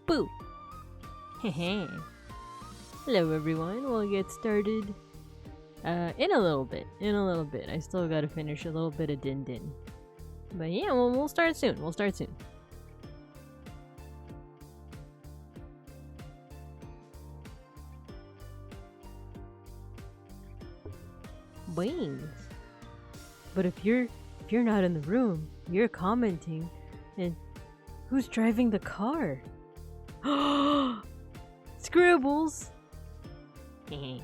Boo! Hehe. Hello everyone, we'll get started in a little bit. I still gotta finish a little bit of Din Din. But yeah, we'll start soon. Wings. But if you're not in the room, you're commenting, and who's driving the car? Scribbles! Hehe.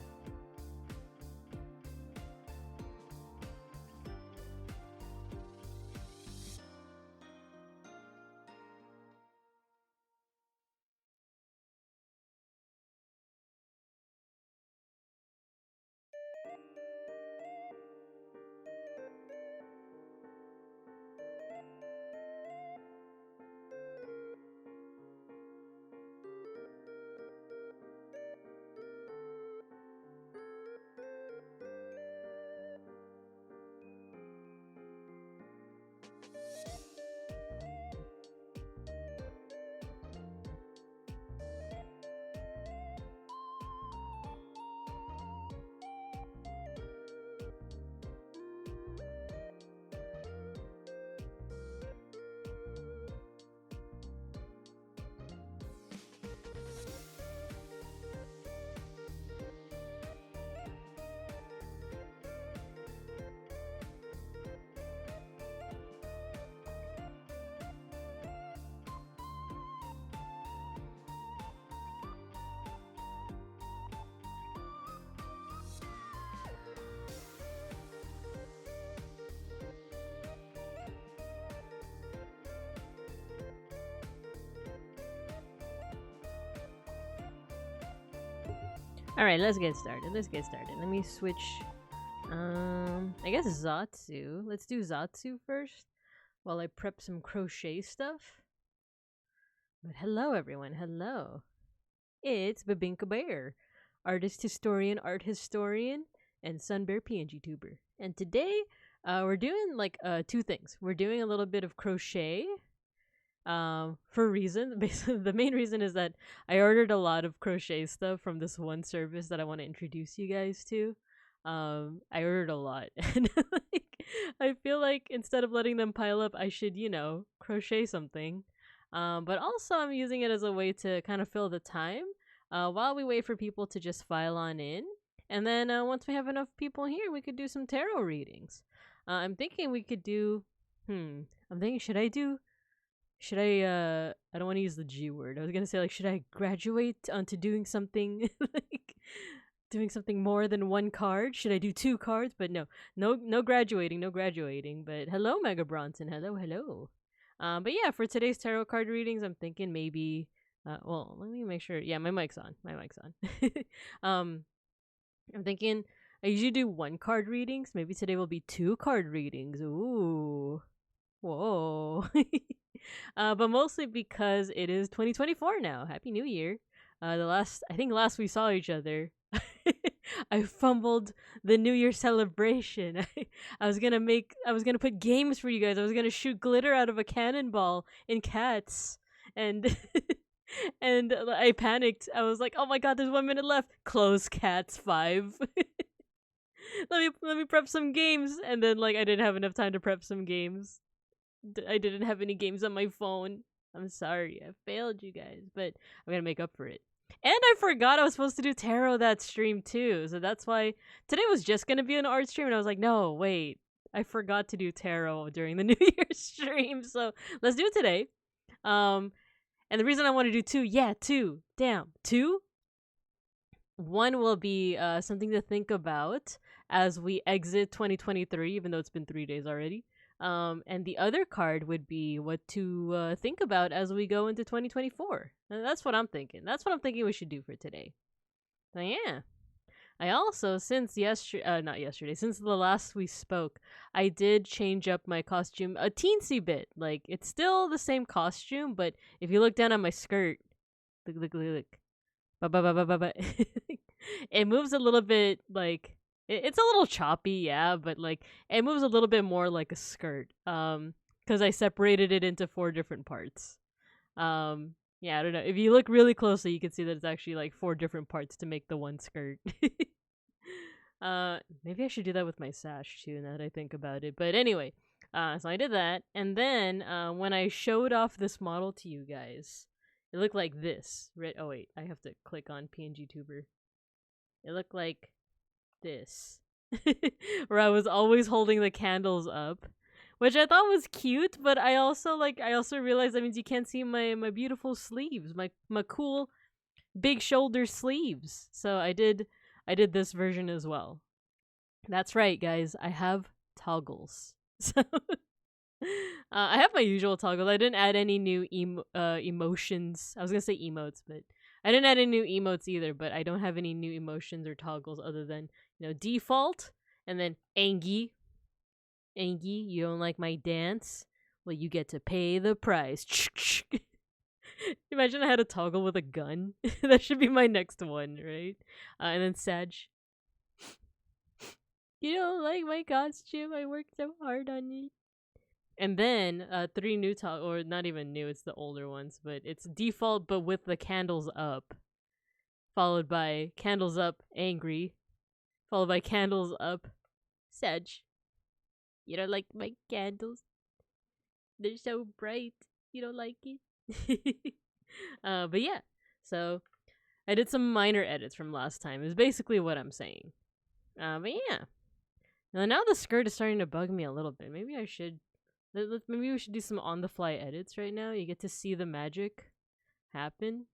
Alright, let's get started. Let me switch. I guess Zatsu. Let's do Zatsu first while I prep some crochet stuff. But hello, everyone. Hello. It's Babinka Bear, artist historian, art historian, and Sunbear PNG tuber. And today, we're doing two things. We're doing a little bit of crochet. For a reason. Basically, the main reason is that I ordered a lot of crochet stuff from this one service that I want to introduce you guys to. I ordered a lot, and I feel like instead of letting them pile up, I should, crochet something. But also, I'm using it as a way to kind of fill the time while we wait for people to just file on in. And then once we have enough people here, we could do some tarot readings. I'm thinking we could do. I'm thinking, should I don't want to use the G word. I was gonna say, should I graduate onto doing something doing something more than one card? Should I do 2 cards? But no graduating. But hello, Mega Bronson. Hello. But yeah, for today's tarot card readings, I'm thinking maybe, well, let me make sure. Yeah, my mic's on. I'm thinking I usually do 1 card readings. Maybe today will be 2 card readings. Ooh. Whoa. But mostly because it is 2024 now. Happy New Year. I think last we saw each other, I fumbled the New Year celebration. I was gonna put games for you guys. I was gonna shoot glitter out of a cannonball in cats, and and I panicked. I was like, oh my god, there's 1 minute left. Close cats 5. Let me prep some games, and then I didn't have enough time to prep some games. I didn't have any games on my phone. I'm sorry. I failed you guys, but I'm gonna make up for it. And I forgot I was supposed to do tarot that stream too, so that's why today was just gonna be an art stream, and I was like, no, wait, I forgot to do tarot during the New Year stream, so let's do it today. And the reason I want to do 2, 2, damn, 2. 1 will be something to think about as we exit 2023, even though it's been 3 days already. And the other card would be what to think about as we go into 2024. And that's what I'm thinking. That's what I'm thinking we should do for today. So yeah. I also, since since the last we spoke, I did change up my costume a teensy bit. It's still the same costume, but if you look down at my skirt, look. It moves a little bit it's a little choppy, yeah, but it moves a little bit more like a skirt. Because I separated it into 4 different parts. Yeah, I don't know. If you look really closely, you can see that it's actually like 4 different parts to make the one skirt. Maybe I should do that with my sash too, now that I think about it. But anyway, so I did that, and then when I showed off this model to you guys, it looked like this. Right? Oh wait, I have to click on PNG Tuber. It looked like this, where I was always holding the candles up, which I thought was cute. But I also realized that means you can't see my beautiful sleeves, my cool big shoulder sleeves. So I did this version as well. That's right, guys. I have toggles. So I have my usual toggles. I didn't add any new emotions. I was gonna say emotes, but I didn't add any new emotes either. But I don't have any new emotions or toggles other than default and then Angie. Angie, you don't like my dance? Well, you get to pay the price. Imagine I had a toggle with a gun. That should be my next one, right? And then Sag. You don't like my costume? I worked so hard on it. And then 3 new or not even new, it's the older ones, but it's default but with the candles up. Followed by candles up, angry. Followed by candles up, Sag. You don't like my candles? They're so bright. You don't like it? But yeah, so I did some minor edits from last time, is basically what I'm saying. But yeah. Now the skirt is starting to bug me a little bit. Maybe I should... Maybe we should do some on-the-fly edits right now. You get to see the magic happen.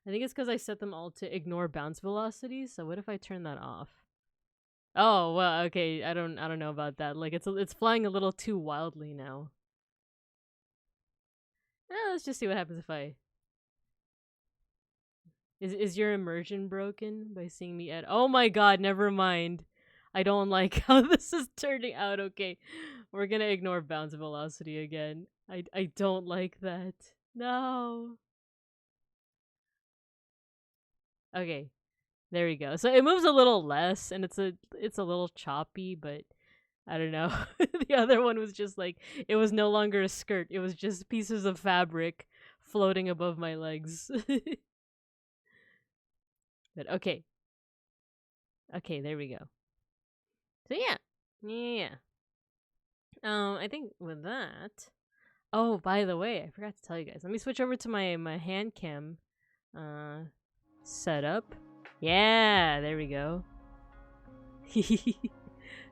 I think it's because I set them all to ignore bounce velocity, so what if I turn that off? Oh, well, okay, I don't know about that. Like, it's flying a little too wildly now. Let's just see what happens if I... Is your immersion broken by seeing me oh my god, never mind. I don't like how this is turning out. Okay, we're gonna ignore bounce velocity again. I don't like that. No. Okay, there we go. So it moves a little less, and it's a little choppy, but I don't know. The other one was just like, it was no longer a skirt. It was just pieces of fabric floating above my legs. But okay. Okay, there we go. So yeah. I think with that. Oh, by the way, I forgot to tell you guys. Let me switch over to my hand cam setup. Yeah, there we go.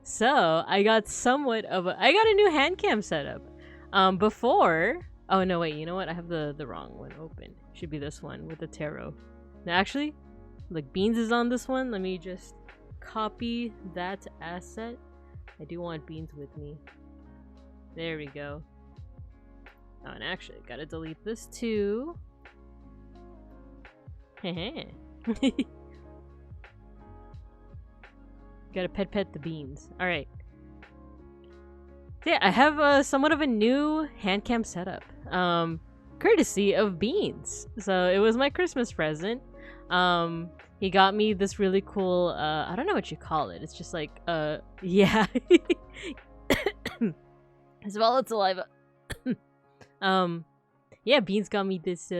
So I got I got a new hand cam setup. Before. Oh no, wait. You know what? I have the wrong one open. Should be this one with the tarot. Now, actually, like Beans is on this one. Let me just copy that asset. I do want Beans with me. There we go. Oh, and actually, gotta delete this too. Heh. Gotta pet the Beans. Alright. So yeah, I have somewhat of a new hand cam setup. Courtesy of Beans. So it was my Christmas present. He got me this really cool, I don't know what you call it. It's just like, yeah. As well as saliva. Yeah, Beans got me this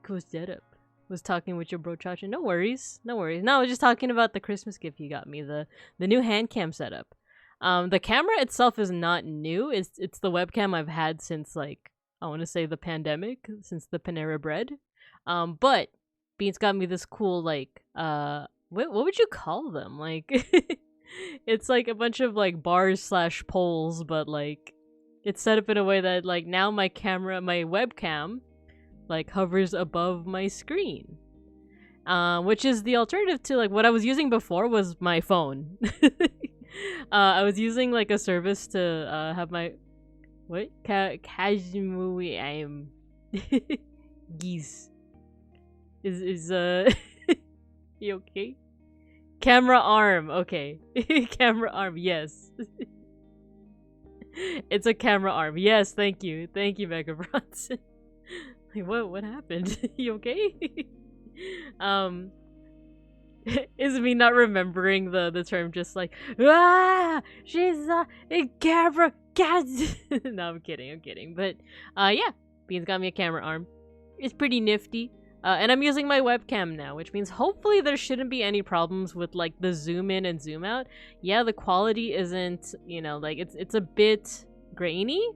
cool setup. Was talking with your bro Chacha. No worries. No, I was just talking about the Christmas gift you got me, the new hand cam setup. The camera itself is not new. It's the webcam I've had since, like, I want to say the pandemic, since the Panera Bread. But Beans got me this cool, like, what would you call them? Like, it's like a bunch of like bars / poles, but like it's set up in a way that like now my webcam like hovers above my screen. Which is the alternative to like what I was using before was my phone. I was using like a service to have my Kazumui I am geese. Is you okay? Camera arm, okay. Camera arm, yes. It's a camera arm. Yes, thank you. Thank you, Mega Bronson. Like, what happened? You okay? Is me not remembering the term just like, she's a camera cat. No, I'm kidding. But yeah. Beans got me a camera arm. It's pretty nifty. And I'm using my webcam now, which means hopefully there shouldn't be any problems with like the zoom in and zoom out. Yeah, the quality isn't, you know, like it's a bit grainy,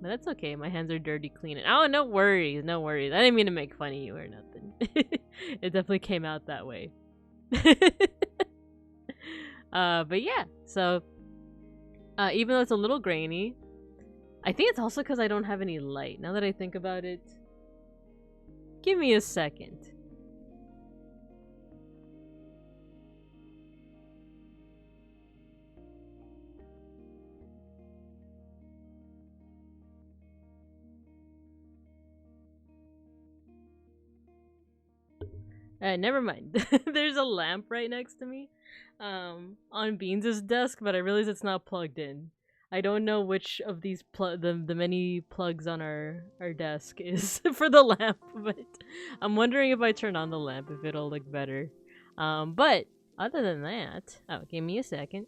but that's okay. My hands are dirty clean. Oh, no worries, no worries. I didn't mean to make fun of you or nothing. It definitely came out that way. But yeah, so even though it's a little grainy, I think it's also because I don't have any light. Now that I think about it, give me a second. Never mind. There's a lamp right next to me on Beans' desk, but I realize it's not plugged in. I don't know which of these the many plugs on our desk is for the lamp, but I'm wondering if I turn on the lamp if it'll look better. But other than that, oh, give me a second.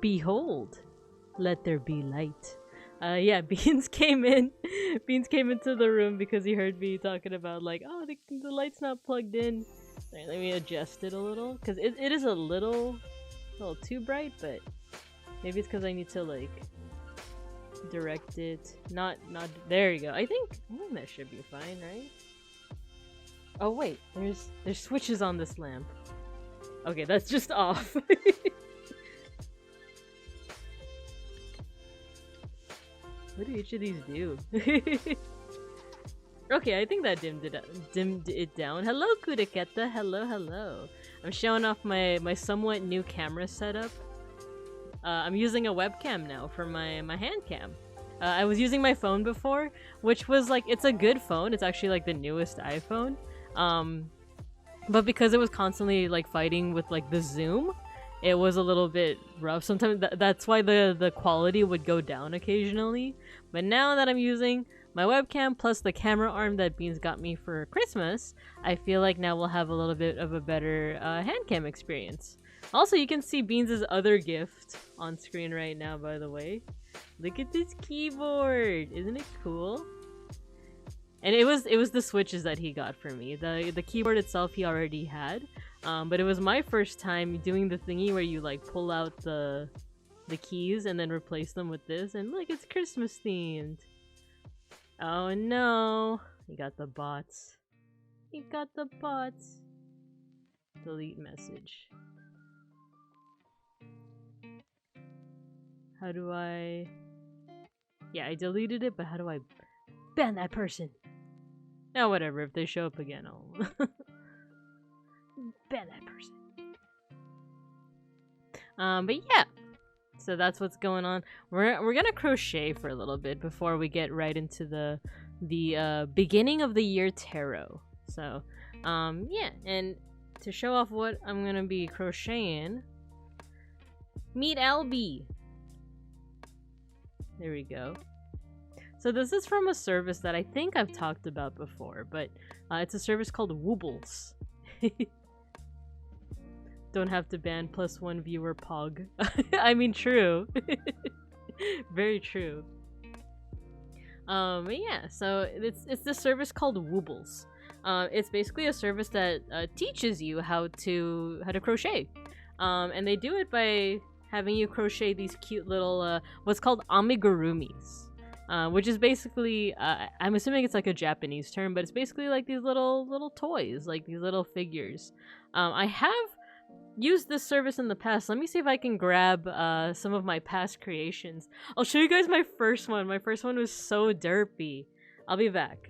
Behold, let there be light. Yeah, Beans came in. Beans came into the room because he heard me talking about like, oh, the light's not plugged in. Right, let me adjust it a little because it is a little too bright, but maybe it's because I need to like direct it. Not there you go. I think that should be fine, right? Oh wait, there's switches on this lamp. Okay, that's just off. What do each of these do? Okay, I think that dimmed it down. Hello, Kudaketa. Hello. I'm showing off my somewhat new camera setup. I'm using a webcam now for my hand cam. I was using my phone before, which was like, it's a good phone. It's actually like the newest iPhone. But because it was constantly like fighting with like the zoom, it was a little bit rough. Sometimes that's why the quality would go down occasionally. But now that I'm using my webcam plus the camera arm that Beans got me for Christmas, I feel like now we'll have a little bit of a better hand cam experience. Also, you can see Beans' other gift on screen right now, by the way. Look at this keyboard! Isn't it cool? And it was the switches that he got for me. The keyboard itself he already had. But it was my first time doing the thingy where you like pull out the keys and then replace them with this, and look, it's Christmas themed. Oh no, he got the bots. He got the bots. Delete message. How do I... Yeah, I deleted it, but how do I ban that person? Oh, whatever, if they show up again, I'll ban that person. But yeah, so that's what's going on. We're gonna crochet for a little bit before we get right into the beginning of the year tarot. So yeah, and to show off what I'm gonna be crocheting, meet Albie. There we go. So this is from a service that I think I've talked about before, but it's a service called Woobles. Don't have to ban +1 viewer pog. I mean, true. Very true. Yeah, so it's this service called Woobles. It's basically a service that teaches you how to crochet. And they do it by having you crochet these cute little what's called amigurumis. Which is basically, I'm assuming it's like a Japanese term, but it's basically like these little toys, like these little figures. I have used this service in the past. Let me see if I can grab some of my past creations. I'll show you guys my first one. My first one was so derpy. I'll be back.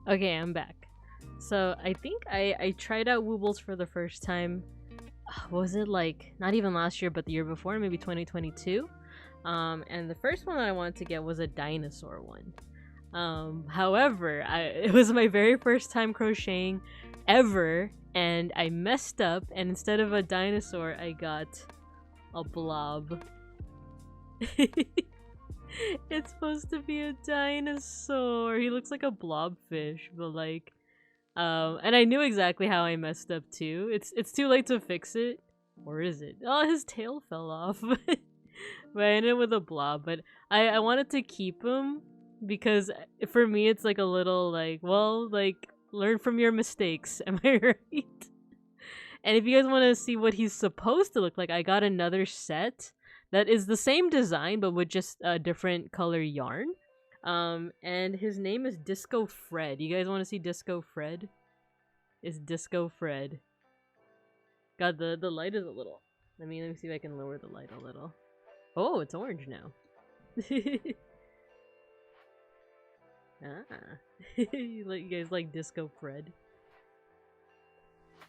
Okay, I'm back. So I think I tried out Woobles for the first time. Was it like not even last year, but the year before, maybe 2022? And the first one that I wanted to get was a dinosaur one. However, it was my very first time crocheting ever, and I messed up. And instead of a dinosaur, I got a blob. It's supposed to be a dinosaur. He looks like a blobfish, but like, and I knew exactly how I messed up too. It's too late to fix it, or is it? Oh, his tail fell off. But I ended with a blob. But I wanted to keep him because for me it's like a little like, well, like learn from your mistakes. Am I right? And if you guys want to see what he's supposed to look like, I got another set that is the same design but with just a different color yarn. And his name is Disco Fred. You guys want to see Disco Fred? It's Disco Fred. God, the light is a little. Let me see if I can lower the light a little. Oh, it's orange now. Ah, you guys like Disco Fred?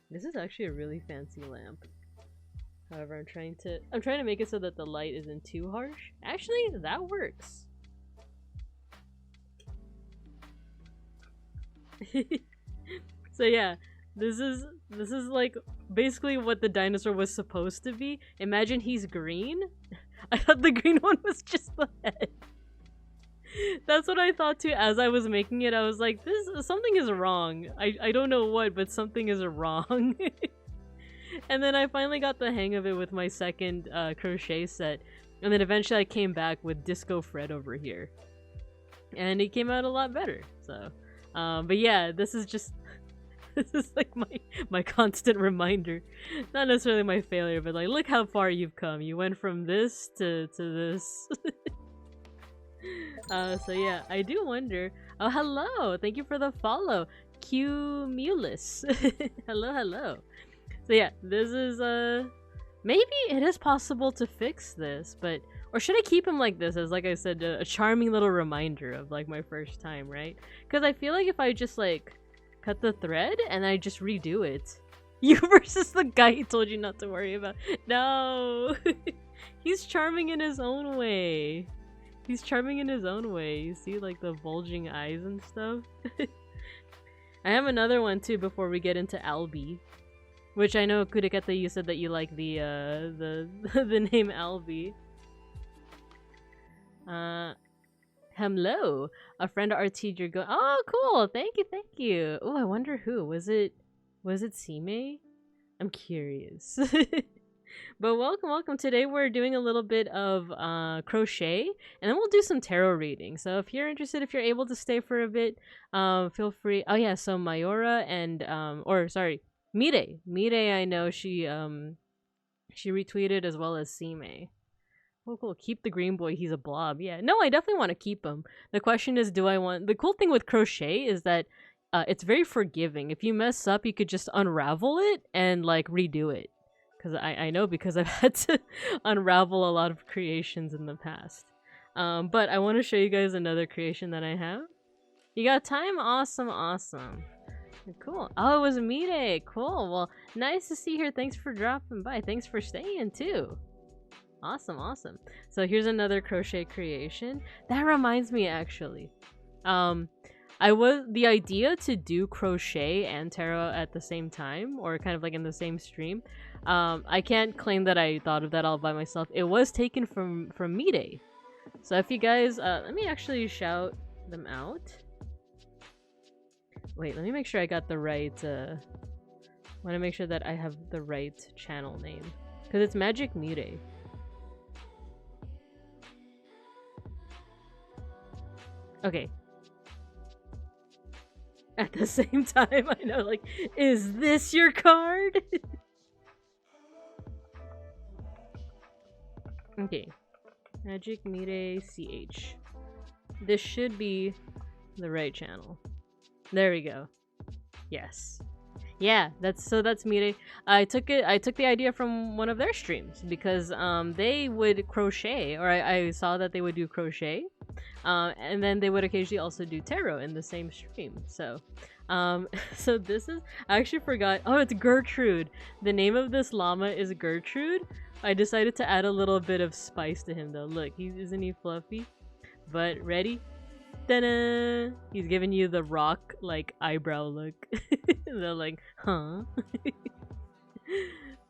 This is actually a really fancy lamp. However, I'm trying to make it so that the light isn't too harsh. Actually, that works. So yeah, this is like basically what the dinosaur was supposed to be. Imagine he's green. I thought the green one was just the head. That's what I thought too as I was making it. I was like, something is wrong. I don't know what, but something is wrong. And then I finally got the hang of it with my second crochet set. And then eventually I came back with Disco Fred over here. And he came out a lot better. So, but yeah, this is just... This is like my constant reminder. Not necessarily my failure, but like, look how far you've come. You went from this to this. So yeah, I do wonder... Oh, hello! Thank you for the follow! Cumulus. Hello. So yeah, this is, maybe it is possible to fix this, but... Or should I keep him like this as, like I said, a charming little reminder of, like, my first time, right? Because I feel like if I just, like, cut the thread and I just redo it... You versus the guy he told you not to worry about. No! He's charming in his own way. He's charming in his own way. You see, like, the bulging eyes and stuff? I have another one, too, before we get into Albie. Which I know, Kudekata, you said that you like the the name Albie. Hello! A friend of our teacher go- Oh, cool! Thank you! Oh, I wonder who. Was it Sime? I'm curious. But welcome. Today we're doing a little bit of crochet, and then we'll do some tarot reading. So if you're interested, if you're able to stay for a bit, feel free. Oh yeah, so Mayora and Mire, I know she retweeted as well as Sime. Oh cool, keep the green boy, he's a blob. Yeah, no, I definitely want to keep him. The question is, do I want... The cool thing with crochet is that it's very forgiving. If you mess up, you could just unravel it and like redo it. Because I know, because I've had to unravel a lot of creations in the past. But I want to show you guys another creation that I have. You got time? Awesome. Cool. Oh, it was Mire. Cool. Well, nice to see her. Thanks for dropping by. Thanks for staying too. Awesome. So here's another crochet creation. That reminds me, actually. The idea to do crochet and tarot at the same time, or kind of like in the same stream, I can't claim that I thought of that all by myself. It was taken from Mire. So if you guys, let me actually shout them out. Wait, let me make sure I got the right Want to make sure that I have the right channel name. Because it's Magic Mire. Okay. At the same time, I know, like, is this your card? Okay. Magic Mire CH. This should be the right channel. There we go. Yes. Yeah, that's Mire. I took the idea from one of their streams because they would crochet, or I saw that they would do crochet. And then they would occasionally also do tarot in the same stream. So so this is, I actually forgot. Oh, it's Gertrude. The name of this llama is Gertrude. I decided to add a little bit of spice to him though. Look, isn't he fluffy? But ready? Ta-da! He's giving you the rock like eyebrow look. They're like, huh?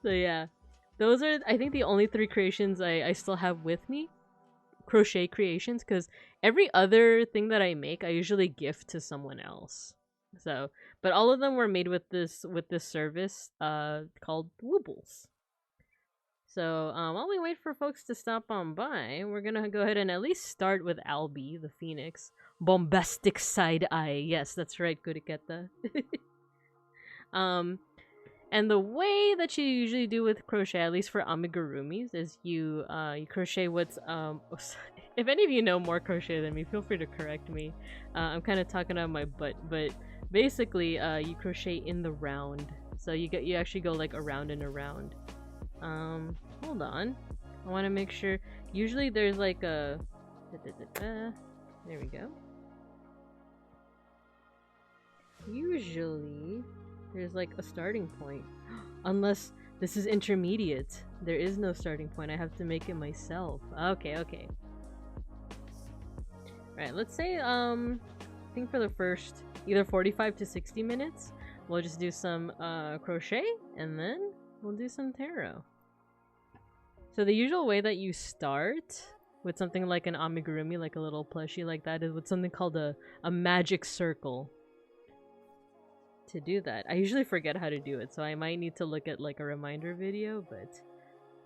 So yeah, those are I think the only 3 creations I still have with me. Crochet creations, because every other thing that I make I usually gift to someone else. So, but all of them were made with this service called Woobles. So while we wait for folks to stop on by, we're gonna go ahead and at least start with Albie the Phoenix. Bombastic side eye. Yes, that's right, Kuriketa. And the way that you usually do with crochet, at least for amigurumis, is you crochet what's if any of you know more crochet than me, feel free to correct me. I'm kind of talking out of my butt, but basically you crochet in the round. So you actually go like around and around. Hold on. I want to make sure. Usually there's like a there we go. Usually there's like a starting point. Unless this is intermediate. There is no starting point. I have to make it myself. Okay, okay. Right, let's say I think for the first either 45 to 60 minutes, we'll just do some crochet and then we'll do some tarot. So the usual way that you start with something like an amigurumi, like a little plushie like that, is with something called a magic circle. To do that, I usually forget how to do it, so I might need to look at like a reminder video, but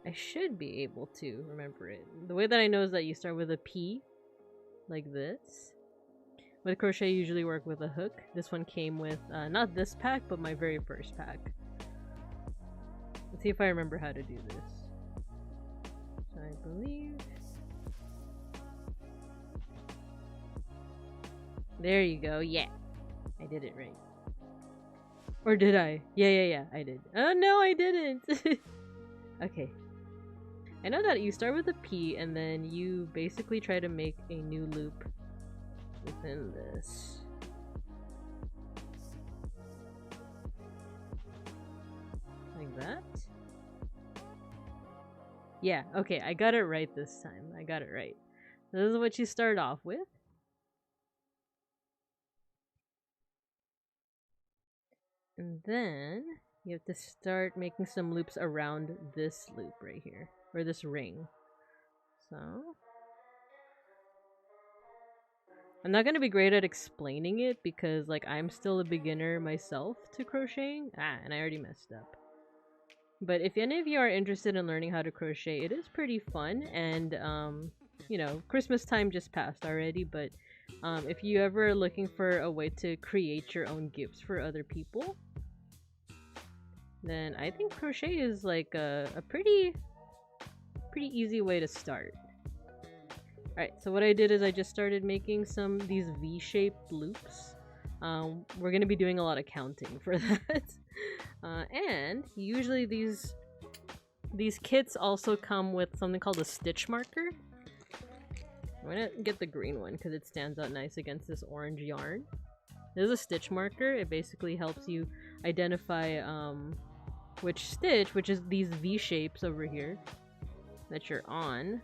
I should be able to remember it. The way that I know is that you start with a P, like this. With crochet, you usually work with a hook. This one came with not this pack, but my very first pack. Let's see if I remember how to do this. So I believe there you go. Yeah, I did it right. Or did I? Yeah, I did. Oh no, I didn't! Okay. I know that you start with a P and then you basically try to make a new loop within this. Like that? Yeah, okay, I got it right this time. I got it right. So this is what you start off with. And then you have to start making some loops around this loop right here, or this ring. So I'm not gonna be great at explaining it because like I'm still a beginner myself to crocheting. And I already messed up. But if any of you are interested in learning how to crochet, it is pretty fun. And you know, Christmas time just passed already, but if you ever are looking for a way to create your own gifts for other people, then I think crochet is like a pretty easy way to start. Alright, so what I did is I just started making these V-shaped loops. We're going to be doing a lot of counting for that. And usually these kits also come with something called a stitch marker. I'm going to get the green one because it stands out nice against this orange yarn. There's a stitch marker. It basically helps you identify which stitch, which is these V shapes over here that you're on,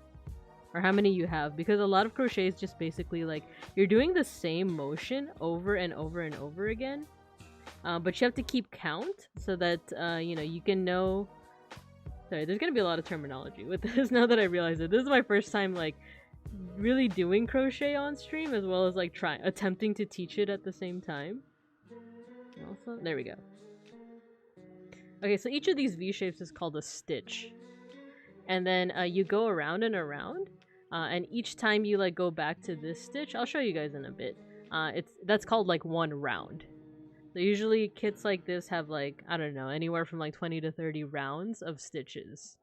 or how many you have, because a lot of crochet is just basically like you're doing the same motion over and over and over again, but you have to keep count so that you know, you can know. Sorry, there's gonna be a lot of terminology with this now that I realize it. This is my first time like really doing crochet on stream, as well as like attempting to teach it at the same time. Also, there we go. Okay, so each of these V shapes is called a stitch. And then you go around and around. And each time you like go back to this stitch, I'll show you guys in a bit. That's called like one round. So usually kits like this have like, I don't know, anywhere from like 20 to 30 rounds of stitches.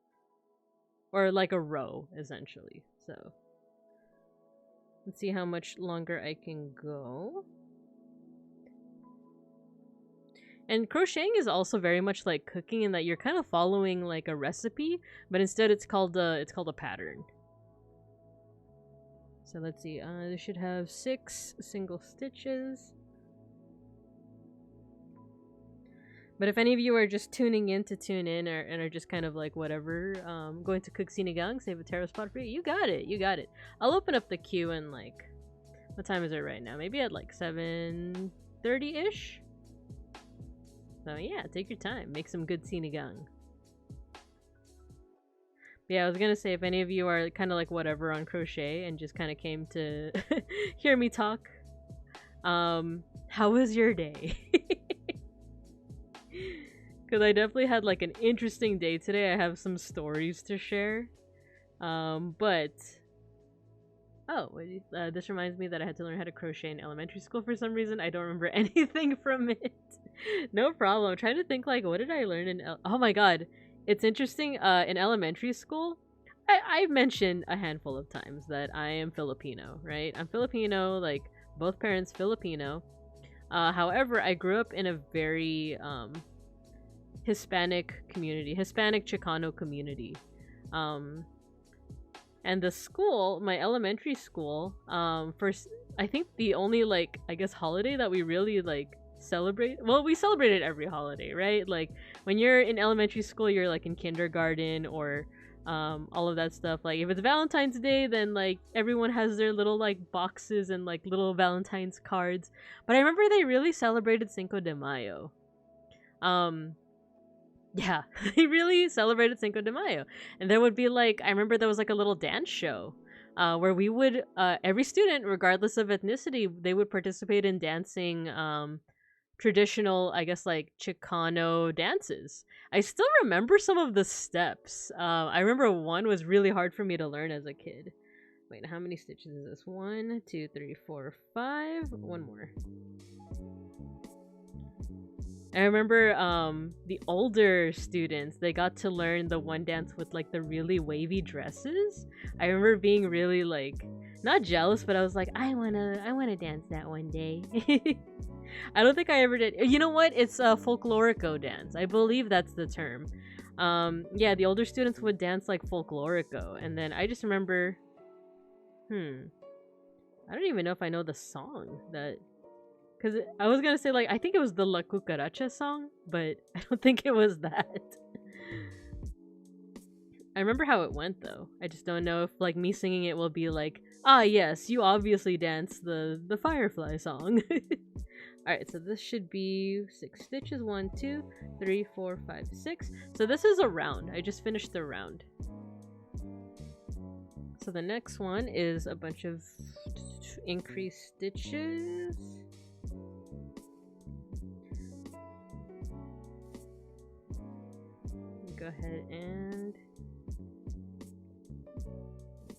Or like a row, essentially. So let's see how much longer I can go. And crocheting is also very much like cooking in that you're kind of following like a recipe, but instead it's called a pattern. So let's see, this should have 6 single stitches. But if any of you are just tuning in to tune in and are just kind of like whatever, going to cook sinigang, save a taro spot for you, you got it, you got it. I'll open up the queue and like, what time is it right now? Maybe at like 7:30-ish? So yeah, take your time, make some good sinigang. But yeah, I was gonna say, if any of you are kind of like whatever on crochet and just kind of came to hear me talk, how was your day? Because I definitely had like an interesting day today. I have some stories to share. But this reminds me that I had to learn how to crochet in elementary school for some reason. I don't remember anything from it. No problem. I'm trying to think like, what did I learn in oh my god. It's interesting, in elementary school, I've mentioned a handful of times that I am Filipino, right? I'm Filipino, like both parents Filipino. However, I grew up in a very Hispanic community, Hispanic Chicano community. And the school, my elementary school, first, I think the only like, I guess, holiday that we really like celebrate, well, we celebrated every holiday, right? Like when you're in elementary school, you're like in kindergarten or all of that stuff. Like if it's Valentine's Day, then like everyone has their little like boxes and like little Valentine's cards. But I remember they really celebrated Cinco de Mayo. Yeah, they really celebrated Cinco de Mayo. And there would be like, I remember there was like a little dance show where we would, every student, regardless of ethnicity, they would participate in dancing traditional, I guess, like Chicano dances. I still remember some of the steps. I remember one was really hard for me to learn as a kid. Wait, how many stitches is this? 1, 2, 3, 4, 5. One more. I remember the older students, they got to learn the one dance with like the really wavy dresses. I remember being really like, not jealous, but I was like, I wanna dance that one day. I don't think I ever did. You know what? It's a folklorico dance. I believe that's the term. Yeah, the older students would dance like folklorico, and then I just remember, I don't even know if I know the song that. Because I was gonna say, like, I think it was the La Cucaracha song, but I don't think it was that. I remember how it went, though. I just don't know if, like, me singing it will be like, ah, yes, you obviously danced the Firefly song. Alright, so this should be 6 stitches. 1, 2, 3, 4, 5, 6. So this is a round. I just finished the round. So the next one is a bunch of increased stitches. Go ahead and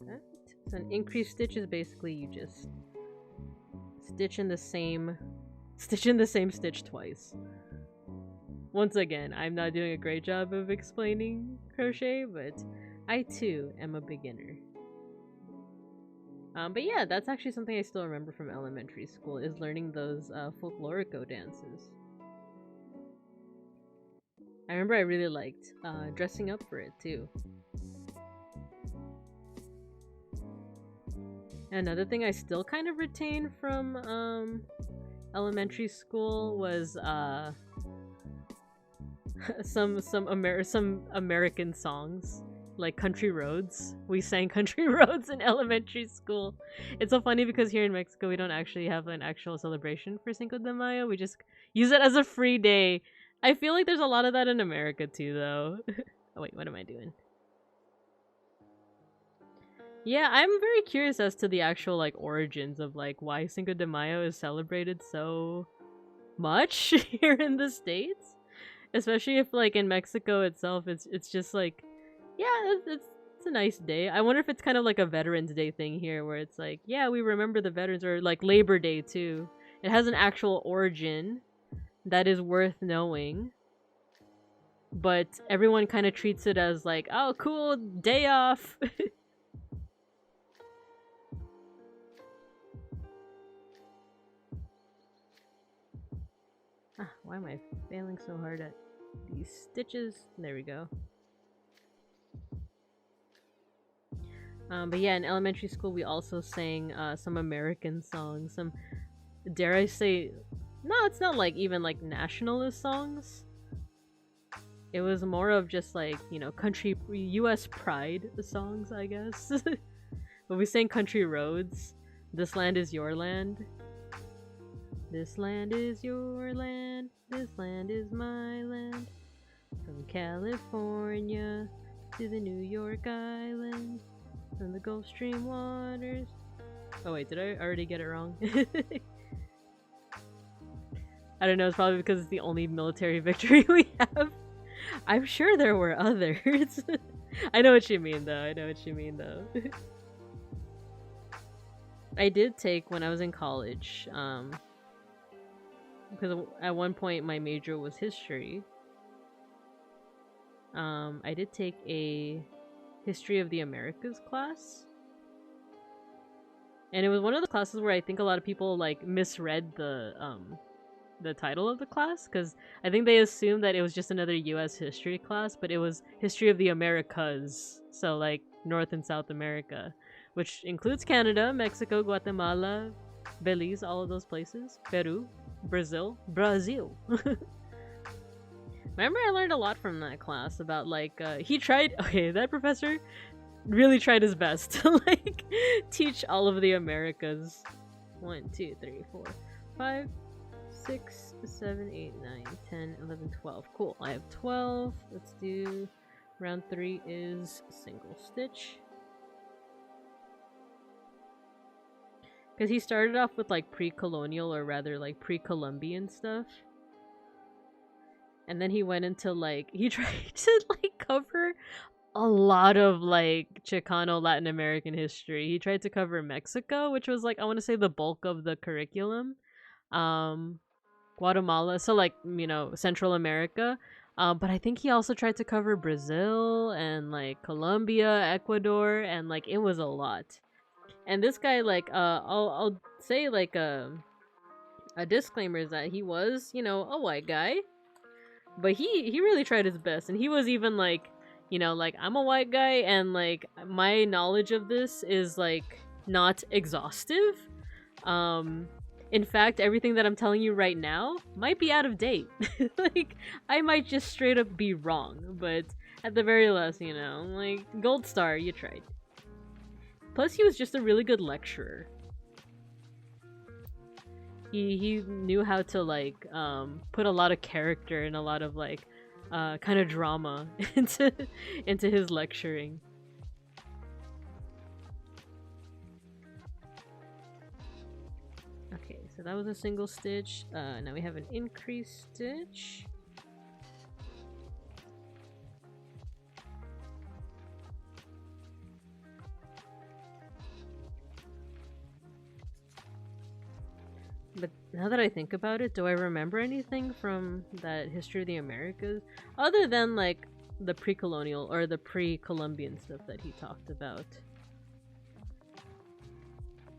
that. So an increased stitch is basically you just stitch in the same stitch twice. Once again, I'm not doing a great job of explaining crochet, but I too am a beginner. But yeah, that's actually something I still remember from elementary school, is learning those folklorico dances. I remember I really liked dressing up for it too. Another thing I still kind of retain from elementary school was some American songs, like Country Roads. We sang Country Roads in elementary school. It's so funny because here in Mexico we don't actually have an actual celebration for Cinco de Mayo. We just use it as a free day. I feel like there's a lot of that in America too, though. Oh wait, what am I doing? Yeah, I'm very curious as to the actual like origins of like why Cinco de Mayo is celebrated so much here in the States. Especially if like in Mexico itself, it's just like, yeah, it's a nice day. I wonder if it's kind of like a Veterans Day thing here, where it's like, yeah, we remember the veterans, or like Labor Day too. It has an actual origin that is worth knowing, but everyone kind of treats it as like, oh, cool, day off. Why am I failing so hard at these stitches? There we go. But yeah, in elementary school, we also sang some American songs. Some, dare I say, no, it's not like even like nationalist songs. It was more of just like, you know, country, US pride songs, I guess. But we sang Country Roads. This land is your land. This land is your land. This land is my land. From California to the New York Island. From the Gulf Stream waters. Oh wait, did I already get it wrong? I don't know, it's probably because it's the only military victory we have. I'm sure there were others. I know what you mean though, I know what you mean though. I did take, when I was in college, because at one point my major was history. I did take a History of the Americas class. And it was one of the classes where I think a lot of people like misread the title of the class, because I think they assumed that it was just another US history class, but it was History of the Americas. So like North and South America, which includes Canada, Mexico, Guatemala, Belize, all of those places, Peru, Brazil. Remember, I learned a lot from that class about like that professor really tried his best to like teach all of the Americas. 1, 2, 3, 4, 5, 6, 7, 8, 9, 10, 11, 12. Cool, I have 12. Let's do round 3 is single stitch. Because he started off with like pre-colonial, or rather like pre-Columbian stuff. And then he went into like, he tried to like cover a lot of like Chicano Latin American history. He tried to cover Mexico, which was like, I want to say the bulk of the curriculum. Guatemala, so like, you know, Central America. But I think he also tried to cover Brazil and like Colombia, Ecuador, and like it was a lot. And this guy, like, I'll say like a disclaimer is that he was, you know, a white guy, but he really tried his best, and he was even like, you know, like, I'm a white guy, and like my knowledge of this is like not exhaustive. In fact, everything that I'm telling you right now might be out of date. Like, I might just straight up be wrong, but at the very least, you know, like, gold star, you tried. Plus, he was just a really good lecturer. He knew how to like put a lot of character and a lot of like kind of drama into his lecturing. Okay, so that was a single stitch. Now we have an increase stitch. But now that I think about it, do I remember anything from that History of the Americas? Other than, like, the pre-colonial or the pre-Columbian stuff that he talked about.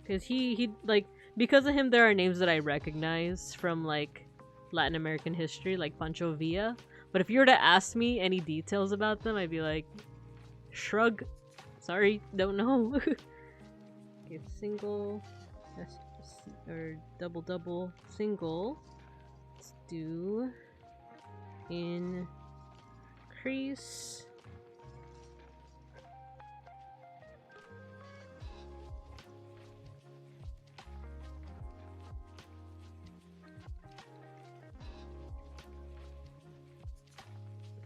Because he, like, because of him, there are names that I recognize from, like, Latin American history, like Pancho Villa. But if you were to ask me any details about them, I'd be like, shrug. Sorry, don't know. Okay, single... or double single. Let's do increase.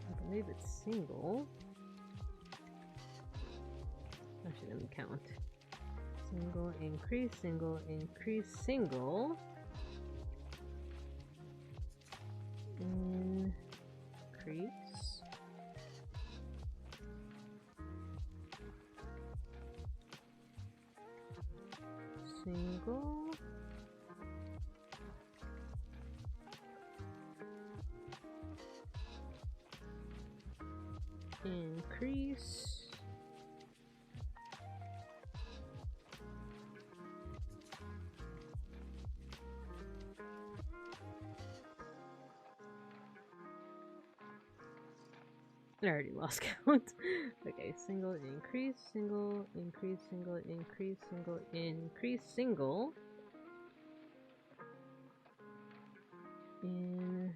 I believe it's single. Actually, let me count. Single, increase, single, increase, single. increase. Single. Increase. I already lost count. Okay, single increase, single increase, single increase, single increase, single increase.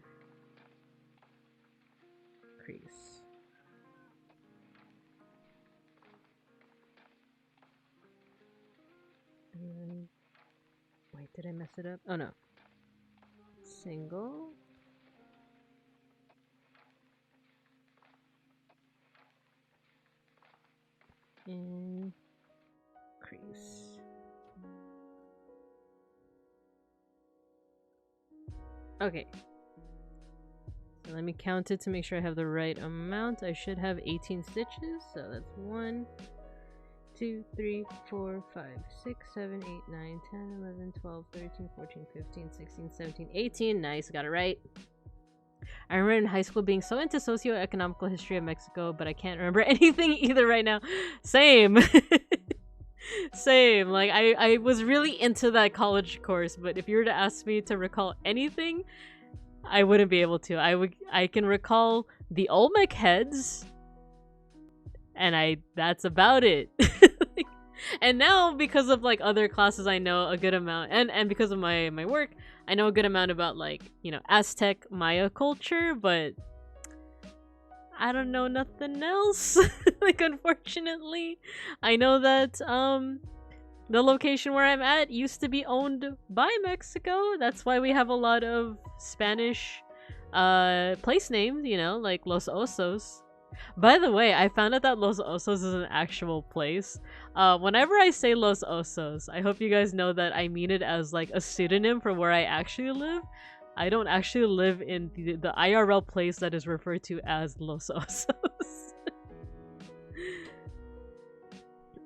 And then, wait, did I mess it up? Oh no. Single. Increase. Okay. So let me count it to make sure I have the right amount. I should have 18 stitches, so that's 1, 2, 3, 4, 5, 6, 7, 8, 9, 10, 11, 12, 13, 14, 15, 16, 17, 18. Nice, got it right. I remember in high school being so into socio-economical history of Mexico, but I can't remember anything either right now. Same. Same. Like, I was really into that college course, but if you were to ask me to recall anything, I wouldn't be able to. I can recall the Olmec heads, and that's about it. And now, because of like other classes, I know a good amount, and because of my work, I know a good amount about, like, you know, Aztec Maya culture, but I don't know nothing else. Like, unfortunately, I know that the location where I'm at used to be owned by Mexico. That's why we have a lot of Spanish place names, you know, like Los Osos. By the way, I found out that Los Osos is an actual place. Whenever I say Los Osos, I hope you guys know that I mean it as like a pseudonym for where I actually live. I don't actually live in the IRL place that is referred to as Los Osos.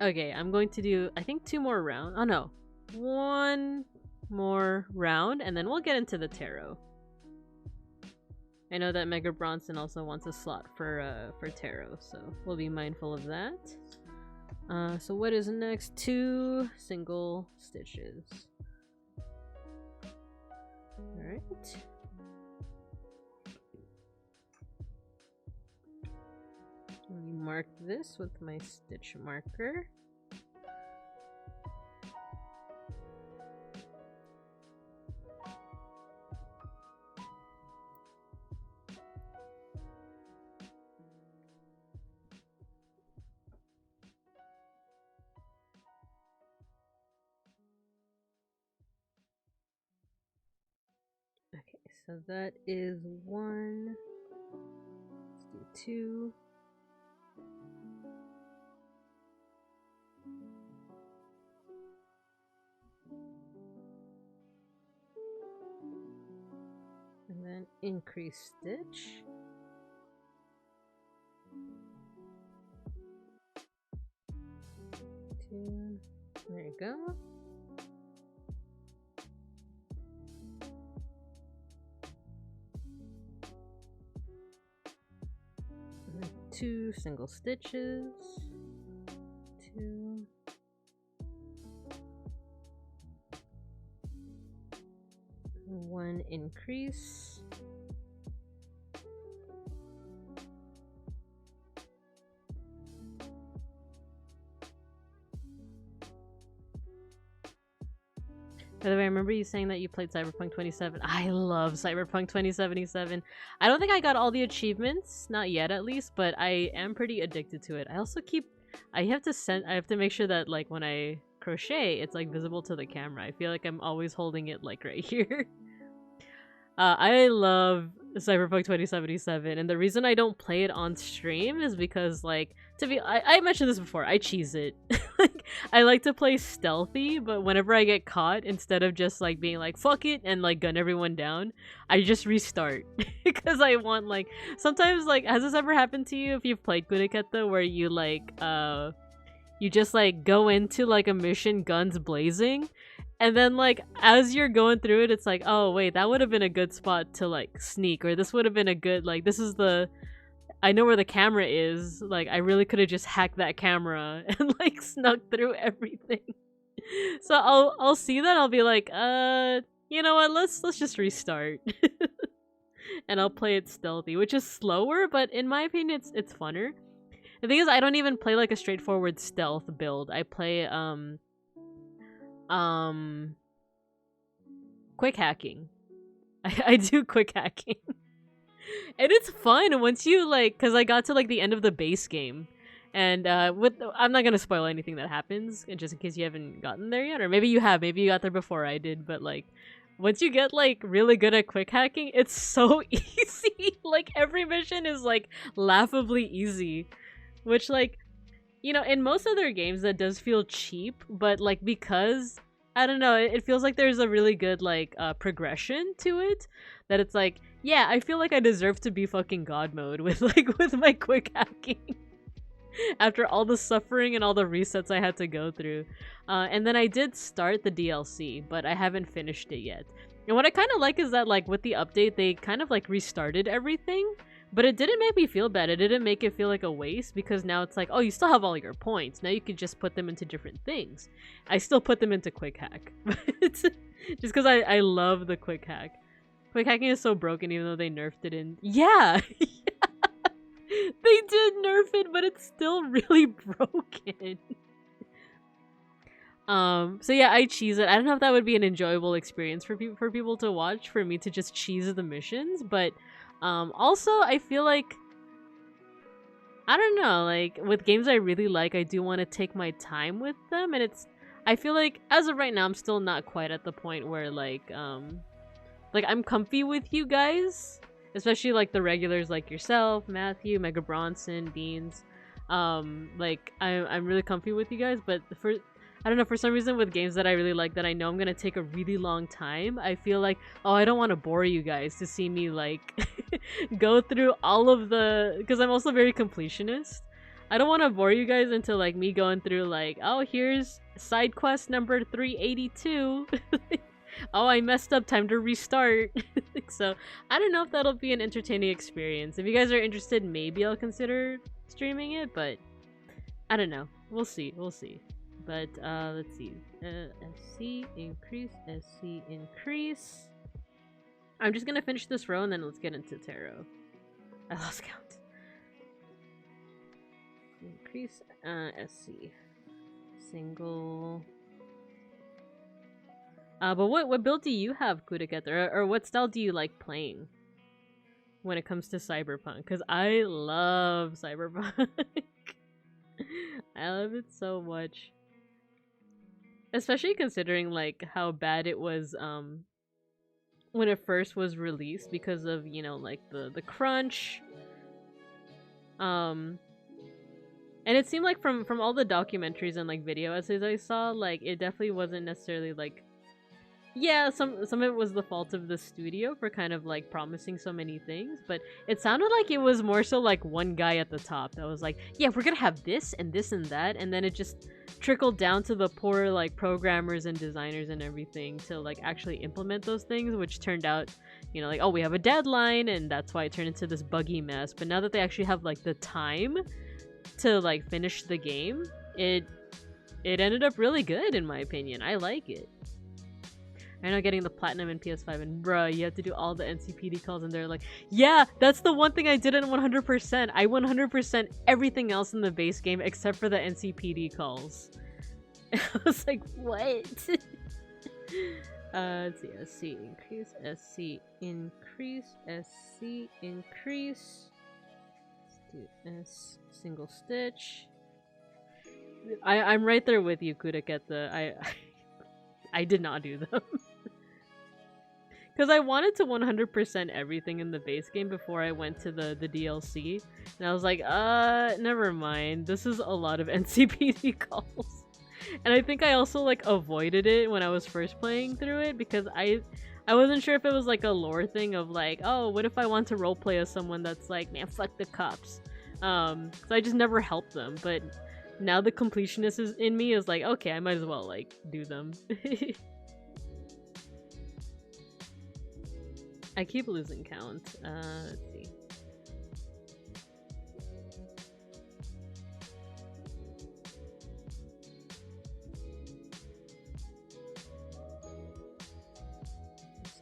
Okay, I'm going to do, I think, 2 more rounds. Oh no, 1 more round, and then we'll get into the tarot. I know that Mega Bronson also wants a slot for tarot, so we'll be mindful of that. So what is next? 2 single stitches. Alright. Let me mark this with my stitch marker. Okay, so that is 1. Let's do 2. And then increase stitch. 2. There you go. And then 2 single stitches. 2. 1 increase. By the way, I remember you saying that you played Cyberpunk 2077. I love Cyberpunk 2077. I don't think I got all the achievements, not yet at least, but I am pretty addicted to it. I also I have to make sure that, like, when I crochet, it's like visible to the camera. I feel like I'm always holding it like right here. I love Cyberpunk 2077, and the reason I don't play it on stream is because, like, I mentioned this before, I cheese it. Like, I like to play stealthy, but whenever I get caught, instead of just, like, being like, fuck it, and, like, gun everyone down, I just restart. Because I want, like, sometimes, like, has this ever happened to you if you've played Guriketa, where you, like, you just, like, go into, like, a mission guns blazing, and then, like, as you're going through it, it's like, oh, wait, that would have been a good spot to, like, sneak. Or this would have been a good, like, this is the... I know where the camera is. Like, I really could have just hacked that camera and, like, snuck through everything. So I'll see that, I'll be like, you know what, let's just restart. And I'll play it stealthy, which is slower, but in my opinion, it's funner. The thing is, I don't even play, like, a straightforward stealth build. I play, quick hacking. I do quick hacking. And it's fun once you, like, because I got to, like, the end of the base game. And I'm not gonna spoil anything that happens, just in case you haven't gotten there yet. Or maybe you have, maybe you got there before I did, but, like, once you get, like, really good at quick hacking, it's so easy. Like, every mission is, like, laughably easy. Which, like, you know, in most other games that does feel cheap, but, like, because I don't know, it feels like there's a really good, like, progression to it, that it's like, yeah, I feel like I deserve to be fucking god mode with, like, with my quick hacking. After all the suffering and all the resets I had to go through. And then I did start the DLC, but I haven't finished it yet. And what I kind of like is that, like, with the update, they kind of, like, restarted everything. But it didn't make me feel bad. It didn't make it feel like a waste, because now it's like, oh, you still have all your points. Now you can just put them into different things. I still put them into quick hack. Just because I love the quick hack. Quick hacking is so broken, even though they nerfed it in... Yeah! They did nerf it, but it's still really broken. So yeah, I cheese it. I don't know if that would be an enjoyable experience for people to watch, for me to just cheese the missions, but also I feel like, I don't know, like, with games I really like, I do want to take my time with them, and I feel like as of right now, I'm still not quite at the point where, like I'm comfy with you guys, especially, like, the regulars like yourself, Matthew, Mega Bronson, Beans. Like, I'm really comfy with you guys, but I don't know, for some reason with games that I really like that I know I'm gonna take a really long time, I feel like, oh, I don't want to bore you guys to see me, like, go through all of the... Because I'm also very completionist. I don't want to bore you guys into, like, me going through, like, oh, here's side quest number 382. Oh, I messed up, time to restart. So, I don't know if that'll be an entertaining experience. If you guys are interested, maybe I'll consider streaming it, but I don't know. We'll see, we'll see. But, let's see. SC, increase, SC, increase. I'm just gonna finish this row and then let's get into tarot. I lost count. Increase, SC. Single... but what build do you have, Kudaketa? Or what style do you like playing when it comes to Cyberpunk? Because I love Cyberpunk. I love it so much. Especially considering, like, how bad it was when it first was released, because of, you know, like, the crunch. And it seemed like from all the documentaries and, like, video essays I saw, like, it definitely wasn't necessarily, like... Yeah, some of it was the fault of the studio for kind of, like, promising so many things, but it sounded like it was more so, like, one guy at the top that was like, yeah, we're gonna have this and this and that, and then it just trickled down to the poor, like, programmers and designers and everything to, like, actually implement those things, which turned out, you know, like, oh, we have a deadline, and that's why it turned into this buggy mess. But now that they actually have, like, the time to, like, finish the game, it ended up really good, in my opinion. I like it. I know, getting the platinum in PS5, and bruh, you have to do all the NCPD calls, and they're like, yeah, that's the one thing I didn't 100%. I 100% everything else in the base game except for the NCPD calls. I was like, what? Let's see, SC increase, SC increase, SC increase. Let's do S single stitch. I'm right there with you, Kudaketa. I did not do them. Because I wanted to 100% everything in the base game before I went to the DLC. And I was like, never mind. This is a lot of NCPD calls. And I think I also like avoided it when I was first playing through it because I wasn't sure if it was like a lore thing of like, oh, what if I want to roleplay as someone that's like, man, fuck the cops. So I just never helped them. But now the completionist is in me is like, okay, I might as well like do them. I keep losing count. Let's see.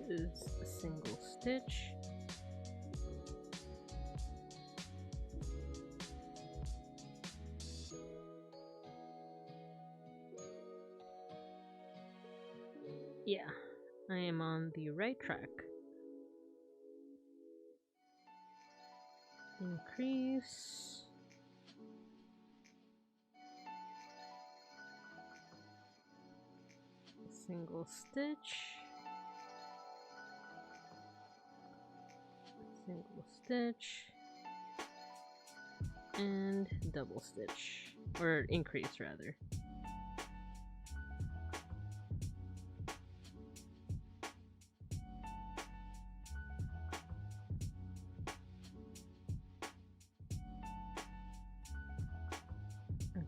This is a single stitch. Yeah, I am on the right track. Increase. Single stitch. Single stitch. And double stitch. Or increase, rather.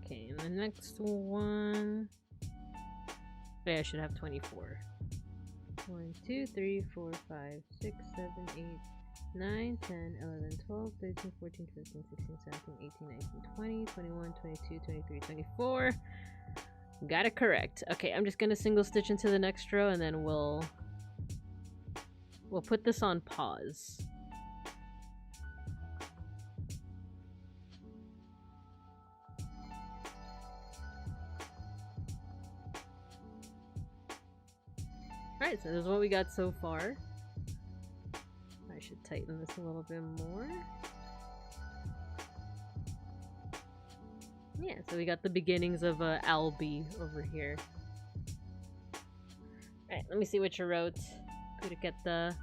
Okay, and the next one... Wait, I should have 24. 1, 2, 3, 4, 5, 6, 7, 8, 9, 10, 11, 12, 13, 14, 15, 16, 17, 18, 19, 20, 21, 22, 23, 24. Got it correct. Okay, I'm just gonna single stitch into the next row and then we'll put this on pause. Alright, so this is what we got so far. I should tighten this a little bit more. Yeah, so we got the beginnings of Albie over here. Alright, let me see what you wrote. Could get the...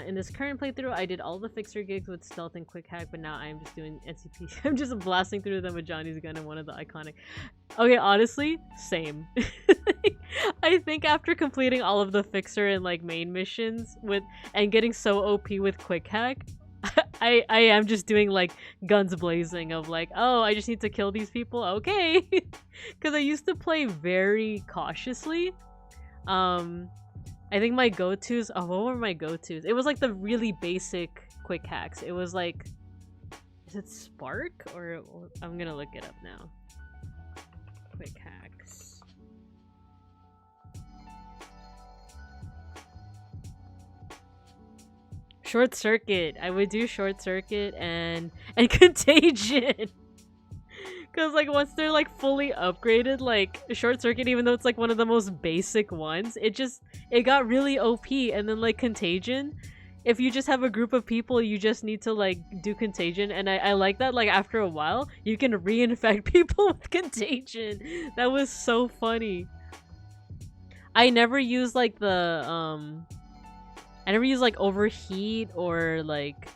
in this current playthrough, I did all the fixer gigs with stealth and quick hack, but now I'm just doing NCP. I'm just blasting through them with Johnny's gun and one of the iconic... Okay, honestly, same. I think after completing all of the fixer and like main missions and getting so OP with quick hack, I am just doing like guns blazing of like, oh, I just need to kill these people, okay. Because I used to play very cautiously. I think my go-tos, oh, what were my go-tos? It was like the really basic quick hacks. It was like, is it Spark? Or I'm gonna look it up now. Quick hacks. Short circuit. I would do short circuit and contagion. Because like once they're like fully upgraded, like short circuit, even though it's like one of the most basic ones, it got really OP. And then like contagion, if you just have a group of people, you just need to like do contagion. And I like that, like after a while you can reinfect people with contagion. That was so funny. I never use like the I never use like overheat or like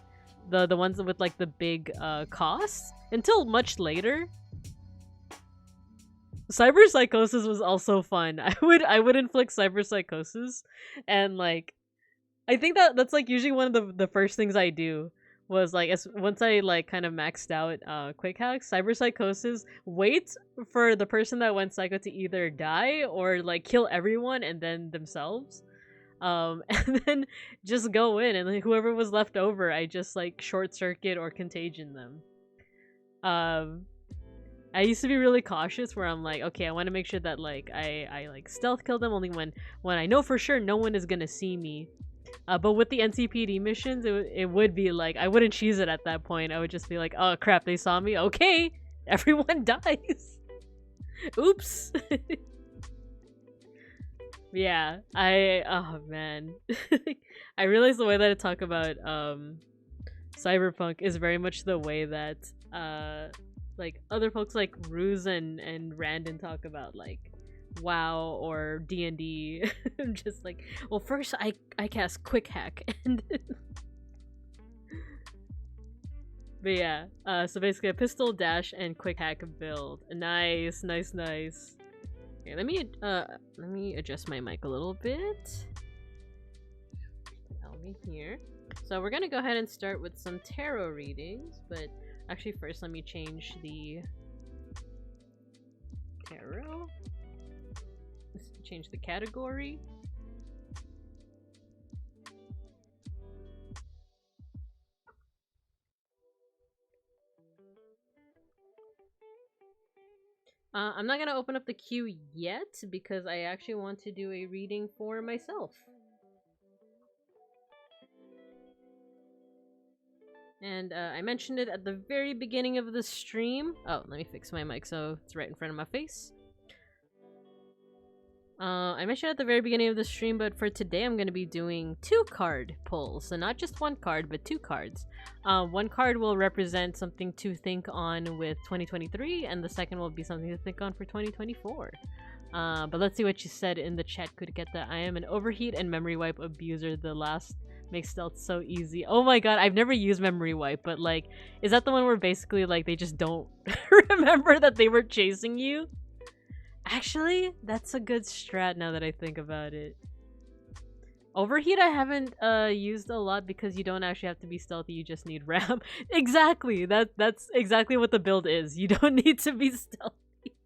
the ones with like the big costs until much later. Cyber psychosis was also fun. I would inflict cyber psychosis, and like I think that's like usually one of the first things I do was like once I like kind of maxed out quick hacks, cyber psychosis, wait for the person that went psycho to either die or like kill everyone and then themselves. And then just go in and like, whoever was left over, I just like short circuit or contagion them. I used to be really cautious where I'm like, okay, I want to make sure that like I like stealth kill them only when I know for sure no one is gonna see me. But with the NCPD missions, it would be like I wouldn't cheese it at that point. I would just be like, oh crap, they saw me. Okay, everyone dies. Oops. Yeah, oh man. I realize the way that I talk about cyberpunk is very much the way that like other folks like Ruse and Randon talk about like WoW or D&D. I'm just like, well, first I cast Quick Hack, and but yeah. So basically, a pistol dash and Quick Hack build. Nice, nice, nice. Okay, let me adjust my mic a little bit. I'll be here. So we're gonna go ahead and start with some tarot readings, but actually first let me change the tarot. Let's change the category. I'm not gonna open up the queue yet because I actually want to do a reading for myself. And I mentioned it at the very beginning of the stream. Oh, let me fix my mic so it's right in front of my face. I mentioned at the very beginning of the stream, but for today I'm going to be doing 2 card pulls. So not just 1 card, but 2 cards. 1 card will represent something to think on with 2023, and the second will be something to think on for 2024. But let's see what you said in the chat. Could get that. I am an overheat and memory wipe abuser. The last makes stealth so easy. Oh my god, I've never used memory wipe, but like, is that the one where basically like they just don't remember that they were chasing you? Actually, that's a good strat now that I think about it. Overheat I haven't used a lot because you don't actually have to be stealthy, you just need RAM. Exactly, that's exactly what the build is. You don't need to be stealthy.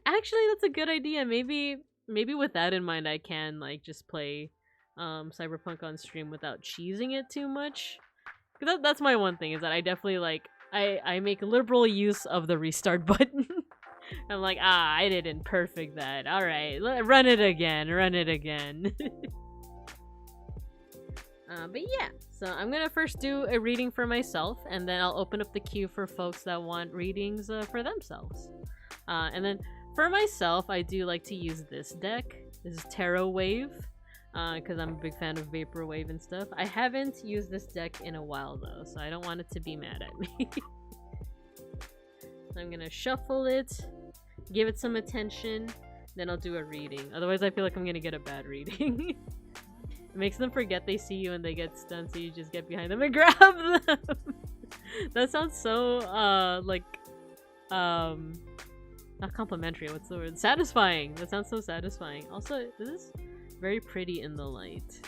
Actually, that's a good idea. Maybe with that in mind I can like just play Cyberpunk on stream without cheesing it too much. That's my one thing, is that I definitely like I make liberal use of the restart button. I'm like, I didn't perfect that. Alright, run it again, run it again. But yeah, so I'm gonna first do a reading for myself, and then I'll open up the queue for folks that want readings for themselves. And then for myself, I do like to use this deck. This is Tarot Wave, because I'm a big fan of Vaporwave and stuff. I haven't used this deck in a while though, so I don't want it to be mad at me. So I'm gonna shuffle it, give it some attention, then I'll do a reading. Otherwise I feel like I'm gonna get a bad reading. It makes them forget they see you and they get stunned, so you just get behind them and grab them. That sounds so, not complimentary, what's the word? Satisfying! That sounds so satisfying. Also, this is very pretty in the light.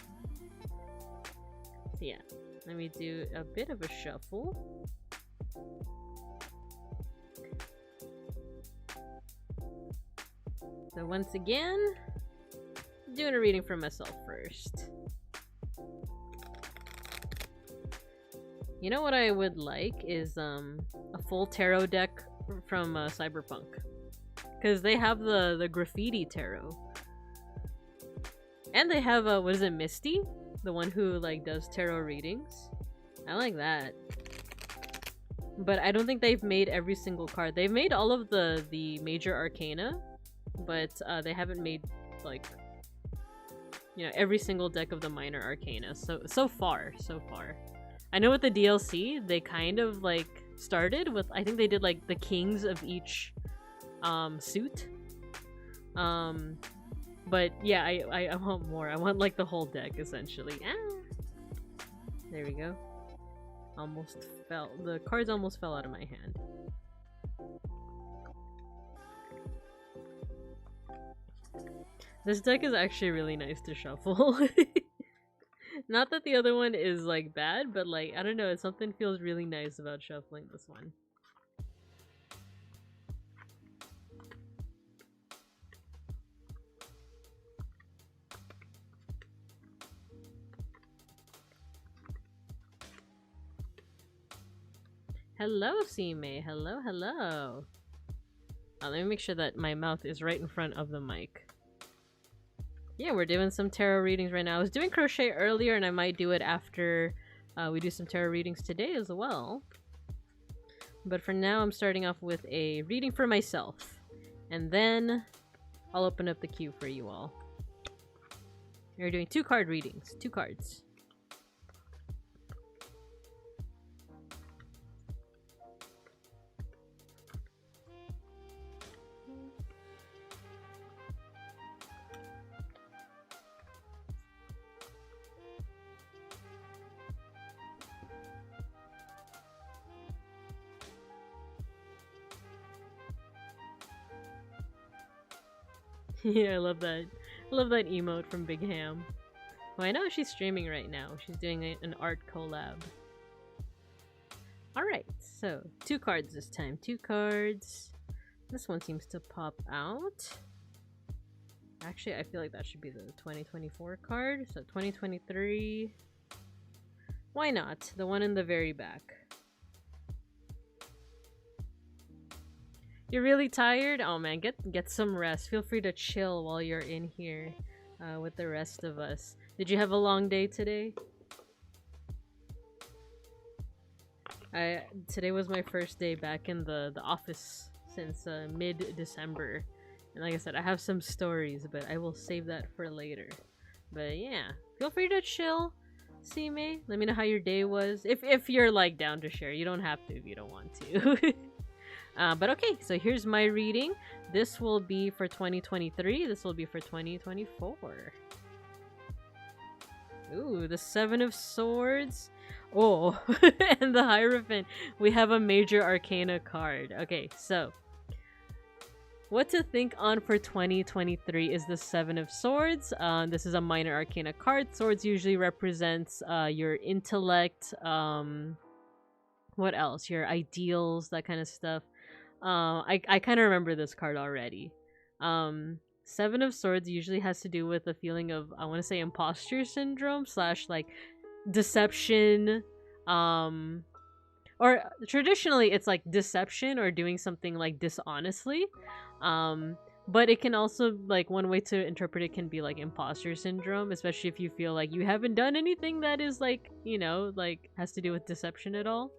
So yeah, let me do a bit of a shuffle. So once again, doing a reading for myself first. You know what I would like is a full tarot deck from Cyberpunk, because they have the graffiti tarot, and they have what is it, Misty, the one who like does tarot readings. I like that, but I don't think they've made every single card. They've made all of the major arcana, but they haven't made like, you know, every single deck of the minor arcana. So far. I know with the DLC, they kind of like started with, I think they did like the kings of each suit. But yeah, I want more. I want like the whole deck essentially. There we go. Almost fell. The cards almost fell out of my hand. This deck is actually really nice to shuffle. Not that the other one is like bad, but like, I don't know, something feels really nice about shuffling this one. Hello, Sime. Hello, hello. Let me make sure that my mouth is right in front of the mic. Yeah, we're doing some tarot readings right now. I was doing crochet earlier, and I might do it after we do some tarot readings today as well. But for now, I'm starting off with a reading for myself. And then I'll open up the queue for you all. We're doing 2 card readings. 2 cards. Yeah, I love that. I love that emote from Big Ham. Well, I know she's streaming right now. She's doing an art collab. Alright, so 2 cards this time. 2 cards. This one seems to pop out. Actually, I feel like that should be the 2024 card. So 2023. Why not? The one in the very back. You're really tired? Oh man, get some rest. Feel free to chill while you're in here with the rest of us. Did you have a long day today? Today was my first day back in the office since mid-December. And like I said, I have some stories, but I will save that for later. But yeah, feel free to chill. See me? Let me know how your day was. If you're like down to share. You don't have to if you don't want to. But okay, so here's my reading. This will be for 2023. This will be for 2024. Ooh, the 7 of Swords. Oh, and the Hierophant. We have a major arcana card. Okay, so what to think on for 2023 is the 7 of Swords. This is a minor arcana card. Swords usually represents your intellect, what else? Your ideals, that kind of stuff. I kind of remember this card already. 7 of Swords usually has to do with a feeling of, I want to say, imposter syndrome / like deception, or traditionally it's like deception or doing something like dishonestly, but it can also, like, one way to interpret it can be like imposter syndrome, especially if you feel like you haven't done anything that is like, you know, like has to do with deception at all.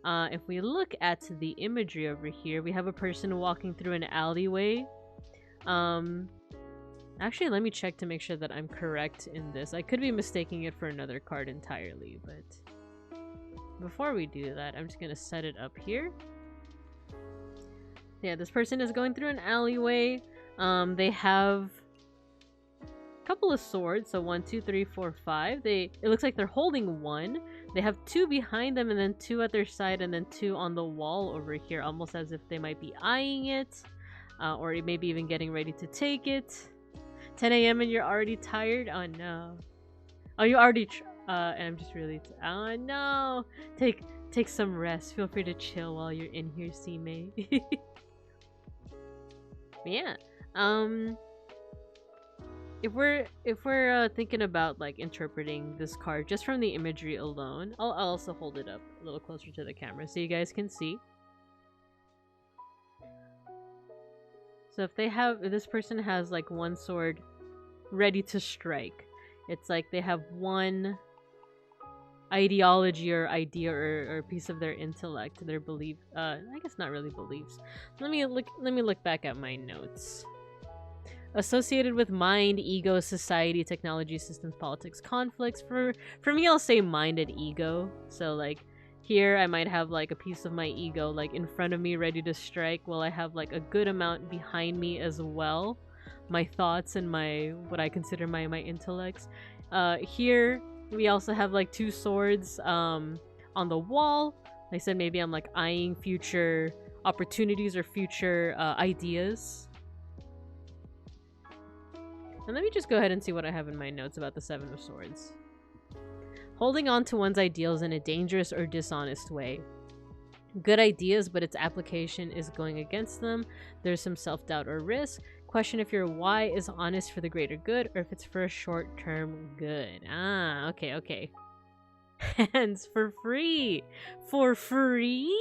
If we look at the imagery over here, we have a person walking through an alleyway. Actually, let me check to make sure that I'm correct in this. I could be mistaking it for another card entirely, but before we do that, I'm just gonna set it up here. Yeah, this person is going through an alleyway. They have a couple of swords, so 1, 2, 3, 4, 5. It looks like they're holding one. They have 2 behind them and then 2 at their side and then 2 on the wall over here, almost as if they might be eyeing it, or maybe even getting ready to take it. 10 a.m. and you're already tired? Oh no. Oh, you already and I'm just really oh no. Take some rest. Feel free to chill while you're in here, C-May. Yeah. If we're thinking about like interpreting this card just from the imagery alone, I'll also hold it up a little closer to the camera so you guys can see. So if this person has like one sword ready to strike, it's like they have one ideology or idea or piece of their intellect, their belief. I guess not really beliefs. Let me look back at my notes. Associated with mind, ego, society, technology, systems, politics, conflicts. For me, I'll say mind and ego. So like here I might have like a piece of my ego like in front of me ready to strike, while I have like a good amount behind me as well. My thoughts and what I consider my intellects. Here we also have like 2 swords on the wall. Like I said, maybe I'm like eyeing future opportunities or future ideas. And let me just go ahead and see what I have in my notes about the 7 of Swords. Holding on to one's ideals in a dangerous or dishonest way. Good ideas, but its application is going against them. There's some self-doubt or risk. Question if your why is honest for the greater good or if it's for a short-term good. Ah, okay. Hands for free. For free?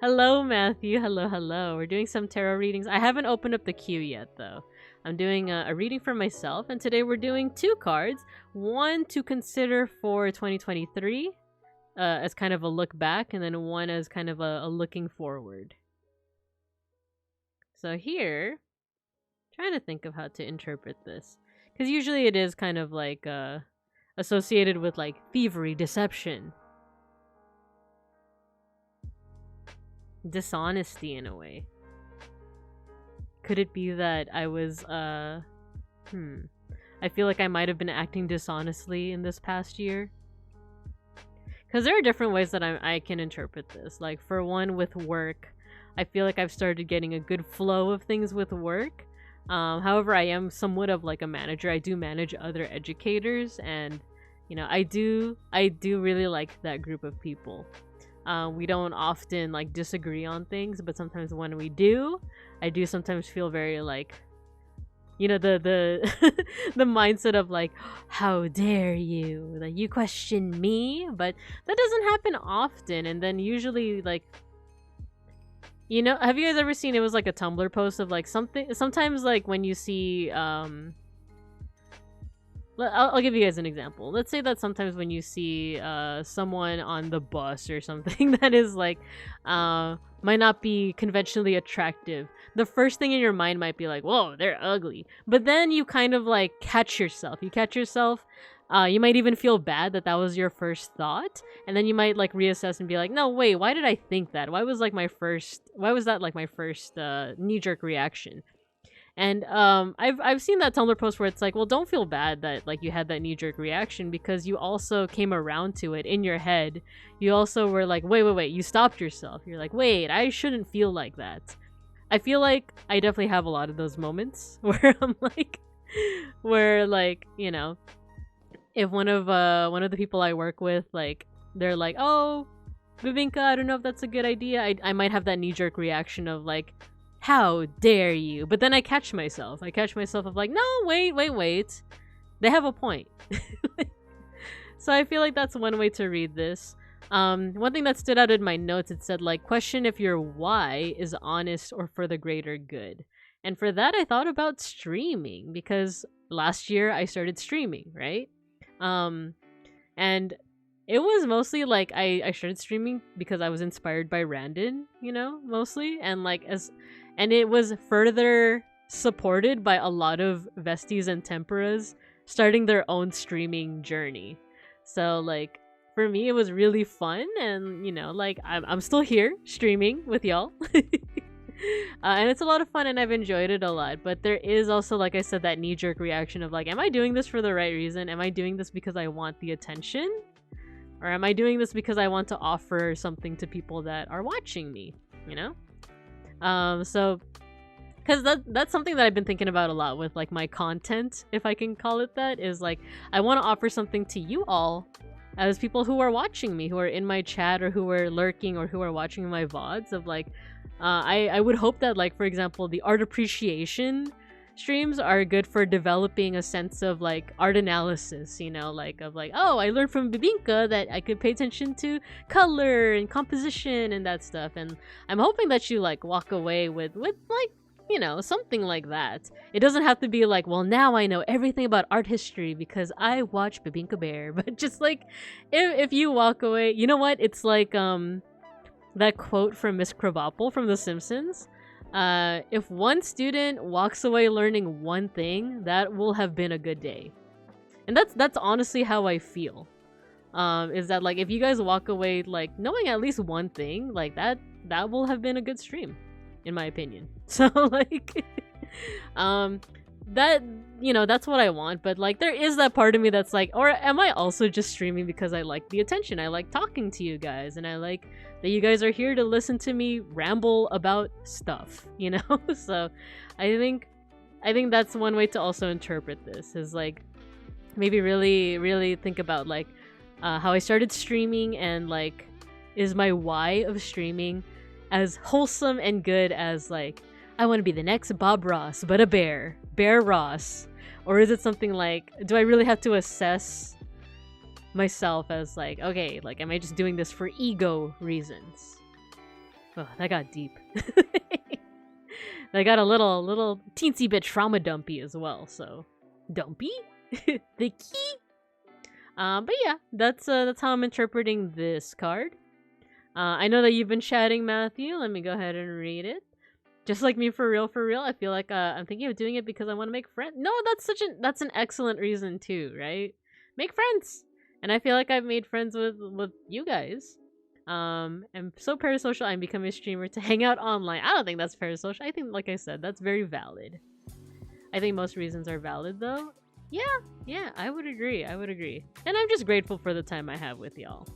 Hello, Matthew. Hello. We're doing some tarot readings. I haven't opened up the queue yet, though. I'm doing a reading for myself, and today we're doing 2 cards. One to consider for 2023 as kind of a look back, and then one as kind of a looking forward. So here, trying to think of how to interpret this, because usually it is kind of like associated with like thievery, deception, dishonesty in a way. Could it be that I was I feel like I might have been acting dishonestly in this past year? Because there are different ways that I can interpret this. Like, for one, with work, I feel like I've started getting a good flow of things with work. However, I am somewhat of like a manager. I do manage other educators, and I do really like that group of people. We don't often like disagree on things, but sometimes when we do, I do sometimes feel very like, the the mindset of like, how dare you, like you question me. But that doesn't happen often, and then usually like, have you guys ever seen, it was like a Tumblr post of like something, sometimes like when you see I'll give you guys an example. Let's say that sometimes when you see someone on the bus or something that is like might not be conventionally attractive, the first thing in your mind might be like, whoa, they're ugly. But then you kind of like catch yourself. You might even feel bad that that was your first thought, and then you might like reassess and be like, no, wait, why did I think that? Why was that like my first knee-jerk reaction? And I've seen that Tumblr post where it's like, well, don't feel bad that like you had that knee-jerk reaction, because you also came around to it in your head. You also were like, wait, you stopped yourself. You're like, wait, I shouldn't feel like that. I feel like I definitely have a lot of those moments where I'm like, if one of the people I work with, like, they're like, oh, Bibinka, I don't know if that's a good idea. I might have that knee-jerk reaction of like, how dare you? But then I catch myself of like, no, wait. They have a point. So I feel like that's one way to read this. One thing that stood out in my notes, it said like, question if your why is honest or for the greater good. And for that, I thought about streaming, because last year I started streaming, right? And it was mostly like I started streaming because I was inspired by Randon, mostly, and it was further supported by a lot of Vesties and Temperas starting their own streaming journey. So like for me, it was really fun, and like I'm still here streaming with y'all. And it's a lot of fun, and I've enjoyed it a lot. But there is also, like I said, that knee-jerk reaction of like, am I doing this for the right reason? Am I doing this because I want the attention? Or am I doing this because I want to offer something to people that are watching me, So, because that's something that I've been thinking about a lot with like my content, if I can call it that, is like, I want to offer something to you all as people who are watching me, who are in my chat, or who are lurking, or who are watching my VODs, of like, I would hope that, like, for example, the art appreciation streams are good for developing a sense of like art analysis, like of like, oh, I learned from Bibinka that I could pay attention to color and composition and that stuff. And I'm hoping that you like walk away with like, something like that. It doesn't have to be like, well, now I know everything about art history because I watch Bibinka Bear. But just like, if you walk away, you know what? It's like that quote from Miss Krabappel from The Simpsons. If one student walks away learning one thing, that will have been a good day. And that's honestly how I feel. Is that like, if you guys walk away like knowing at least one thing, like that will have been a good stream, in my opinion. So like that, that's what I want. But like, there is that part of me that's like, or am I also just streaming because I like the attention? I like talking to you guys, and I like that you guys are here to listen to me ramble about stuff, So I think that's one way to also interpret this, is like, maybe really think about like how I started streaming, and like, is my why of streaming as wholesome and good as like, I want to be the next Bob Ross, but a bear Ross? Or is it something like, do I really have to assess myself as like, okay, like, am I just doing this for ego reasons? Oh, that got deep. That got a little teensy bit trauma dumpy as well, so dumpy? The key? But yeah, that's how I'm interpreting this card. I know that you've been chatting, Matthew. Let me go ahead and read it. Just like me, for real, I feel like I'm thinking of doing it because I want to make friends. No, that's an excellent reason too, right? Make friends. And I feel like I've made friends with you guys. I'm so parasocial, I'm becoming a streamer to hang out online. I don't think that's parasocial. I think, like I said, that's very valid. I think most reasons are valid though. Yeah, I would agree. And I'm just grateful for the time I have with y'all.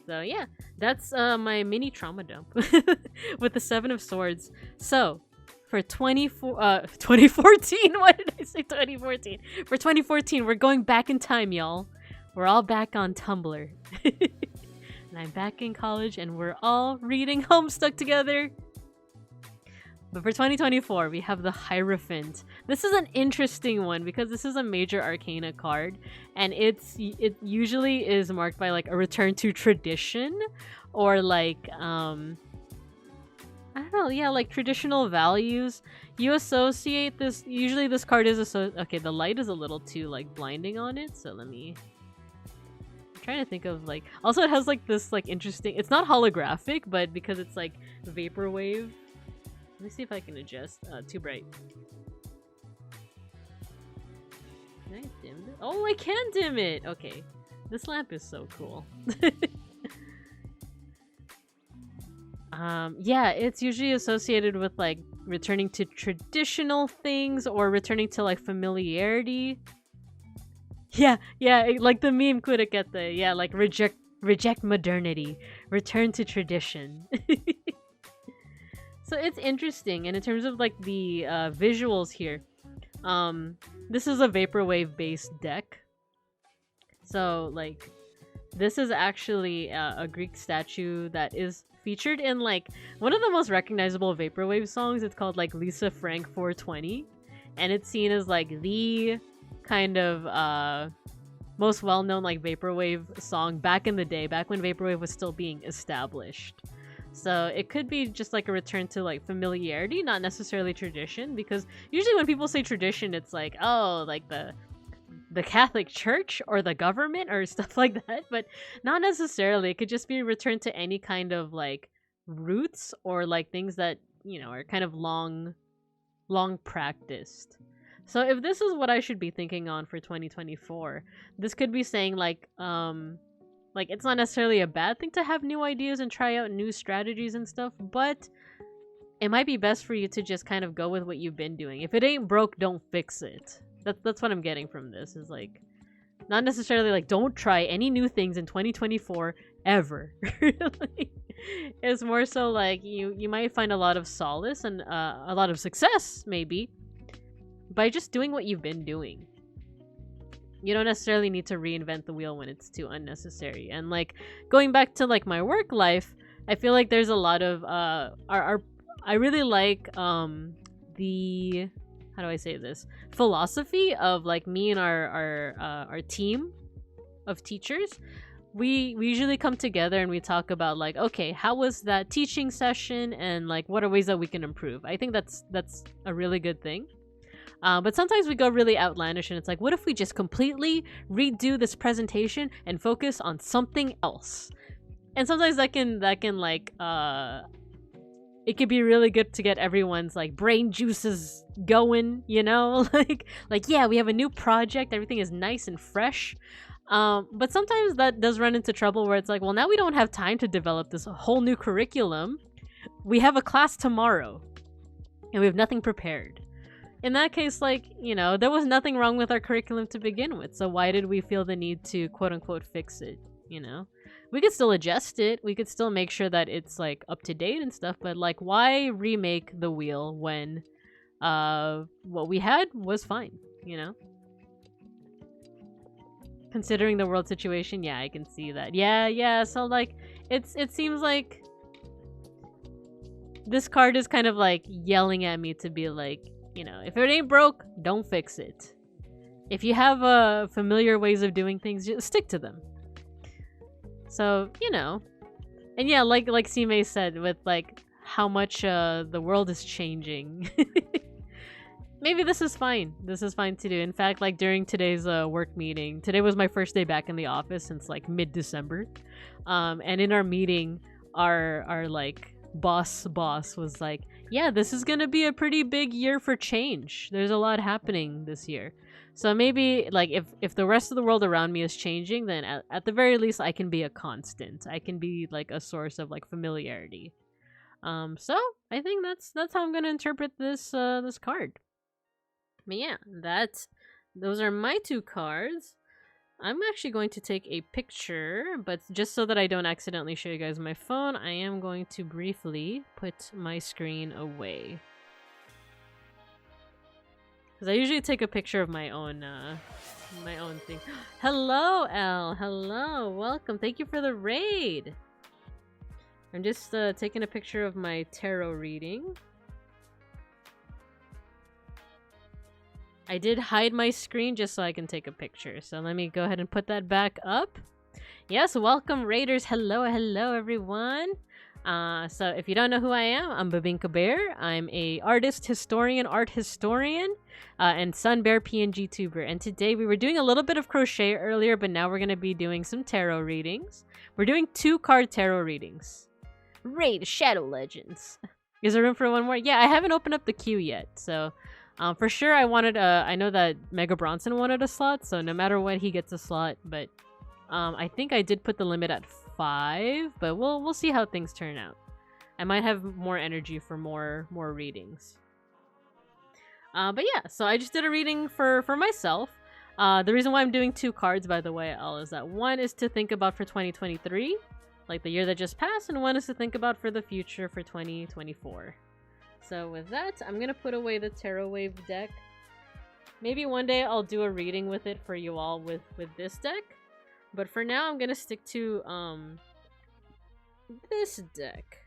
So yeah, that's my mini trauma dump with the 7 of Swords. So, for 2014. Why did I say 2014? For 2014, we're going back in time, y'all. We're all back on Tumblr. And I'm back in college and we're all reading Homestuck together. But for 2024, we have the Hierophant. This is an interesting one because this is a major arcana card, and it usually is marked by like a return to tradition, or like I don't know, yeah, like traditional values. You associate this. Usually, this card is okay. The light is a little too like blinding on it, so let me. Trying to think of like also it has like this like interesting, it's not holographic, but because it's like vaporwave, let me see if I can adjust. Too bright. Can I dim it? Oh, I can dim it. Okay, this lamp is so cool. Yeah, it's usually associated with like returning to traditional things or returning to like familiarity. Yeah, like the meme could get the like reject modernity, return to tradition. So it's interesting, and in terms of like the visuals here, this is a vaporwave based deck. So like this is actually a Greek statue that is featured in like one of the most recognizable vaporwave songs. It's called like Lisa Frank 420, and it's seen as like the kind of most well-known like vaporwave song back in the day, back when vaporwave was still being established. So it could be just like a return to like familiarity, not necessarily tradition, because usually when people say tradition, it's like, oh, like the Catholic Church or the government or stuff like that, but not necessarily. It could just be a return to any kind of like roots or like things that, you know, are kind of long practiced. So if this is what I should be thinking on for 2024, this could be saying like it's not necessarily a bad thing to have new ideas and try out new strategies and stuff, but it might be best for you to just kind of go with what you've been doing. If it ain't broke, don't fix it. That's what I'm getting from this, is like not necessarily like don't try any new things in 2024 ever. It's more so like you might find a lot of solace and a lot of success maybe by just doing what you've been doing. You don't necessarily need to reinvent the wheel when it's too unnecessary. And like going back to like my work life, I feel like there's a lot of I really like the, how do I say this, philosophy of like me and our team of teachers. We usually come together and we talk about like, okay, how was that teaching session and like what are ways that we can improve. I think that's a really good thing. But sometimes we go really outlandish and it's like, what if we just completely redo this presentation and focus on something else? And sometimes that can like it could be really good to get everyone's like brain juices going, you know? like yeah, we have a new project, everything is nice and fresh. But sometimes that does run into trouble where it's like, well, now we don't have time to develop this whole new curriculum. We have a class tomorrow and we have nothing prepared. In that case, like, you know, there was nothing wrong with our curriculum to begin with, so why did we feel the need to quote-unquote fix it, you know? We could still adjust it, we could still make sure that it's, like, up to date and stuff, but, like, why remake the wheel when what we had was fine, you know? Considering the world situation, yeah, I can see that. Yeah, so, like, it seems like this card is kind of, like, yelling at me to be like, you know, if it ain't broke, don't fix it. If you have familiar ways of doing things, just stick to them. So, you know. And yeah, like Sime said, with like how much the world is changing. Maybe this is fine. This is fine to do. In fact, like during today's work meeting, today was my first day back in the office since like mid-December. And in our meeting, our like boss was like, yeah, this is gonna be a pretty big year for change. There's a lot happening this year. So maybe like if the rest of the world around me is changing, then at the very least I can be a constant. I can be like a source of like familiarity. So I think that's how I'm gonna interpret this this card. But yeah, those are my two cards. I'm actually going to take a picture, but just so that I don't accidentally show you guys my phone, I am going to briefly put my screen away. Because I usually take a picture of my own thing. Hello, Elle. Hello. Welcome. Thank you for the raid. I'm just taking a picture of my tarot reading. I did hide my screen just so I can take a picture. So let me go ahead and put that back up. Yes, welcome raiders. Hello, hello everyone. So if you don't know who I am, I'm Babinka Bear. I'm a artist, historian, art historian, and Sun Bear PNG tuber. And today we were doing a little bit of crochet earlier, but now we're going to be doing some tarot readings. We're doing 2-card tarot readings. Raid Shadow Legends. Is there room for one more? Yeah, I haven't opened up the queue yet, so for sure I wanted I know that Mega Bronson wanted a slot, so no matter what he gets a slot, but I think I did put the limit at 5, but we'll see how things turn out. I might have more energy for more readings. But yeah, so I just did a reading for myself. The reason why I'm doing 2 cards, by the way, Elle, is that one is to think about for 2023, like the year that just passed, and one is to think about for the future for 2024. So with that, I'm gonna put away the Tarot Wave deck. Maybe one day I'll do a reading with it for you all with this deck. But for now, I'm gonna stick to this deck.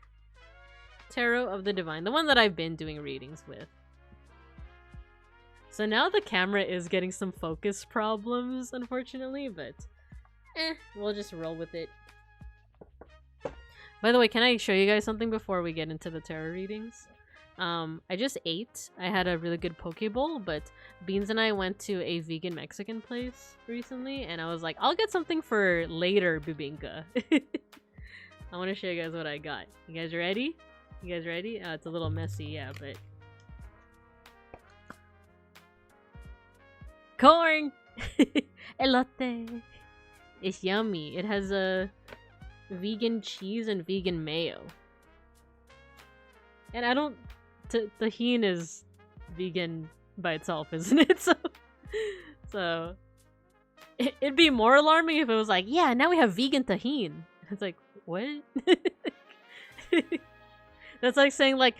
Tarot of the Divine, the one that I've been doing readings with. So now the camera is getting some focus problems, unfortunately, but we'll just roll with it. By the way, can I show you guys something before we get into the tarot readings? I just ate. I had a really good poke bowl, but Beans and I went to a vegan Mexican place recently, and I was like, I'll get something for later, Bubinka. I want to show you guys what I got. You guys ready? You guys ready? It's a little messy, yeah, but... Corn! Elote! It's yummy. It has a vegan cheese and vegan mayo. And I don't... Tahini is vegan by itself, isn't it? So it'd be more alarming if it was like, yeah, now we have vegan tahini. It's like, what? That's like saying like,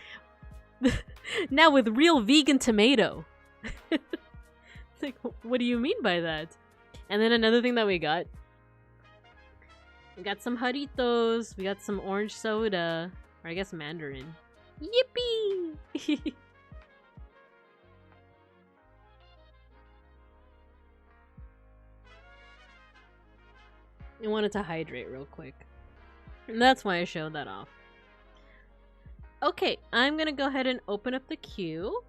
now with real vegan tomato. It's like, what do you mean by that? And then another thing that we got some Jarritos, we got some orange soda, or I guess mandarin. Yippee! I wanted to hydrate real quick. And that's why I showed that off. Okay, I'm gonna go ahead and open up the queue.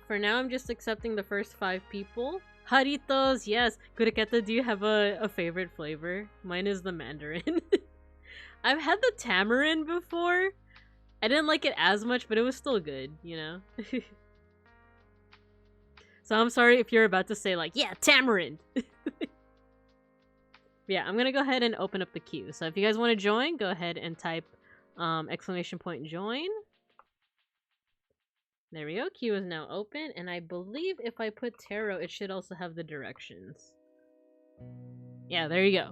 For now, I'm just accepting the first 5 people. Jarritos, yes! Kuriketa, do you have a favorite flavor? Mine is the mandarin. I've had the tamarind before. I didn't like it as much, but it was still good, you know? So I'm sorry if you're about to say like, yeah, tamarind! Yeah, I'm gonna go ahead and open up the queue. So if you guys want to join, go ahead and type !join. There we go, queue is now open, and I believe if I put tarot, it should also have the directions. Yeah, there you go.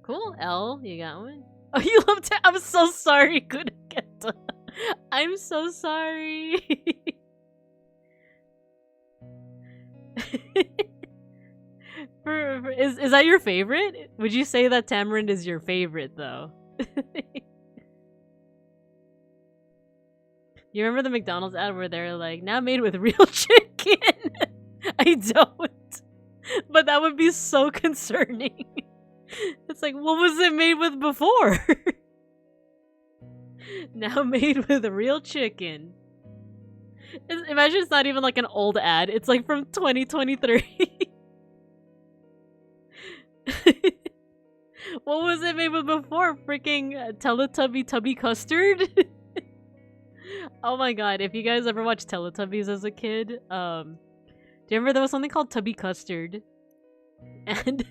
Cool, Elle, you got one? Oh, you love tarot? I'm so sorry, Kuriketa. I'm so sorry. Is that your favorite? Would you say that tamarind is your favorite, though? You remember the McDonald's ad where they're like, now made with real chicken? I don't. But that would be so concerning. It's like, what was it made with before? Now made with real chicken. Imagine it's not even like an old ad. It's like from 2023. What was it made with before? Freaking Teletubby Tubby Custard? Oh my god, if you guys ever watched Teletubbies as a kid, do you remember there was something called Tubby Custard? And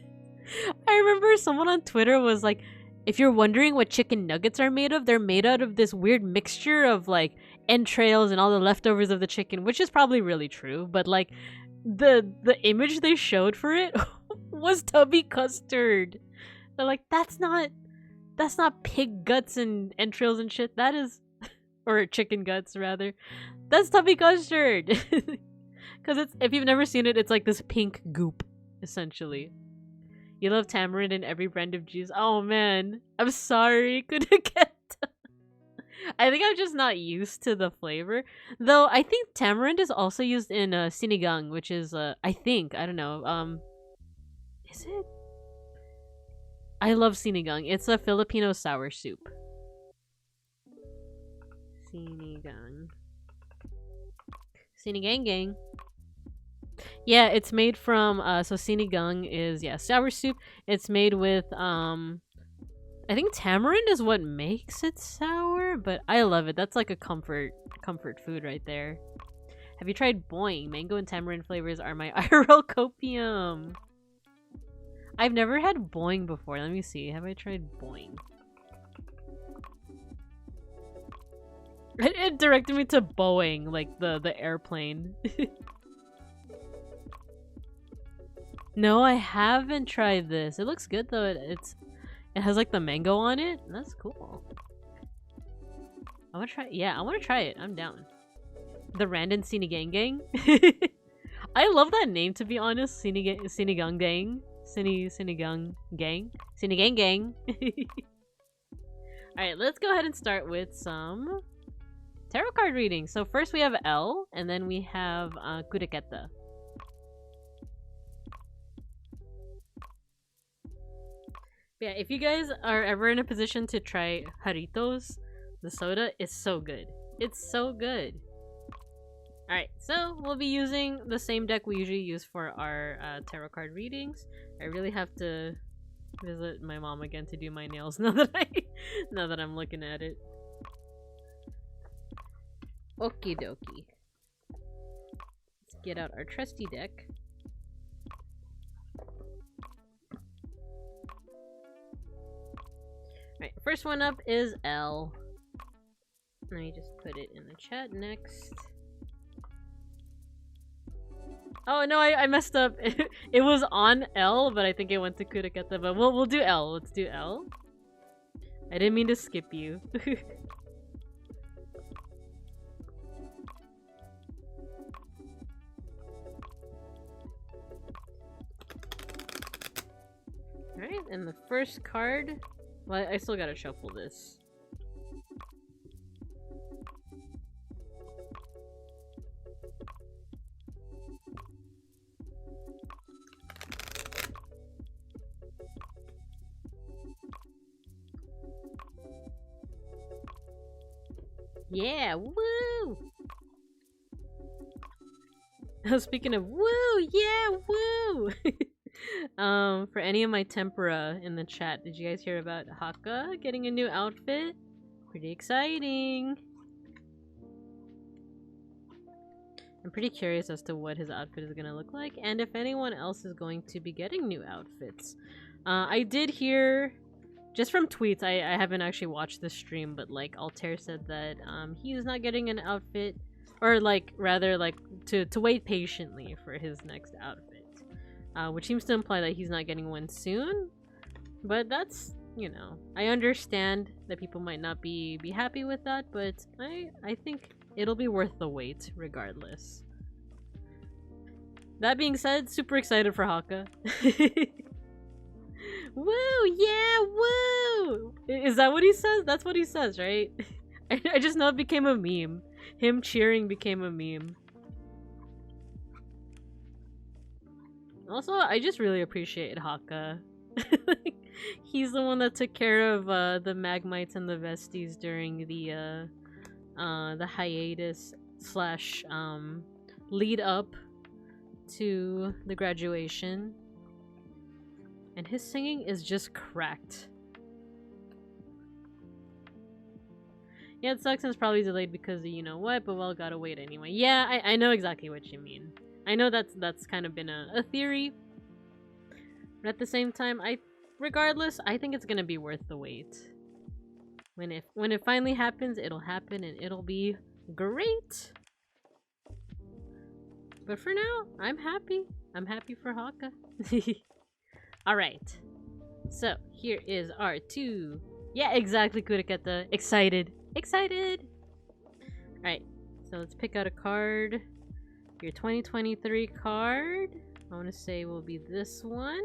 I remember someone on Twitter was like, if you're wondering what chicken nuggets are made of, they're made out of this weird mixture of like entrails and all the leftovers of the chicken, which is probably really true, but like the image they showed for it was Tubby Custard. They're like, that's not pig guts and entrails and shit. That is, or chicken guts rather. That's tubby custard. Because it's, if you've never seen it, it's like this pink goop, essentially. You love tamarind in every brand of juice. Oh man, I'm sorry, couldn't get. I think I'm just not used to the flavor. Though I think tamarind is also used in sinigang, which is I think, I don't know. Is it? I love sinigang. It's a Filipino sour soup. Sinigang. Sinigang gang. Yeah, it's made from so sinigang is sour soup. It's made with I think tamarind is what makes it sour, but I love it. That's like a comfort food right there. Have you tried boing? Mango and tamarind flavors are my IRL copium. I've never had boing before. Let me see. Have I tried boing? It directed me to Boeing, like the airplane. No, I haven't tried this. It looks good though. It has like the mango on it. That's cool. I want to try. Yeah, I want to try it. I'm down. The Randon Sinigang Gang. I love that name, to be honest. Sinigang Gang. Sinigang Gang. Sinigang Gang. Alright, let's go ahead and start with some tarot card reading. So first we have L, and then we have Kureketa. Yeah, if you guys are ever in a position to try Jaritos, the soda is so good. It's so good. Alright, so we'll be using the same deck we usually use for our tarot card readings. I really have to visit my mom again to do my nails now that I'm looking at it. Okie dokie. Let's get out our trusty deck. Alright, first one up is L. Let me just put it in the chat next. Oh no, I messed up. It was on L, but I think it went to Kureketa. But we'll do L. Let's do L. I didn't mean to skip you. Alright, and the first card... Well, I still gotta shuffle this. Yeah, woo! Speaking of woo, yeah, woo! For any of my tempura in the chat, did you guys hear about Haka getting a new outfit? Pretty exciting! I'm pretty curious as to what his outfit is gonna look like, and if anyone else is going to be getting new outfits. I did hear, just from tweets, I haven't actually watched the stream, but like Altair said that he's not getting an outfit, or like rather like to wait patiently for his next outfit. Which seems to imply that he's not getting one soon. But that's, you know, I understand that people might not be happy with that, but I think it'll be worth the wait regardless. That being said, super excited for Haka. Woo! Yeah, woo! Is that what he says? That's what he says, right? I just know it became a meme. Him cheering became a meme. Also, I just really appreciate Haka. He's the one that took care of the Magmites and the Vesties during the hiatus slash lead up to the graduation. And his singing is just cracked. Yeah, it sucks and it's probably delayed because of you know what, but well, gotta wait anyway. Yeah, I know exactly what you mean. I know that's kind of been a theory, but at the same time, regardless, I think it's gonna be worth the wait. When it finally happens, it'll happen and it'll be great. But for now, I'm happy. I'm happy for Haka. All right, so here is our Yeah, exactly, Kureketa. Excited. All right. So let's pick out a card. Your 2023 card, I want to say, will be this one.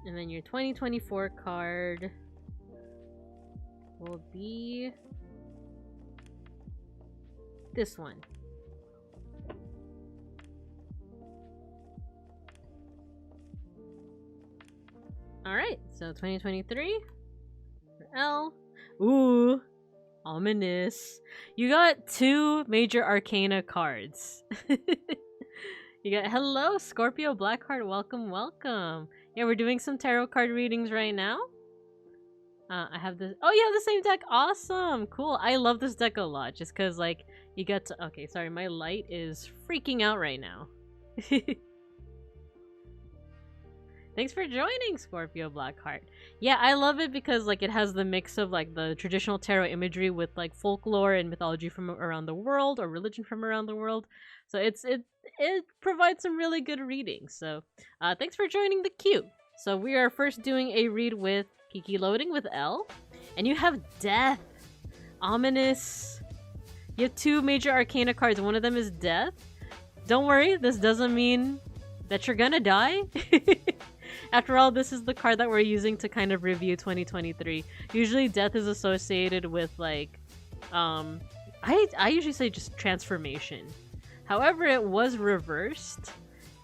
And then your 2024 card will be this one. Alright, so 2023 for L. Ooh, ominous. You got 2 major arcana cards. You got, hello, Scorpio Blackheart, welcome, welcome. Yeah, we're doing some tarot card readings right now. I have this. Oh, you have the same deck. Awesome, cool. I love this deck a lot, just because, like, you get to. Okay, sorry, my light is freaking out right now. Thanks for joining, Scorpio Blackheart. Yeah, I love it because, like, it has the mix of, like, the traditional tarot imagery with, like, folklore and mythology from around the world, or religion from around the world. So it provides some really good readings. So thanks for joining the queue. So we are first doing a read with Kiki Loading with L. And you have Death. Ominous. You have 2 major arcana cards. One of them is Death. Don't worry, this doesn't mean that you're gonna die. After all, this is the card that we're using to kind of review 2023. Usually Death is associated with, like, I usually say just transformation. However, it was reversed.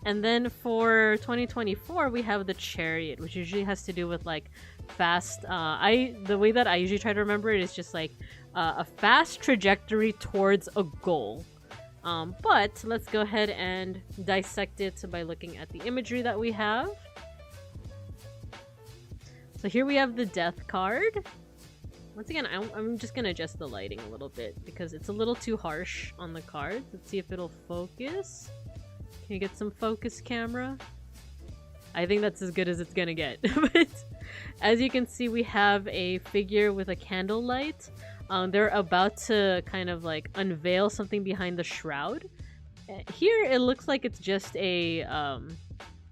And then for 2024, we have the Chariot, which usually has to do with, like, fast. The way that I usually try to remember it is just like a fast trajectory towards a goal. But let's go ahead and dissect it by looking at the imagery that we have. So here we have the Death card. Once again, I'm just gonna adjust the lighting a little bit because it's a little too harsh on the cards. Let's see if it'll focus. Can you get some focus, camera? I think that's as good as it's gonna get. But as you can see, we have a figure with a candlelight. They're about to kind of like unveil something behind the shroud. Here it looks like it's just a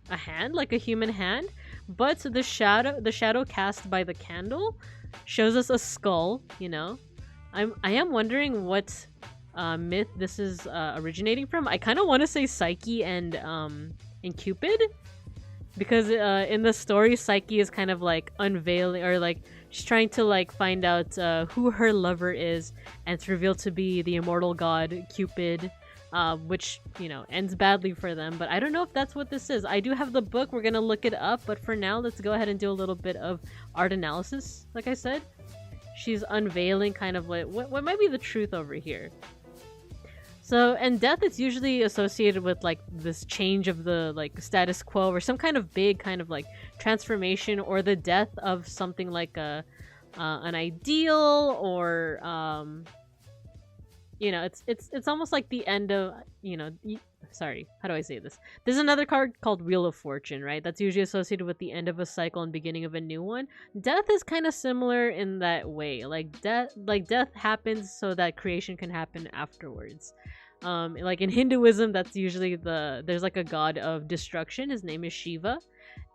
hand, like a human hand, but the shadow cast by the candle shows us a skull. You know, I am wondering what myth this is originating from. I kind of want to say Psyche and Cupid, because in the story, Psyche is kind of like unveiling, or like she's trying to like find out who her lover is, and it's revealed to be the immortal god Cupid, which, you know, ends badly for them. But I don't know if that's what this is. I do have the book. We're gonna look it up, but for now, let's go ahead and do a little bit of art analysis. Like I said, she's unveiling kind of what might be the truth over here. So, and death is usually associated with like this change of the like status quo, or some kind of big kind of like transformation, or the death of something like an ideal, or you know, it's almost like the end of, you know, sorry, how do I say this? There's another card called Wheel of Fortune, right? That's usually associated with the end of a cycle and beginning of a new one. Death is kind of similar in that way. Like death happens so that creation can happen afterwards. Like in Hinduism, that's usually there's like a god of destruction. His name is Shiva.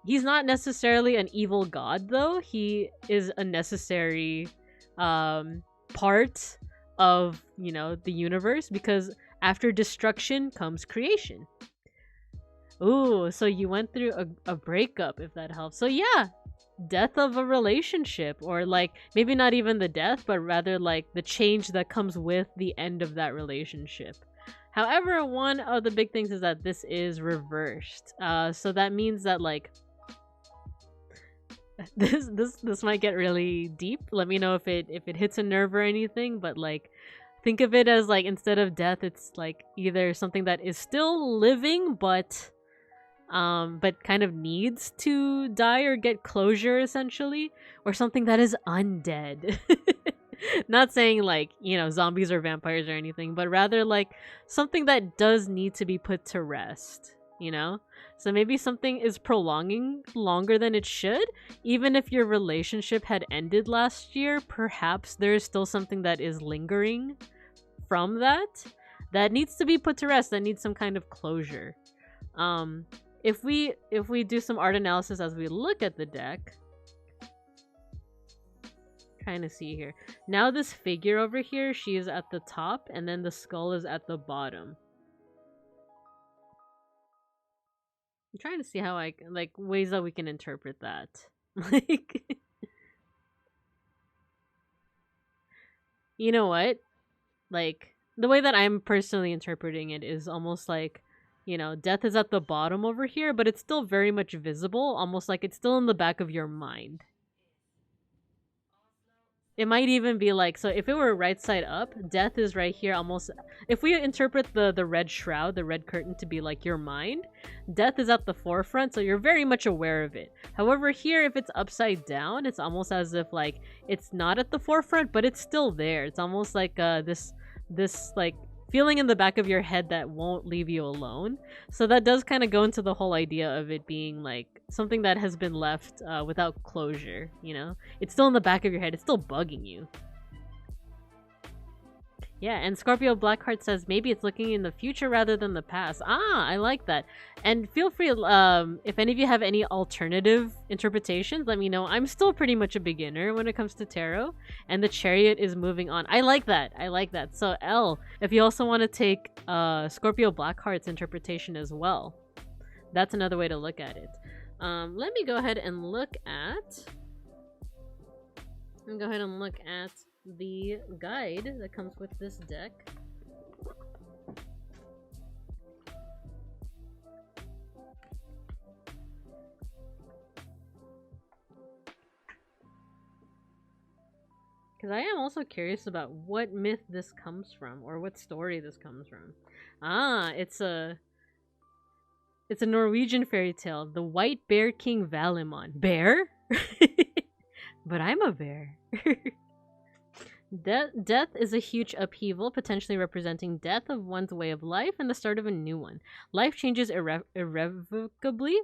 He's not necessarily an evil god, though. He is a necessary part of, you know, the universe, because after destruction comes creation. Ooh, so you went through a breakup, if that helps. So yeah, death of a relationship, or like maybe not even the death, but rather like the change that comes with the end of that relationship. However, one of the big things is that this is reversed. So that means that like this might get really deep. Let me know if it hits a nerve or anything, but like think of it as like, instead of death, it's like either something that is still living but kind of needs to die or get closure, essentially, or something that is undead. Not saying like, you know, zombies or vampires or anything, but rather like something that does need to be put to rest, you know? So maybe something is prolonging longer than it should. Even if your relationship had ended last year, perhaps there is still something that is lingering from that needs to be put to rest, that needs some kind of closure. If we do some art analysis as we look at the deck, Trying to see here. Now this figure over here, she is at the top, and then the skull is at the bottom. I'm trying to see how I like ways that we can interpret that. Like, you know what? Like the way that I'm personally interpreting it is almost like, you know, death is at the bottom over here, but it's still very much visible, almost like it's still in the back of your mind. It might even be like, so if it were right side up, death is right here almost. If we interpret the red shroud, the red curtain to be like your mind, death is at the forefront, so you're very much aware of it. However, here, if it's upside down, it's almost as if like it's not at the forefront, but it's still there. It's almost like this like feeling in the back of your head that won't leave you alone. So that does kind of go into the whole idea of it being like something that has been left without closure, you know? It's still in the back of your head. It's still bugging you. Yeah, and Scorpio Blackheart says maybe it's looking in the future rather than the past. Ah, I like that. And feel free, if any of you have any alternative interpretations, let me know. I'm still pretty much a beginner when it comes to tarot, and the Chariot is moving on. I like that. I like that. So, L, if you also want to take Scorpio Blackheart's interpretation as well, that's another way to look at it. Let me go ahead and look at... the guide that comes with this deck. Because I am also curious about what myth this comes from, or what story this comes from. Ah, it's a Norwegian fairy tale, The White Bear King Valimon. Bear? But I'm a bear. Death is a huge upheaval, potentially representing death of one's way of life and the start of a new one. Life changes irrevocably,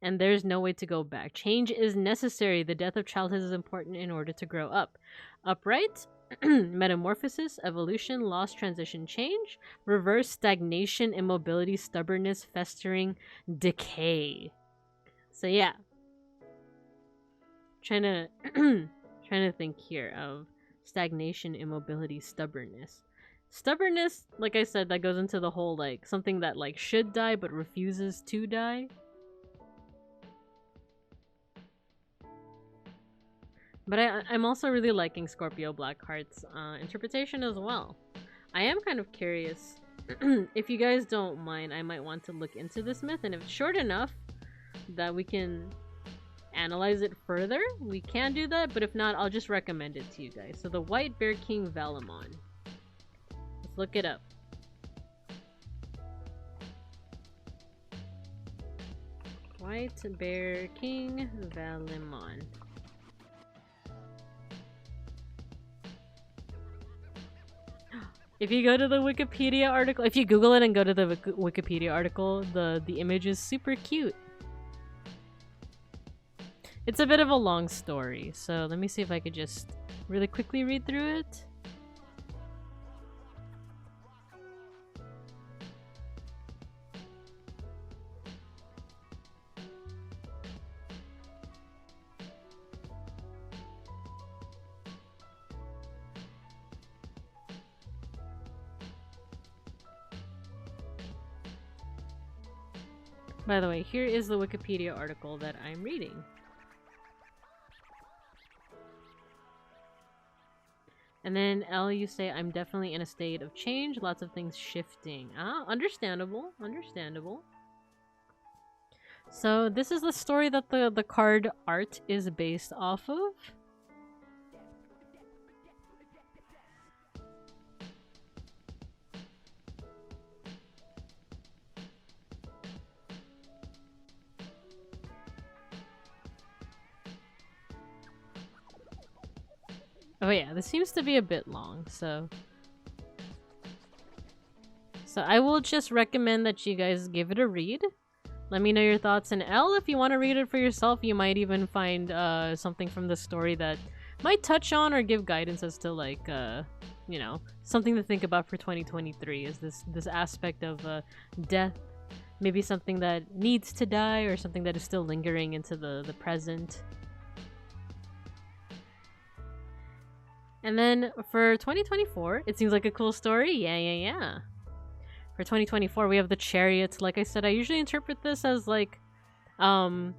and there's no way to go back. Change is necessary. The death of childhood is important in order to grow up. Upright, metamorphosis, evolution, loss, transition, change. Reverse, stagnation, immobility, stubbornness, festering, decay. So yeah. Trying to think here of stagnation, immobility, stubbornness. Stubbornness, like I said, that goes into the whole like something that like should die but refuses to die. But I'm also really liking Scorpio Blackheart's interpretation as well. I am kind of curious. If you guys don't mind, I might want to look into this myth, and if it's short enough that we can analyze it further, we can do that, but if not, I'll just recommend it to you guys. So the White Bear King Valimon. Let's look it up. White Bear King Valimon. If you go to the Wikipedia article, if you Google it and go to the Wikipedia article, the image is super cute. It's a bit of a long story, so let me see if I could just really quickly read through it. By the way, here is the Wikipedia article that I'm reading. And then L, you say, I'm definitely in a state of change, lots of things shifting. Ah, understandable, understandable. So this is the story that the card art is based off of. Oh yeah, this seems to be a bit long, so I will just recommend that you guys give it a read. Let me know your thoughts, and L, if you want to read it for yourself, you might even find something from the story that might touch on or give guidance as to like you know, something to think about for 2023 is this aspect of death, maybe something that needs to die or something that is still lingering into the present. And then for 2024, it seems like a cool story. Yeah. For 2024, we have the Chariots. Like I said, I usually interpret this as like a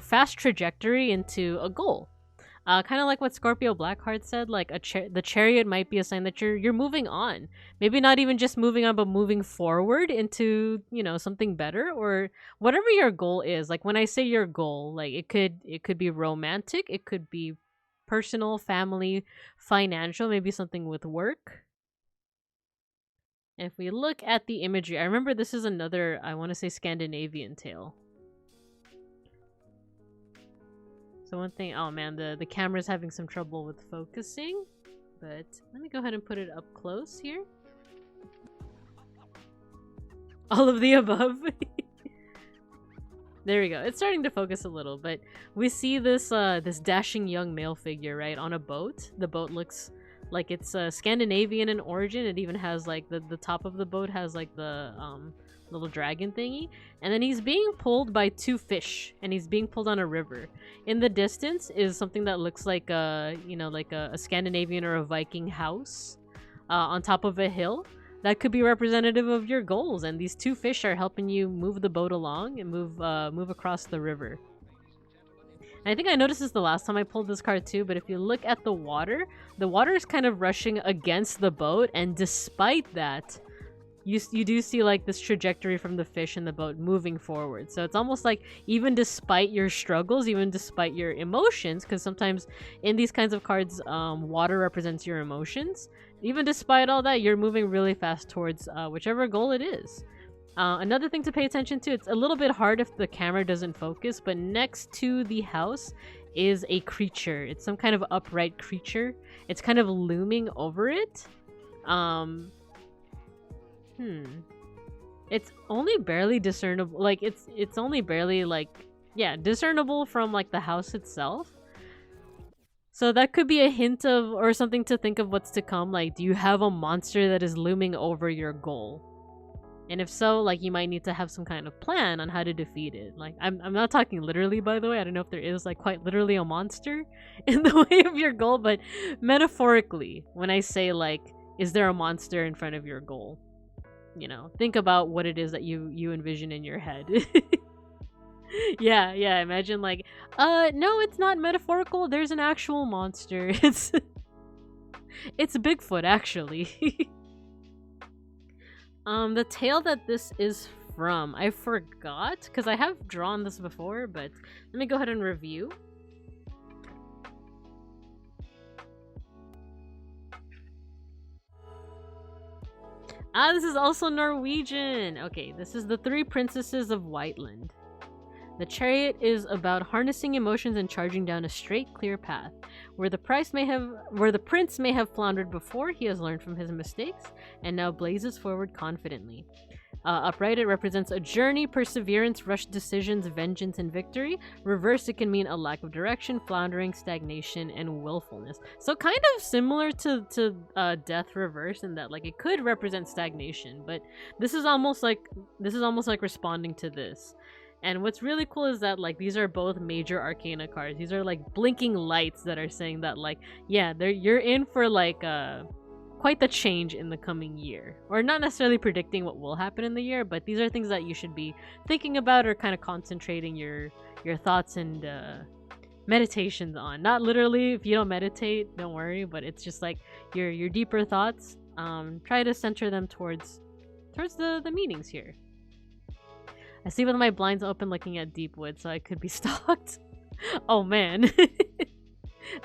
fast trajectory into a goal. Kind of like what Scorpio Blackheart said, like the chariot might be a sign that you're moving on. Maybe not even just moving on, but moving forward into something better or whatever your goal is. Like when I say your goal, like it could be romantic, it could be personal, family, financial, maybe something with work. And if we look at the imagery, I remember this is another, I want to say, Scandinavian tale. So one thing, oh man, the camera's having some trouble with focusing, but let me go ahead and put it up close here. All of the above. There we go. It's starting to focus a little, but we see this this dashing young male figure, right, on a boat. The boat looks like it's Scandinavian in origin. It even has like the top of the boat has like the little dragon thingy, and then he's being pulled by two fish, and he's being pulled on a river. In the distance is something that looks like a a Scandinavian or a Viking house on top of a hill. That could be representative of your goals, and these two fish are helping you move the boat along and move across the river. And I think I noticed this the last time I pulled this card too, but if you look at the water is kind of rushing against the boat, and despite that, you do see like this trajectory from the fish in the boat moving forward. So it's almost like even despite your struggles, even despite your emotions, because sometimes in these kinds of cards, water represents your emotions. Even despite all that, you're moving really fast towards whichever goal it is. Another thing to pay attention to, it's a little bit hard if the camera doesn't focus, but next to the house is a creature. It's some kind of upright creature. It's kind of looming over it. It's only barely discernible. Like it's only barely discernible from like the house itself. So that could be a hint of or something to think of what's to come. Like, do you have a monster that is looming over your goal? And if so, like, you might need to have some kind of plan on how to defeat it. Like, I'm not talking literally, by the way. I don't know if there is like quite literally a monster in the way of your goal, but metaphorically, when I say like, is there a monster in front of your goal? Think about what it is that you envision in your head. yeah, imagine like, no, it's not metaphorical. There's an actual monster. It's Bigfoot, actually. The tale that this is from, I forgot, because I have drawn this before, but let me go ahead and review. This is also Norwegian. Okay, this is The Three Princesses of Whiteland. The chariot is about harnessing emotions and charging down a straight, clear path. Where the prince may have floundered before, he has learned from his mistakes and now blazes forward confidently. Upright, it represents a journey, perseverance, rushed decisions, vengeance, and victory. Reverse, it can mean a lack of direction, floundering, stagnation, and willfulness. So kind of similar to death reverse in that like it could represent stagnation, but this is almost like responding to this. And what's really cool is that like these are both major arcana cards. These are like blinking lights that are saying that like, yeah, you're in for like quite the change in the coming year. Or not necessarily predicting what will happen in the year, but these are things that you should be thinking about or kind of concentrating your thoughts and meditations on. Not literally, if you don't meditate, don't worry, but it's just like your deeper thoughts. Try to center them towards the meanings here. I see with my blinds open looking at Deepwood, so I could be stalked. Oh man.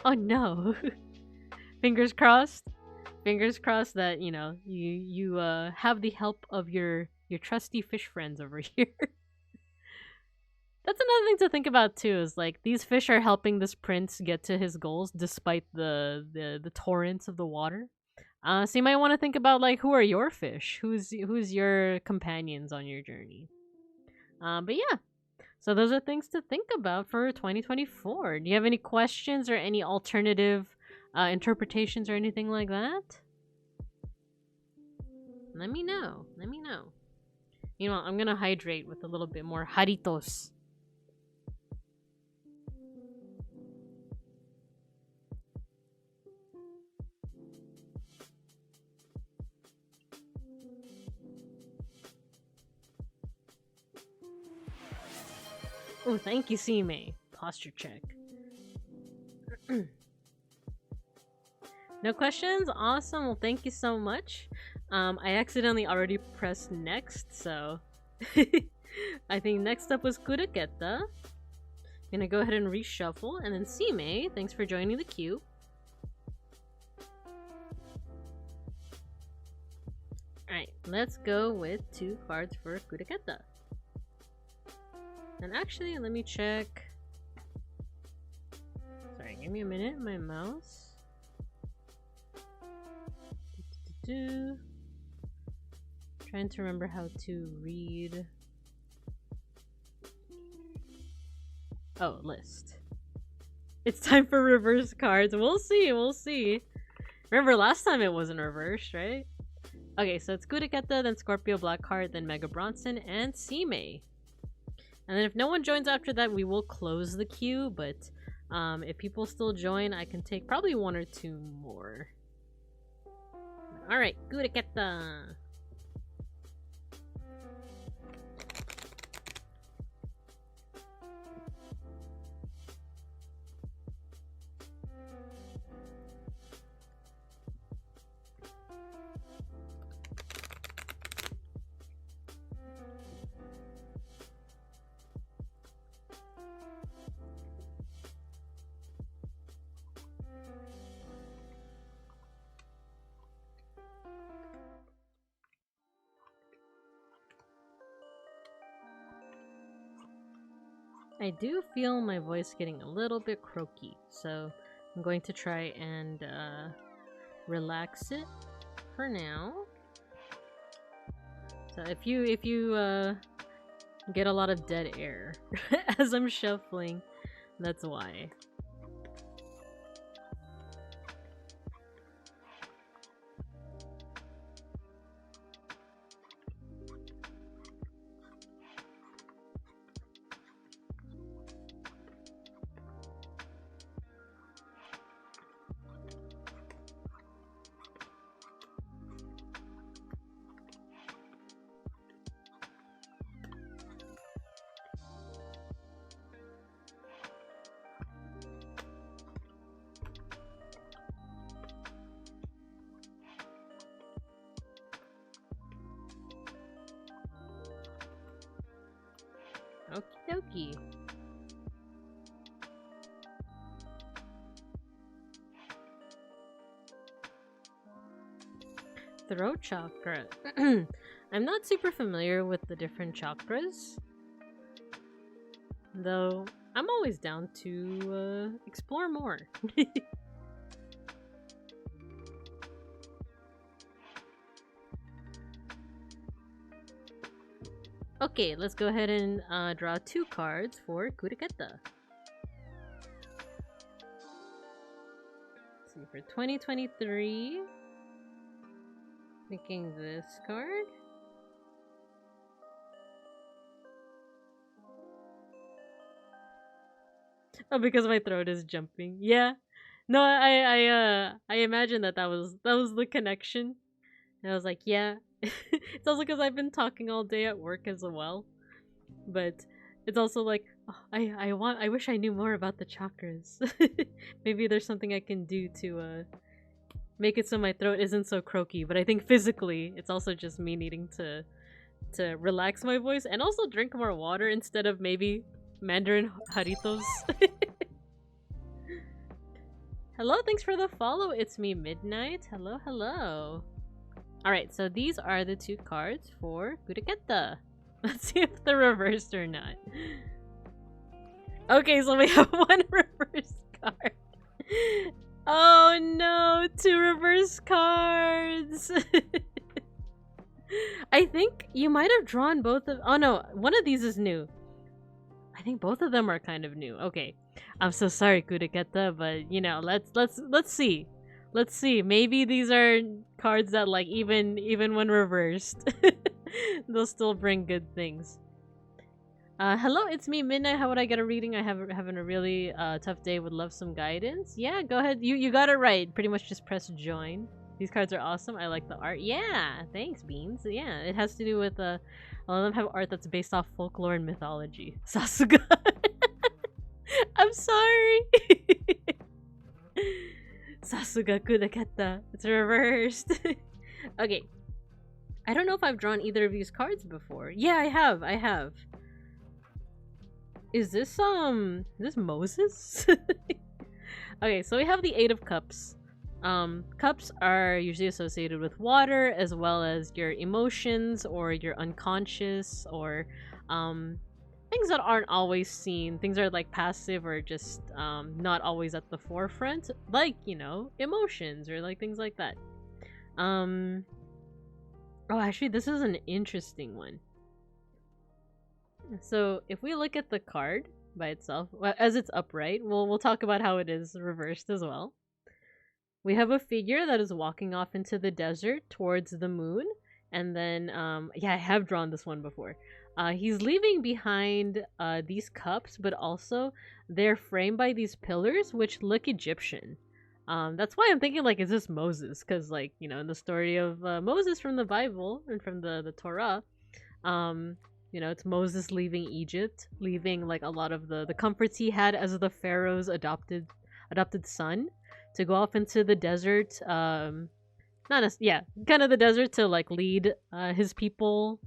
Oh no. Fingers crossed. Fingers crossed that, you have the help of your trusty fish friends over here. That's another thing to think about too, is like these fish are helping this prince get to his goals despite the torrents of the water. So you might want to think about like, who are your fish? Who's your companions on your journey? But yeah, so those are things to think about for 2024. Do you have any questions or any alternative interpretations or anything like that? Let me know. You know, I'm gonna hydrate with a little bit more jaritos. Oh, thank you, Sime. Posture check. No questions? Awesome. Well, thank you so much. I accidentally already pressed next, so I think next up was Kuraketa. Gonna go ahead and reshuffle, and then Sime, thanks for joining the queue. Alright, let's go with 2 cards for Kuraketa. And actually, let me check. Sorry, give me a minute, my mouse. Trying to remember how to read. Oh, list. It's time for reverse cards. We'll see, we'll see. Remember last time it wasn't reversed, right? Okay, so it's Kuraketa, then Scorpio Blackheart, then Mega Bronson, and Sime. And then if no one joins after that, we will close the queue, but if people still join, I can take probably 1 or 2 more. Alright, Kuraketa. I do feel my voice getting a little bit croaky, so I'm going to try and relax it for now. So if you get a lot of dead air as I'm shuffling, that's why. Okie dokie. Throat chakra. I'm not super familiar with the different chakras, though I'm always down to explore more. Okay, let's go ahead and draw 2 cards for Kuraketa. Let's see, for 2023, picking this card. Oh, because my throat is jumping. Yeah. No, I imagine that was the connection. And I was like, yeah. It's also because I've been talking all day at work as well. But it's also like, oh, I wish I knew more about the chakras. Maybe there's something I can do to make it so my throat isn't so croaky. But I think physically, it's also just me needing to relax my voice and also drink more water instead of maybe Mandarin Haritos. Hello, thanks for the follow. It's me, Midnight. Hello, hello. Alright, so these are the 2 cards for Kuraketa. Let's see if they're reversed or not. Okay, so we have 1 reverse card. Oh no, 2 reverse cards. I think you might have drawn both of— oh no, one of these is new. I think both of them are kind of new. Okay. I'm so sorry, Kuraketa, but you know, let's see. Let's see. Maybe these are cards that, like, even when reversed, they'll still bring good things. Hello, it's me, Midnight. How would I get a reading? I having a really tough day. Would love some guidance. Yeah, go ahead. You got it right. Pretty much just press join. These cards are awesome. I like the art. Yeah, thanks, Beans. Yeah, it has to do with a lot of them have art that's based off folklore and mythology. Sasuga. I'm sorry. Sasuga kudakata. It's reversed. Okay. I don't know if I've drawn either of these cards before. Yeah, I have. I have. Is this Moses? Okay, so we have the Eight of Cups. Cups are usually associated with water, as well as your emotions or your unconscious, or things that aren't always seen. Things are like passive or just not always at the forefront, like, you know, emotions or like things like that. Oh, actually, this is an interesting one. So if we look at the card by itself, as it's upright, we'll talk about how it is reversed as well. We have a figure that is walking off into the desert towards the moon, and then yeah, I have drawn this one before. He's leaving behind these cups, but also they're framed by these pillars which look Egyptian. That's why I'm thinking, like, is this Moses? Because, like, you know, in the story of Moses from the Bible and from the Torah, you know, it's Moses leaving Egypt, leaving like a lot of the comforts he had as the Pharaoh's adopted son, to go off into the desert. Kind of the desert, to like lead his people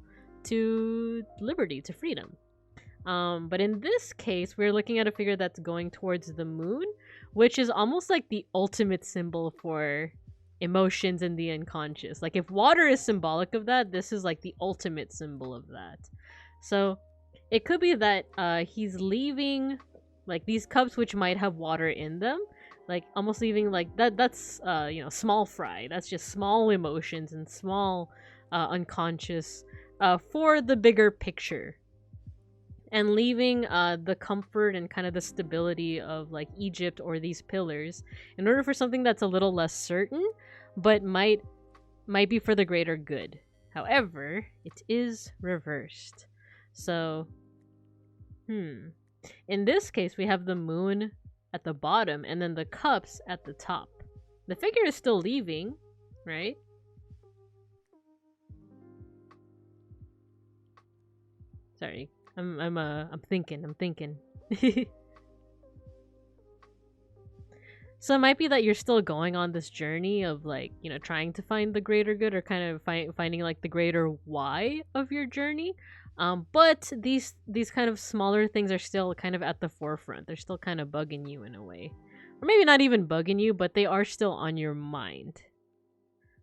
to liberty, to freedom. But in this case, we're looking at a figure that's going towards the moon, which is almost like the ultimate symbol for emotions and the unconscious. Like, if water is symbolic of that, this is like the ultimate symbol of that. So it could be that he's leaving like these cups which might have water in them, like almost leaving like that's you know, small fry. That's just small emotions and small unconscious for the bigger picture, and leaving the comfort and kind of the stability of like Egypt or these pillars in order for something that's a little less certain, but might be for the greater good. However, it is reversed. So, in this case, we have the moon at the bottom and then the cups at the top. The figure is still leaving, right? Sorry, I'm thinking. So it might be that you're still going on this journey of, like, you know, trying to find the greater good, or kind of finding like the greater why of your journey. But these kind of smaller things are still kind of at the forefront. They're still kind of bugging you in a way. Or maybe not even bugging you, but they are still on your mind.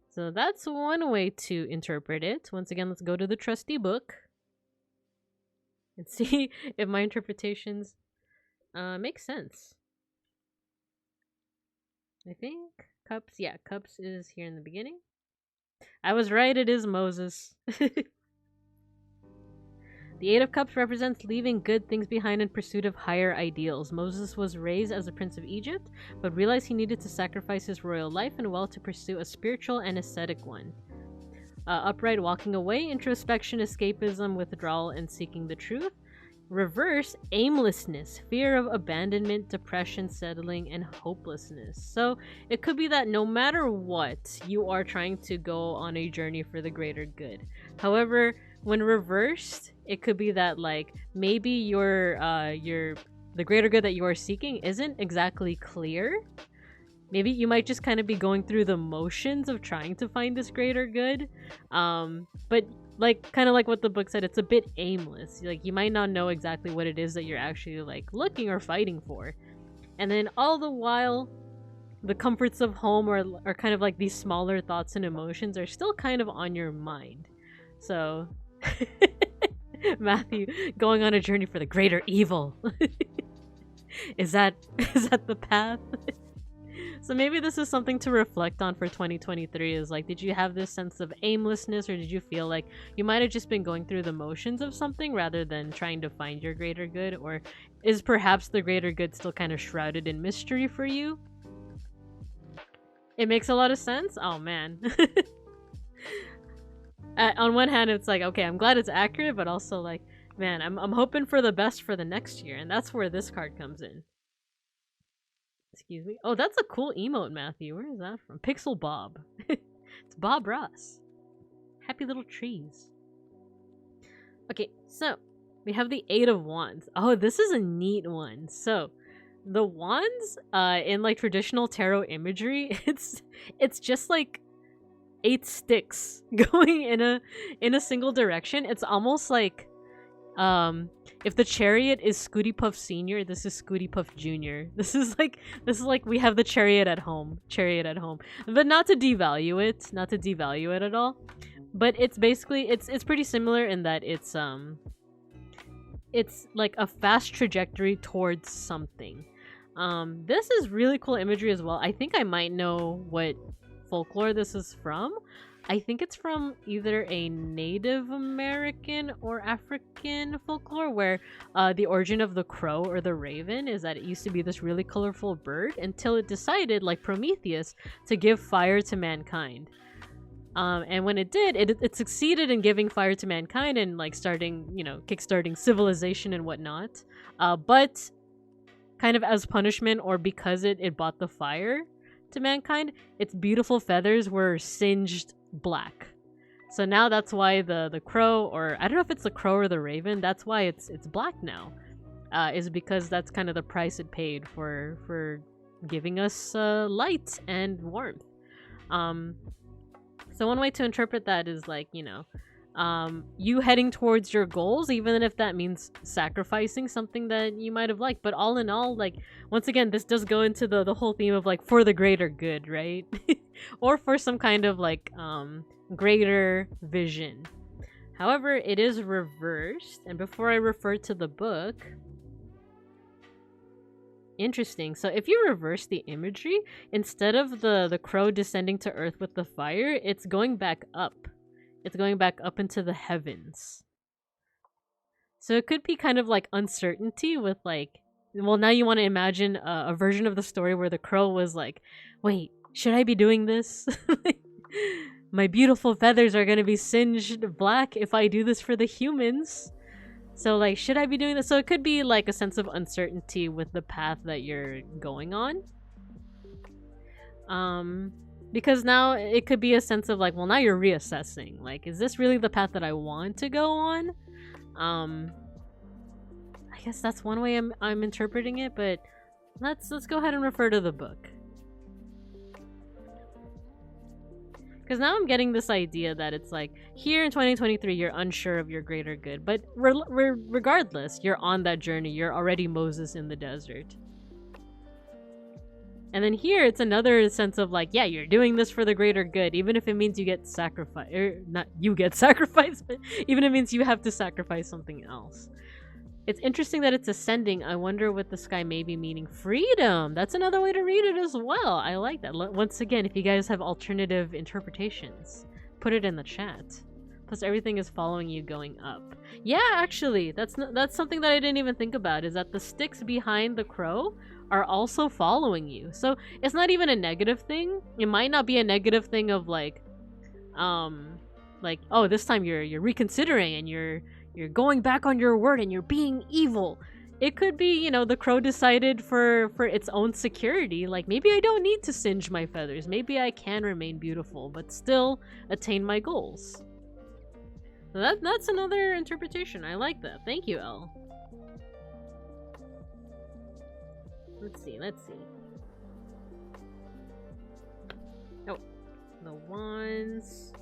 So that's one way to interpret it. Once again, let's go to the trusty book and see if my interpretations make sense. I think cups, yeah, cups is here in the beginning. I was right, it is Moses. The Eight of Cups represents leaving good things behind in pursuit of higher ideals. Moses was raised as a prince of Egypt, but realized he needed to sacrifice his royal life and wealth to pursue a spiritual and ascetic one. Upright, walking away, introspection, escapism, withdrawal, and seeking the truth. Reverse, aimlessness, fear of abandonment, depression, settling, and hopelessness. So it could be that no matter what, you are trying to go on a journey for the greater good. However, when reversed, it could be that, like, maybe the greater good that you are seeking isn't exactly clear. Maybe you might just kind of be going through the motions of trying to find this greater good. But like, kind of like what the book said, it's a bit aimless. Like, you might not know exactly what it is that you're actually like looking or fighting for. And then all the while, the comforts of home or kind of like these smaller thoughts and emotions are still kind of on your mind. So Matthew, going on a journey for the greater evil. Is that the path? So maybe this is something to reflect on for 2023, is like, did you have this sense of aimlessness, or did you feel like you might have just been going through the motions of something rather than trying to find your greater good? Or is perhaps the greater good still kind of shrouded in mystery for you? It makes a lot of sense? Oh man. On one hand, it's like, okay, I'm glad it's accurate, but also like, man, I'm hoping for the best for the next year, and that's where this card comes in. Excuse me. Oh, that's a cool emote, Matthew. Where is that from? Pixel Bob. It's Bob Ross. Happy little trees. Okay, so we have the Eight of Wands. Oh, this is a neat one. So the wands, in like traditional tarot imagery, it's just like 8 sticks going in a single direction. It's almost like if the Chariot is Scooty Puff Senior, this is Scooty Puff Junior. This is like we have the Chariot at home. But not to devalue it at all. But it's basically it's pretty similar in that it's like a fast trajectory towards something. This is really cool imagery as well. I think I might know what folklore this is from. I think it's from either a Native American or African folklore where the origin of the crow or the raven is that it used to be this really colorful bird until it decided, like Prometheus, to give fire to mankind. And when it did, it succeeded in giving fire to mankind and like kickstarting civilization and whatnot. But kind of as punishment or because it bought the fire to mankind, its beautiful feathers were singed black. So now that's why the crow, or I don't know if it's the crow or the raven, that's why it's black now. Is because that's kind of the price it paid for giving us light and warmth. So one way to interpret that is like, you heading towards your goals, even if that means sacrificing something that you might have liked. But all in all, like, once again, this does go into the whole theme of like for the greater good, right? Or for some kind of like greater vision. However, it is reversed. And before I refer to the book, interesting. So if you reverse the imagery, instead of the crow descending to earth with the fire, it's going back up. It's going back up into the heavens. So it could be kind of like uncertainty with like, well, now you want to imagine a version of the story where the crow was like, wait, should I be doing this? My beautiful feathers are going to be singed black if I do this for the humans. So like, should I be doing this? So it could be like a sense of uncertainty with the path that you're going on. Because now it could be a sense of like, well, now you're reassessing. Like, is this really the path that I want to go on? I guess that's one way I'm interpreting it, but let's go ahead and refer to the book. Because now I'm getting this idea that it's like, here in 2023, you're unsure of your greater good. But regardless, you're on that journey. You're already Moses in the desert. And then here, it's another sense of like, yeah, you're doing this for the greater good, even if it means you get sacrificed. Not you get sacrificed, but even if it means you have to sacrifice something else. It's interesting that it's ascending. I wonder what the sky may be meaning. Freedom! That's another way to read it as well. I like that. Once again, if you guys have alternative interpretations, put it in the chat. Plus, everything is following you going up. Yeah, actually, that's something that I didn't even think about, is that the sticks behind the crow are also following you. So it's not even a negative thing. It might not be a negative thing of like, oh, this time you're reconsidering and you're going back on your word and you're being evil. It could be, the crow decided for its own security, like maybe I don't need to singe my feathers. Maybe I can remain beautiful but still attain my goals. So that's another interpretation. I like that. Thank you, Elle. Let's see. Oh, the wands.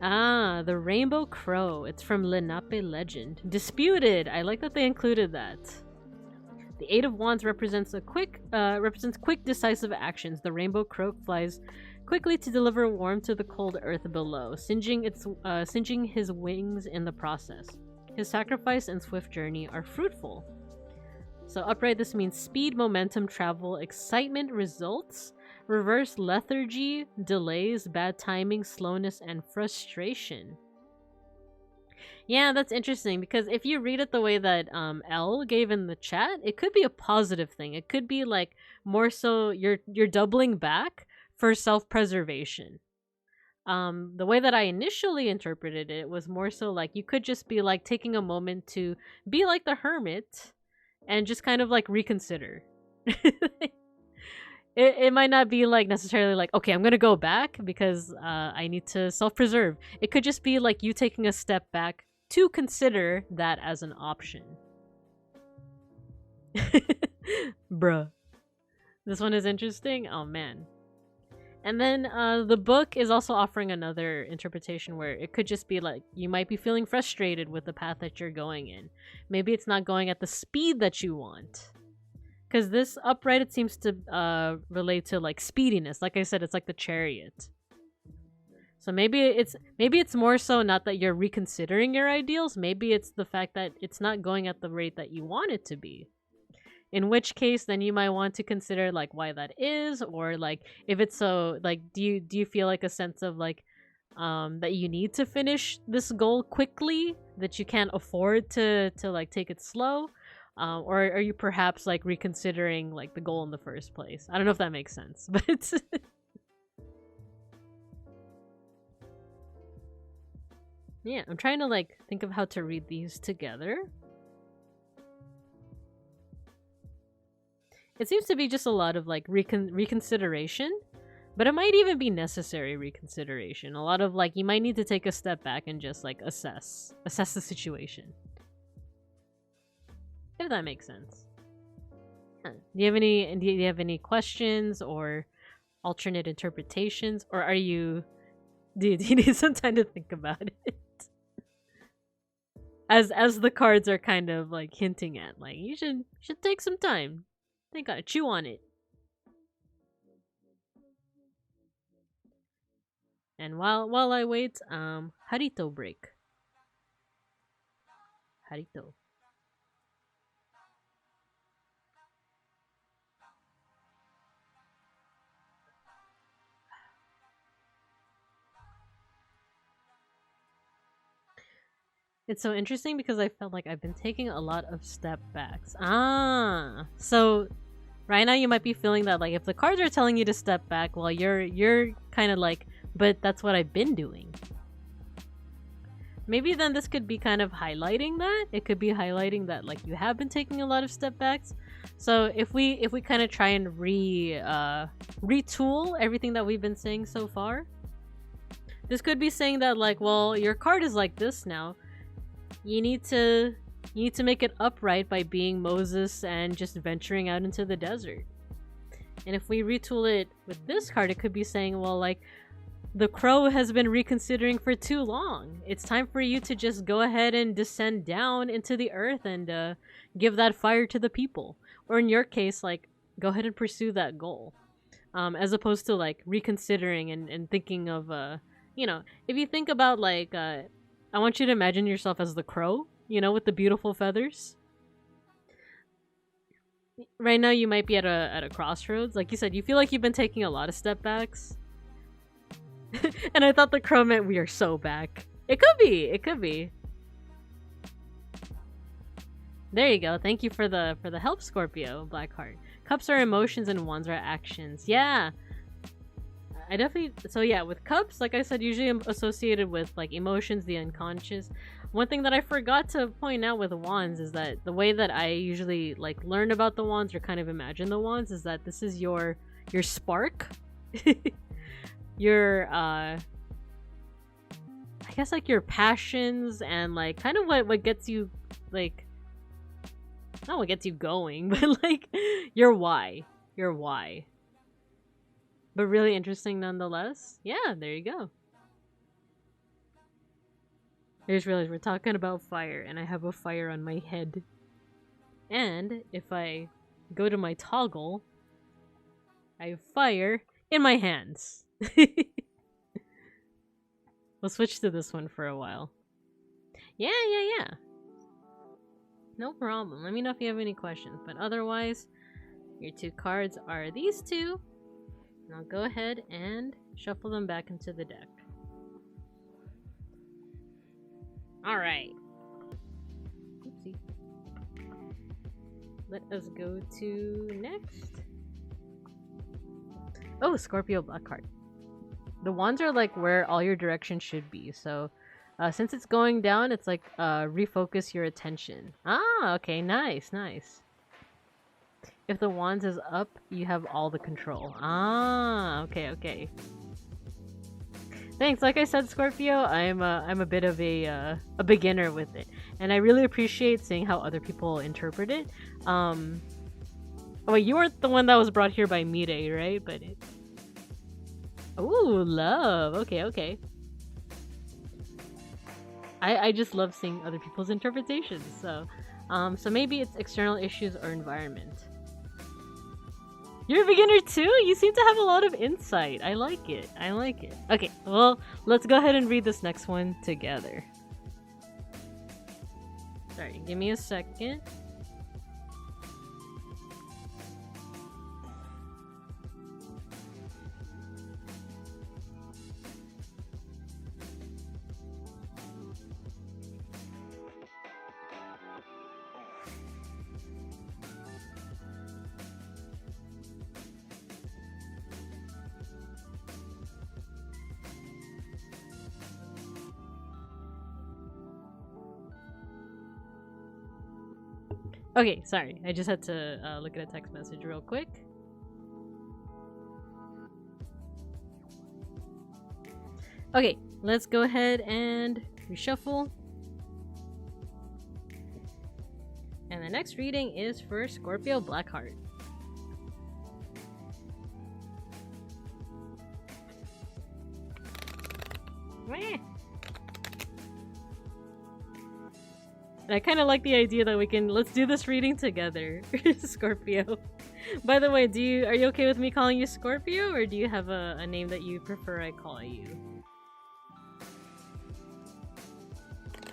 Ah, the Rainbow Crow. It's from Lenape legend. Disputed. I like that they included that. The Eight of Wands represents quick, decisive actions. The Rainbow Crow flies quickly to deliver warmth to the cold earth below, singeing his wings in the process. His sacrifice and swift journey are fruitful. So upright, this means speed, momentum, travel, excitement, results. Reverse, lethargy, delays, bad timing, slowness, and frustration. Yeah, that's interesting, because if you read it the way that Elle gave in the chat, it could be a positive thing. It could be like more so you're doubling back for self-preservation. The way that I initially interpreted it was more so like you could just be like taking a moment to be like the hermit and just kind of like reconsider. It might not be like necessarily like, okay, I'm gonna go back because I need to self-preserve. It could just be like you taking a step back to consider that as an option. Bruh. This one is interesting. Oh man. And then the book is also offering another interpretation where it could just be like you might be feeling frustrated with the path that you're going in. Maybe it's not going at the speed that you want. Because this upright, it seems to relate to like speediness. Like I said, it's like the chariot. So maybe it's more so not that you're reconsidering your ideals. Maybe it's the fact that it's not going at the rate that you want it to be. In which case, then you might want to consider like why that is, or like if it's so like do you feel like a sense of like that you need to finish this goal quickly, that you can't afford to like take it slow, or are you perhaps like reconsidering like the goal in the first place? I don't know if that makes sense, but yeah, I'm trying to like think of how to read these together. It seems to be just a lot of like reconsideration, but it might even be necessary reconsideration. A lot of like you might need to take a step back and just like assess the situation. If that makes sense. Huh. Do you have any questions or alternate interpretations, or are you do you need some time to think about it? As the cards are kind of like hinting at, like you should take some time. Think on it, chew on it. And while I wait, Harito break. Harito. It's so interesting because I felt like I've been taking a lot of step backs. So right now you might be feeling that like if the cards are telling you to step back, well you're kind of like, but that's what I've been doing. Maybe then this could be kind of highlighting that. It could be highlighting that like you have been taking a lot of step backs. So if we kind of try and retool everything that we've been saying so far, this could be saying that like, well, your card is like this now. You need to make it upright by being Moses and just venturing out into the desert. And if we retool it with this card, it could be saying, well, like, the crow has been reconsidering for too long. It's time for you to just go ahead and descend down into the earth and give that fire to the people. Or in your case, like, go ahead and pursue that goal. As opposed to, like, reconsidering and thinking of, you know, if you think about, like, I want you to imagine yourself as the crow, you know, with the beautiful feathers. Right now you might be at a crossroads. Like you said, you feel like you've been taking a lot of step backs. And I thought the crow meant we are so back. It could be. It could be. There you go. Thank you for the help, Scorpio. Blackheart. Cups are emotions and wands are actions. Yeah. I definitely... So yeah, with cups, like I said, usually I'm associated with like emotions, the unconscious. One thing that I forgot to point out with wands is that the way that I usually like learn about the wands or kind of imagine the wands is that this is your spark. Your I guess like your passions and like kind of what gets you like, not what gets you going, but like your why. But really interesting nonetheless. Yeah, there you go. I just realized we're talking about fire and I have a fire on my head. And if I go to my toggle, I have fire in my hands. We'll switch to this one for a while. Yeah. No problem. Let me know if you have any questions. But otherwise, your two cards are these two. And I'll go ahead and shuffle them back into the deck. Alright. Oopsie. Let us go to next. Oh, Scorpio Blackheart. The wands are like where all your directions should be. So since it's going down, it's like refocus your attention. Ah, okay, nice. If the wands is up, you have all the control. Ah, okay, okay. Thanks. Like I said, Scorpio, I'm a bit of a beginner with it, and I really appreciate seeing how other people interpret it. Oh, wait, you weren't the one that was brought here by Mire, right? But ooh, love. Okay, okay. I just love seeing other people's interpretations. So, so maybe it's external issues or environment. You're a beginner too? You seem to have a lot of insight. I like it. I like it. Okay, well, let's go ahead and read this next one together. Sorry, give me a second. Okay, sorry. I just had to look at a text message real quick. Okay, let's go ahead and reshuffle. And the next reading is for Scorpio Blackheart. And I kind of like the idea that let's do this reading together, Scorpio. By the way, are you okay with me calling you Scorpio, or do you have a name that you prefer I call you?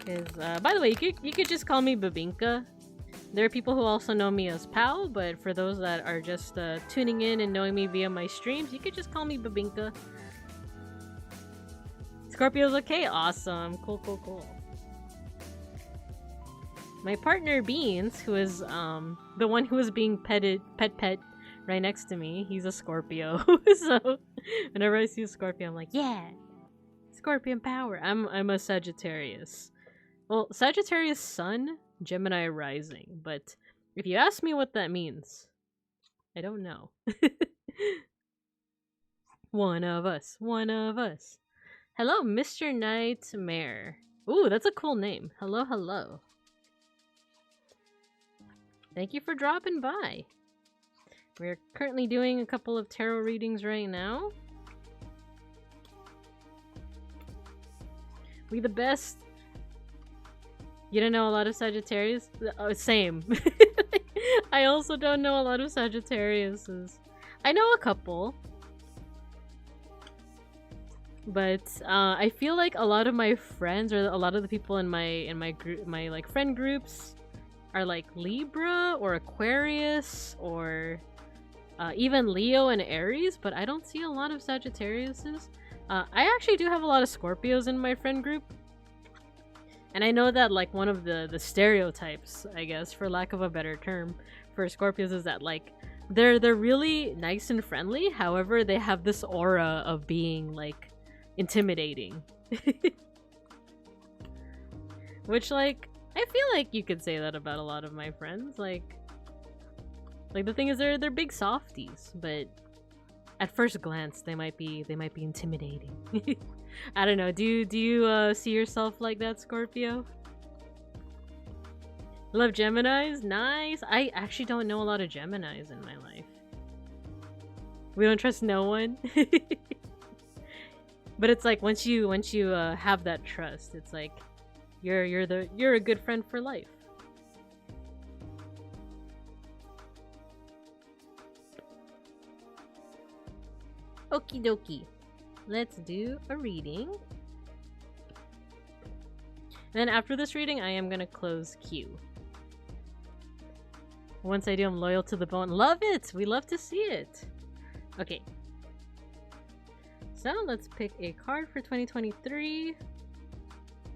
Because, by the way, you could just call me Babinka. There are people who also know me as Pal, but for those that are just tuning in and knowing me via my streams, you could just call me Babinka. Scorpio's okay? Awesome. Cool, cool, cool. My partner Beans, who is the one who is being pet right next to me, he's a Scorpio. So whenever I see a Scorpio, I'm like, yeah, Scorpion power. I'm a Sagittarius. Well, Sagittarius Sun, Gemini rising. But if you ask me what that means, I don't know. One of us. One of us. Hello, Mr. Nightmare. Ooh, that's a cool name. Hello, hello. Thank you for dropping by. We're currently doing a couple of tarot readings right now. We the best. You don't know a lot of Sagittarius? Oh, same. I also don't know a lot of Sagittariuses. I know a couple. But I feel like a lot of my friends, or a lot of the people in my group, my like friend groups, are like Libra or Aquarius or even Leo and Aries, but I don't see a lot of Sagittariuses. I actually do have a lot of Scorpios in my friend group. And I know that like one of the stereotypes, I guess, for lack of a better term, for Scorpios is that like they're really nice and friendly, however, they have this aura of being like intimidating. Which like I feel like you could say that about a lot of my friends. Like the thing is they're big softies, but at first glance they might be intimidating. I don't know. Do you see yourself like that, Scorpio? Love Geminis? Nice. I actually don't know a lot of Geminis in my life. We don't trust no one. But it's like once you have that trust, it's like you're a good friend for life. Okie dokie. Let's do a reading. And then after this reading, I am gonna close Q. Once I do, I'm loyal to the bone. Love it! We love to see it. Okay. So let's pick a card for 2023.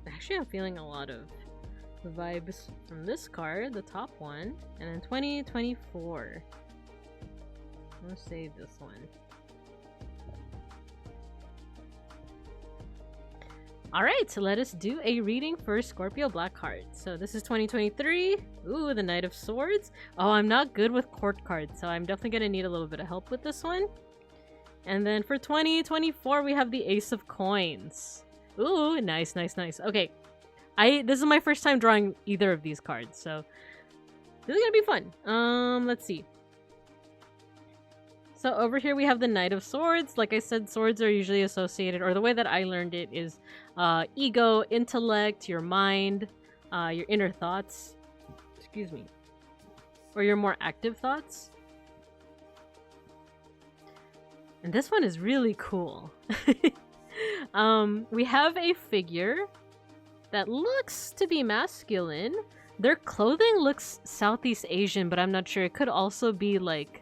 Actually, I'm feeling a lot of vibes from this card, the top one. And then 2024. I'm gonna save this one. Alright, so let us do a reading for Scorpio Black Heart. So this is 2023. Ooh, the Knight of Swords. Oh, I'm not good with court cards, so I'm definitely gonna need a little bit of help with this one. And then for 2024, we have the Ace of Coins. Ooh, nice, nice, nice. Okay, this is my first time drawing either of these cards, so this is gonna be fun. Let's see. So over here we have the Knight of Swords. Like I said, swords are usually associated, or the way that I learned it is ego, intellect, your mind, your inner thoughts. Excuse me. Or your more active thoughts. And this one is really cool. We have a figure that looks to be masculine. Their clothing looks Southeast Asian, but I'm not sure. It could also be like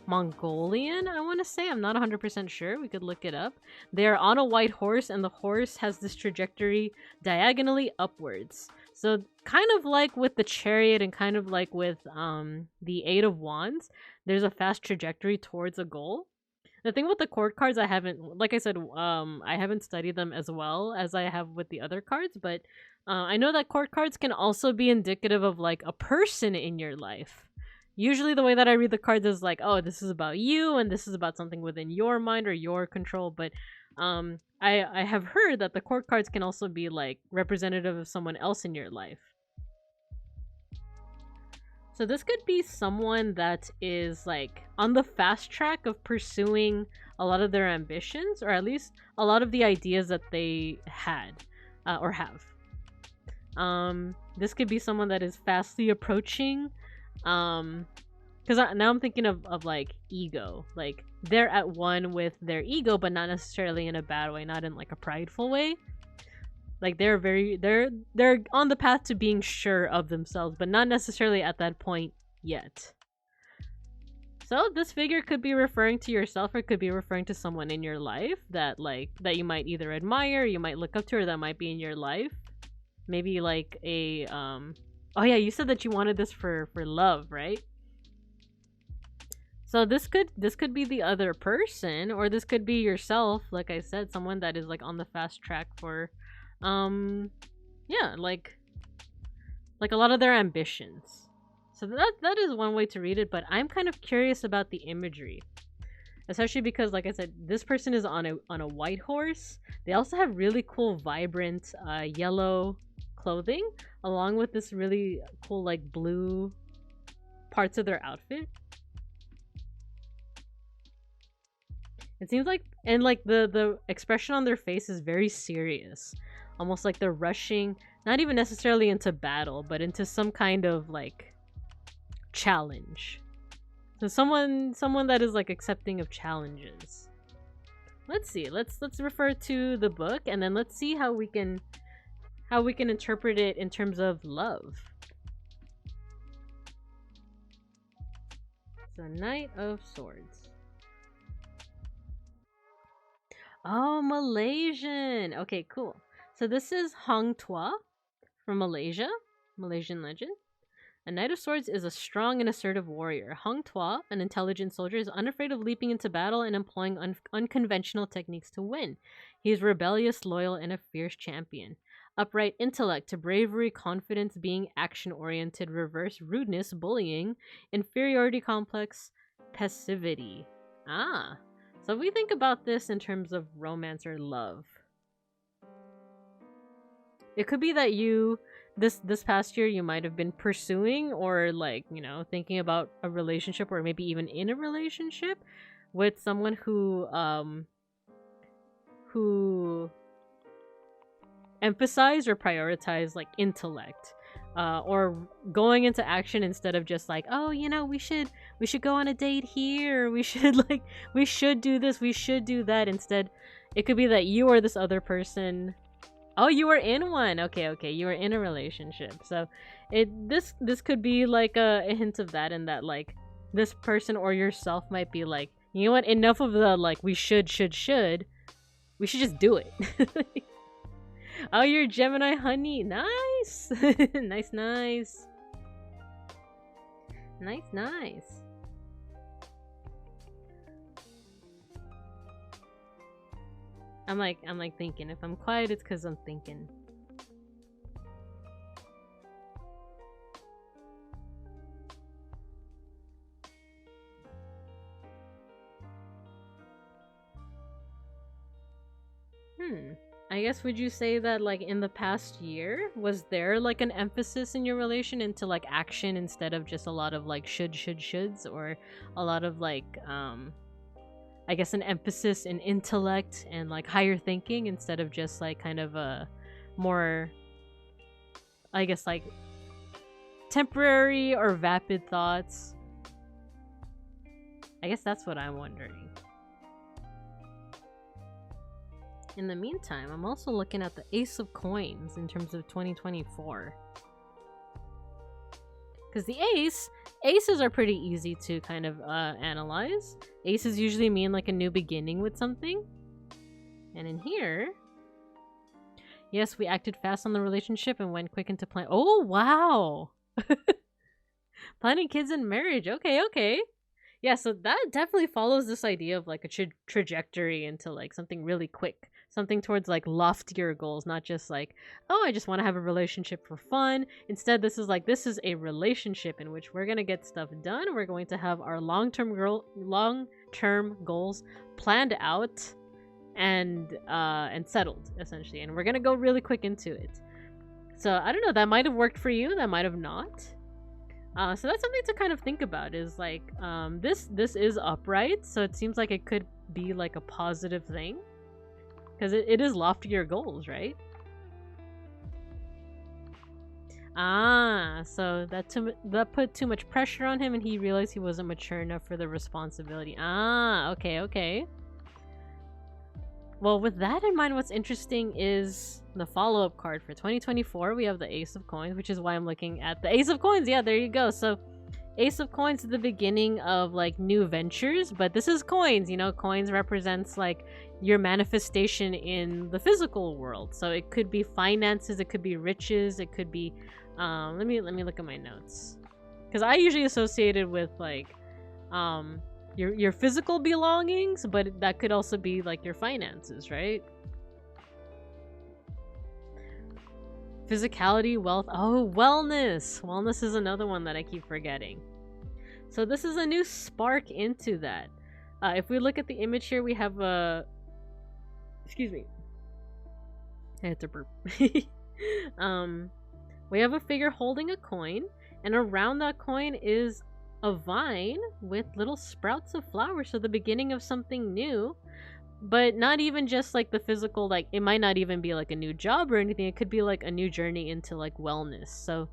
Mongolian, I want to say. I'm not 100% sure. We could look it up. They're on a white horse, and the horse has this trajectory diagonally upwards. So kind of like with the Chariot and kind of like with the Eight of Wands, there's a fast trajectory towards a goal. The thing with the court cards, I haven't, like I said, I haven't studied them as well as I have with the other cards, but I know that court cards can also be indicative of like a person in your life. Usually the way that I read the cards is like, oh, this is about you and this is about something within your mind or your control, but I have heard that the court cards can also be like representative of someone else in your life. So this could be someone that is like on the fast track of pursuing a lot of their ambitions, or at least a lot of the ideas that they had or have. This could be someone that is fastly approaching, because now I'm thinking of like ego, like they're at one with their ego, but not necessarily in a bad way, not in like a prideful way. Like they're on the path to being sure of themselves, but not necessarily at that point yet. So this figure could be referring to yourself, or it could be referring to someone in your life that that you might either admire, you might look up to, or that might be in your life. Maybe like a oh yeah, you said that you wanted this for love, right? So this could be the other person, or this could be yourself, like I said, someone that is like on the fast track for yeah, like a lot of their ambitions. So that is one way to read it, but I'm kind of curious about the imagery, especially because, like I said, this person is on a white horse. They also have really cool, vibrant yellow clothing, along with this really cool like blue parts of their outfit. It seems like, and like the expression on their face is very serious. Almost like they're rushing, not even necessarily into battle, but into some kind of like challenge. So someone that is like accepting of challenges. Let's see. Let's refer to the book, and then let's see how we can interpret it in terms of love. So Knight of Swords. Oh, Malaysian. Okay, cool. So this is Hang Tuah from Malaysia, Malaysian legend. A Knight of Swords is a strong and assertive warrior. Hang Tuah, an intelligent soldier, is unafraid of leaping into battle and employing unconventional techniques to win. He is rebellious, loyal, and a fierce champion. Upright intellect to bravery, confidence, being action-oriented, reverse rudeness, bullying, inferiority complex, passivity. Ah, so if we think about this in terms of romance or love, it could be that you, this past year, you might have been pursuing or like, you know, thinking about a relationship, or maybe even in a relationship with someone who emphasize or prioritize like intellect, or going into action instead of just like, oh, you know, we should go on a date here, we should do this, we should do that. Instead, it could be that you or this other person, oh, you were in one, okay, you were in a relationship. So this could be like a hint of that, and that like this person or yourself might be like, you know what, enough of the like we should, we should just do it. Oh, you're Gemini, honey. Nice. nice. I'm like thinking. If I'm quiet, it's because I'm thinking. I guess would you say that like in the past year, was there like an emphasis in your relation into like action instead of just a lot of like shoulds, or a lot of like I guess an emphasis in intellect and like higher thinking instead of just like kind of a more, I guess, like temporary or vapid thoughts? I guess that's what I'm wondering. In the meantime, I'm also looking at the Ace of Coins in terms of 2024. Because the aces are pretty easy to kind of analyze. Aces usually mean like a new beginning with something. And in here, yes, we acted fast on the relationship and went quick into plan. Oh, wow. Planning kids and marriage. Okay. Yeah, so that definitely follows this idea of like a trajectory into like something really quick. Something towards like loftier goals, not just like, oh, I just want to have a relationship for fun. Instead, this is a relationship in which we're going to get stuff done. We're going to have our long-term goals planned out and settled, essentially. And we're going to go really quick into it. So I don't know, that might have worked for you, that might have not. So that's something to kind of think about, is like, this is upright, so it seems like it could be like a positive thing. Because it is loftier goals, right? So that put too much pressure on him and he realized he wasn't mature enough for the responsibility. Okay. Well, with that in mind, what's interesting is the follow-up card for 2024. We have the Ace of Coins, which is why I'm looking at the Ace of Coins. Yeah, there you go. So Ace of Coins is the beginning of like new ventures, but this is coins. You know, coins represents like your manifestation in the physical world. So it could be finances, it could be riches, it could be let me look at my notes, because I usually associate it with like your physical belongings, but that could also be like your finances, right? Physicality, wealth. Oh, wellness is another one that I keep forgetting. So this is a new spark into that. If we look at the image here, we have a excuse me, I had to burp. We have a figure holding a coin, and around that coin is a vine with little sprouts of flowers, so the beginning of something new. But not even just like the physical, like it might not even be like a new job or anything. It could be like a new journey into like wellness. So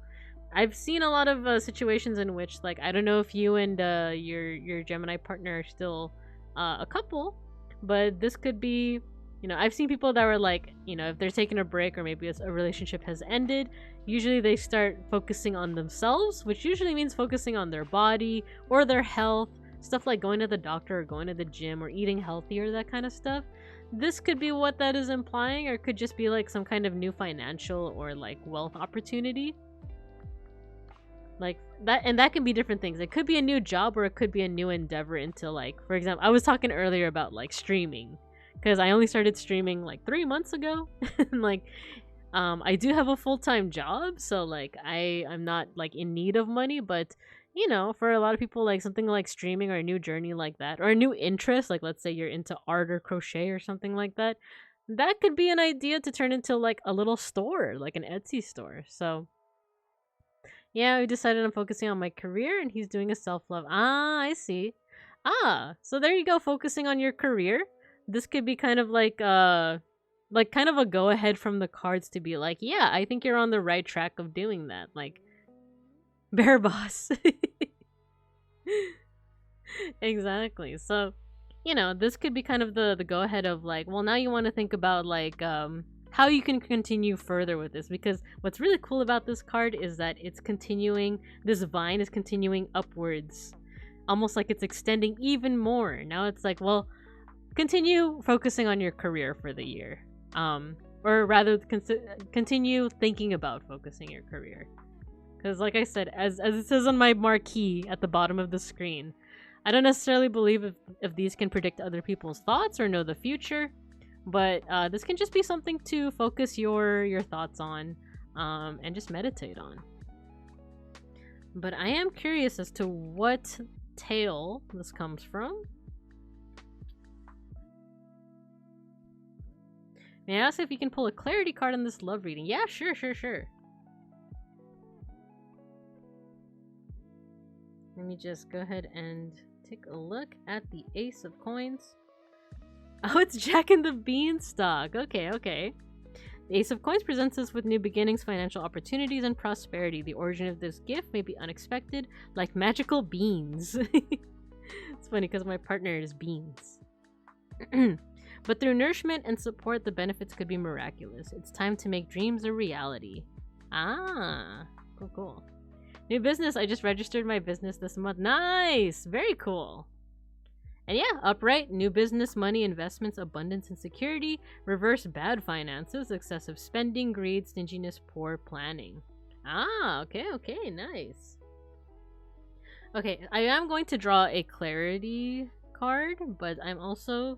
I've seen a lot of situations in which, like, I don't know if you and your Gemini partner are still a couple, but this could be, you know, I've seen people that were like, you know, if they're taking a break or maybe a relationship has ended, usually they start focusing on themselves, which usually means focusing on their body or their health, stuff like going to the doctor or going to the gym or eating healthy or that kind of stuff. This could be what that is implying, or it could just be like some kind of new financial or like wealth opportunity. Like that, and that can be different things. It could be a new job, or it could be a new endeavor into, like, for example, I was talking earlier about like streaming, because I only started streaming like 3 months ago. Like I do have a full-time job, so like I'm not like in need of money, but you know, for a lot of people, like something like streaming or a new journey like that, or a new interest, like let's say you're into art or crochet or something like that, that could be an idea to turn into like a little store, like an Etsy store. So yeah, we decided I'm focusing on my career and he's doing a self-love. I see. So there you go, focusing on your career. This could be kind of like kind of a go ahead from the cards to be like, yeah, I think you're on the right track of doing that. Like bear boss. Exactly. So, you know, this could be kind of the go ahead of like, well, now you want to think about like how you can continue further with this, because what's really cool about this card is that it's continuing, this vine is continuing upwards, almost like it's extending even more. Now it's like, well, continue focusing on your career for the year, or rather continue thinking about focusing your career, because like I said, as it says on my marquee at the bottom of the screen, I don't necessarily believe if these can predict other people's thoughts or know the future, But this can just be something to focus your thoughts on, and just meditate on. But I am curious as to what tale this comes from. May I ask if you can pull a clarity card on this love reading? Yeah, sure. Let me just go ahead and take a look at the Ace of Coins. Oh, it's Jack and the Beanstalk. Okay. The Ace of Coins presents us with new beginnings, financial opportunities, and prosperity. The origin of this gift may be unexpected, like magical beans. It's funny because my partner is beans. But through nourishment and support, the benefits could be miraculous. It's time to make dreams a reality. Ah, cool. New business. I just registered my business this month. Nice! Very cool. And yeah, upright, new business, money, investments, abundance, and security. Reverse, bad finances, excessive spending, greed, stinginess, poor planning. Ah, okay, nice. Okay, I am going to draw a clarity card, but I'm also,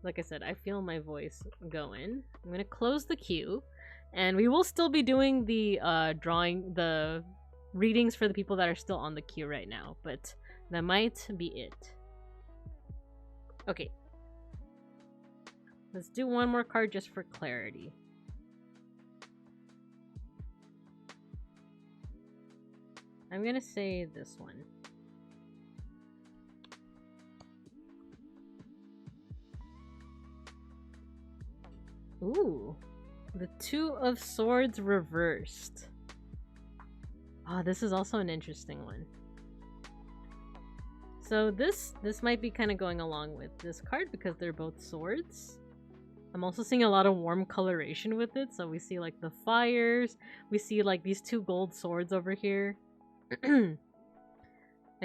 like I said, I feel my voice going. I'm going to close the queue, and we will still be doing the the readings for the people that are still on the queue right now, but that might be it. Okay. Let's do one more card just for clarity. I'm gonna say this one. Ooh. The Two of Swords reversed. Oh, this is also an interesting one. So this might be kind of going along with this card because they're both swords. I'm also seeing a lot of warm coloration with it. So we see like the fires. We see like these two gold swords over here. I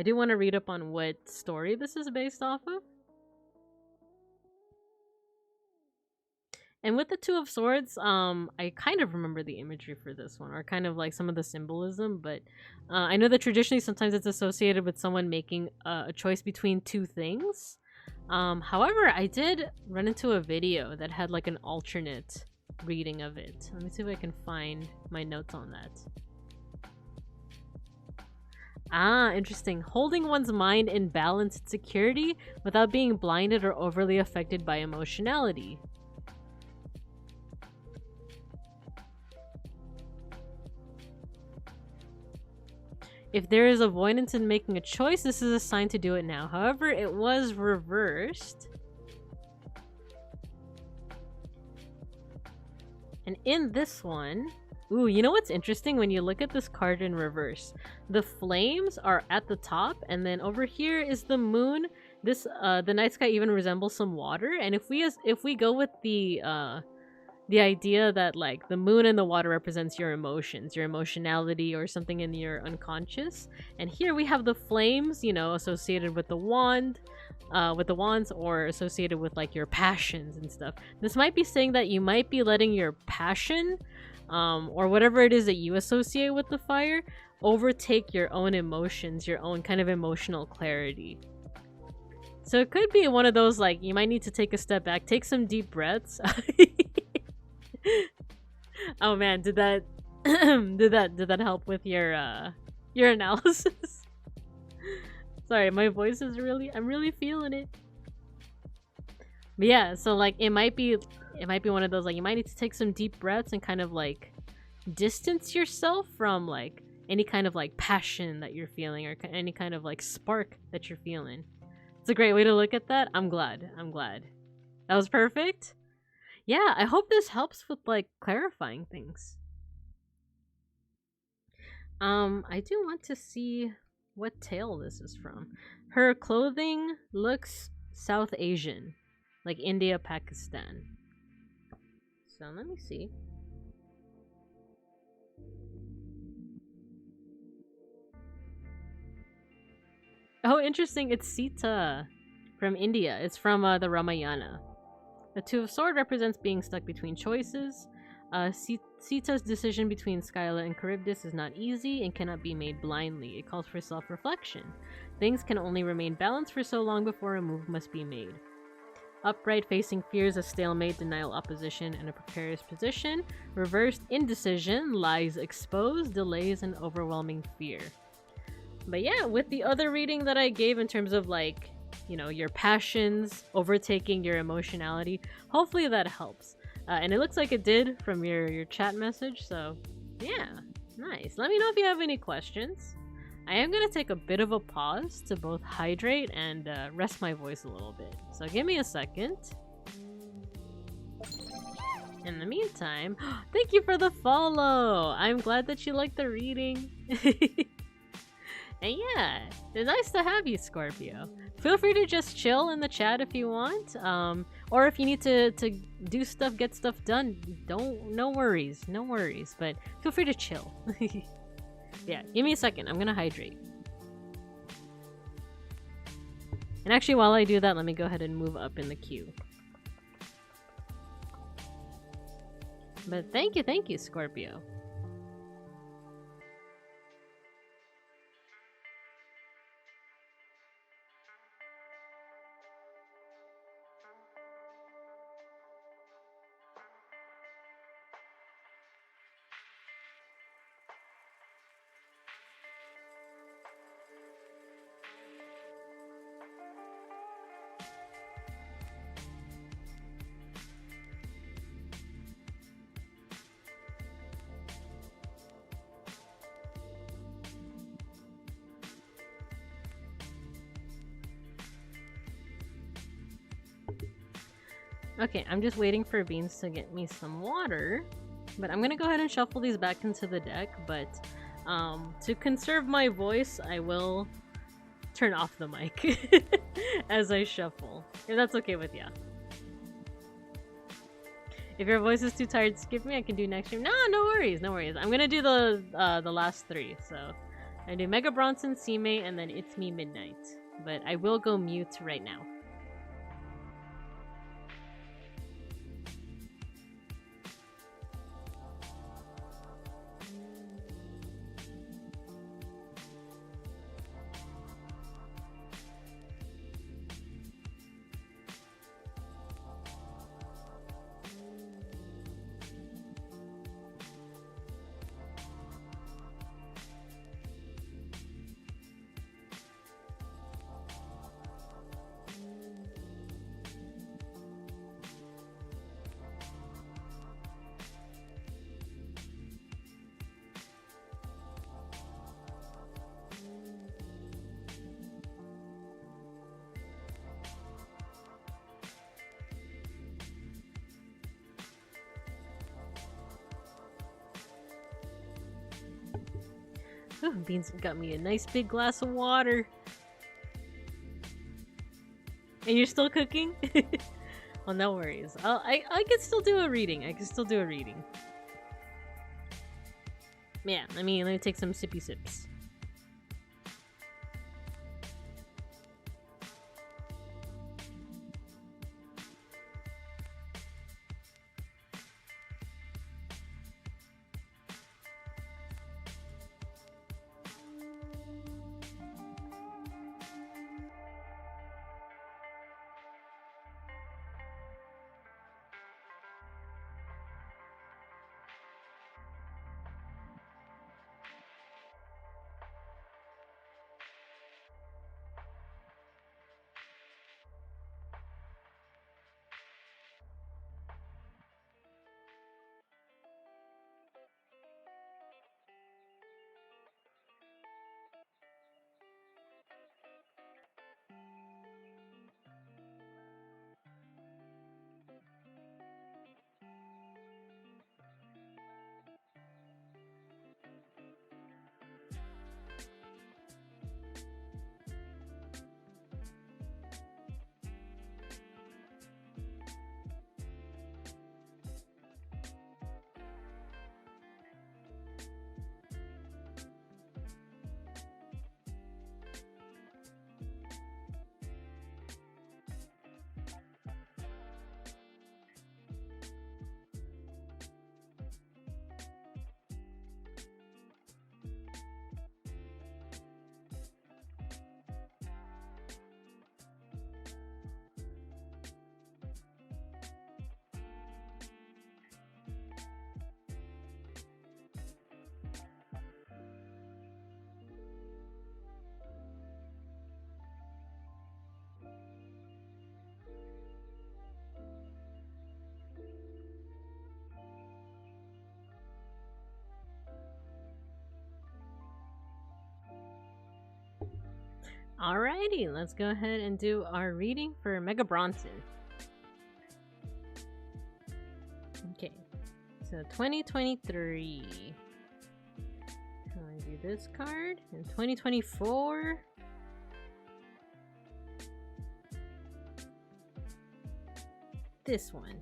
do want to read up on what story this is based off of. And with the Two of Swords, I kind of remember the imagery for this one, or kind of like some of the symbolism, but I know that traditionally sometimes it's associated with someone making a choice between two things. However, I did run into a video that had like an alternate reading of it. Let me see if I can find my notes on that. Ah, interesting. Holding one's mind in balance and security without being blinded or overly affected by emotionality. If there is avoidance in making a choice, this is a sign to do it now. However, it was reversed. And in this one... Ooh, you know what's interesting? When you look at this card in reverse, the flames are at the top, and then over here is the moon. This, the night sky even resembles some water. And if we go with the idea that like the moon and the water represents your emotions, your emotionality, or something in your unconscious, and here we have the flames, you know, associated with the wand, with the wands, or associated with like your passions and stuff. This might be saying that you might be letting your passion, or whatever it is that you associate with the fire, overtake your own emotions, your own kind of emotional clarity. So it could be one of those like you might need to take a step back, take some deep breaths. Oh man, did that did that help with your analysis? Sorry, my voice is I'm really feeling it. But yeah, so like it might be one of those like you might need to take some deep breaths and kind of like distance yourself from like any kind of like passion that you're feeling, or any kind of like spark that you're feeling. It's a great way to look at that. I'm glad. That was perfect. Yeah, I hope this helps with like clarifying things. I do want to see what tale this is from. Her clothing looks South Asian, like India, Pakistan. So let me see. Oh, interesting. It's Sita from India. It's from the Ramayana. The Two of Swords represents being stuck between choices. Sita's decision between Skyla and Charybdis is not easy and cannot be made blindly. It calls for self-reflection. Things can only remain balanced for so long before a move must be made. Upright facing fears a stalemate, denial, opposition, and a precarious position. Reversed indecision, lies exposed, delays, and overwhelming fear. But yeah, with the other reading that I gave in terms of like, you know, your passions overtaking your emotionality, hopefully that helps. And it looks like it did from your chat message, so yeah, nice. Let me know if you have any questions. I am going to take a bit of a pause to both hydrate and rest my voice a little bit. So give me a second. In the meantime, thank you for the follow! I'm glad that you liked the reading. And yeah, it's nice to have you, Scorpio. Feel free to just chill in the chat if you want. Or if you need to do stuff, get stuff done, no worries. But feel free to chill. Yeah, give me a second. I'm gonna hydrate. And actually, while I do that, let me go ahead and move up in the queue. But thank you, Scorpio. Okay, I'm just waiting for Beans to get me some water. But I'm gonna go ahead and shuffle these back into the deck, but to conserve my voice, I will turn off the mic as I shuffle. If that's okay with ya. If your voice is too tired to skip me, I can do next stream. No worries. I'm gonna do the last three. So I do Mega Bronson, C-May, and then It's Me Midnight. But I will go mute right now. Ooh, Beans got me a nice big glass of water. And you're still cooking? Well, no worries. I can still do a reading. Yeah, let me take some sippy sips. Alrighty, let's go ahead and do our reading for Mega Bronson. Okay, so 2023. I do this card. In 2024. This one.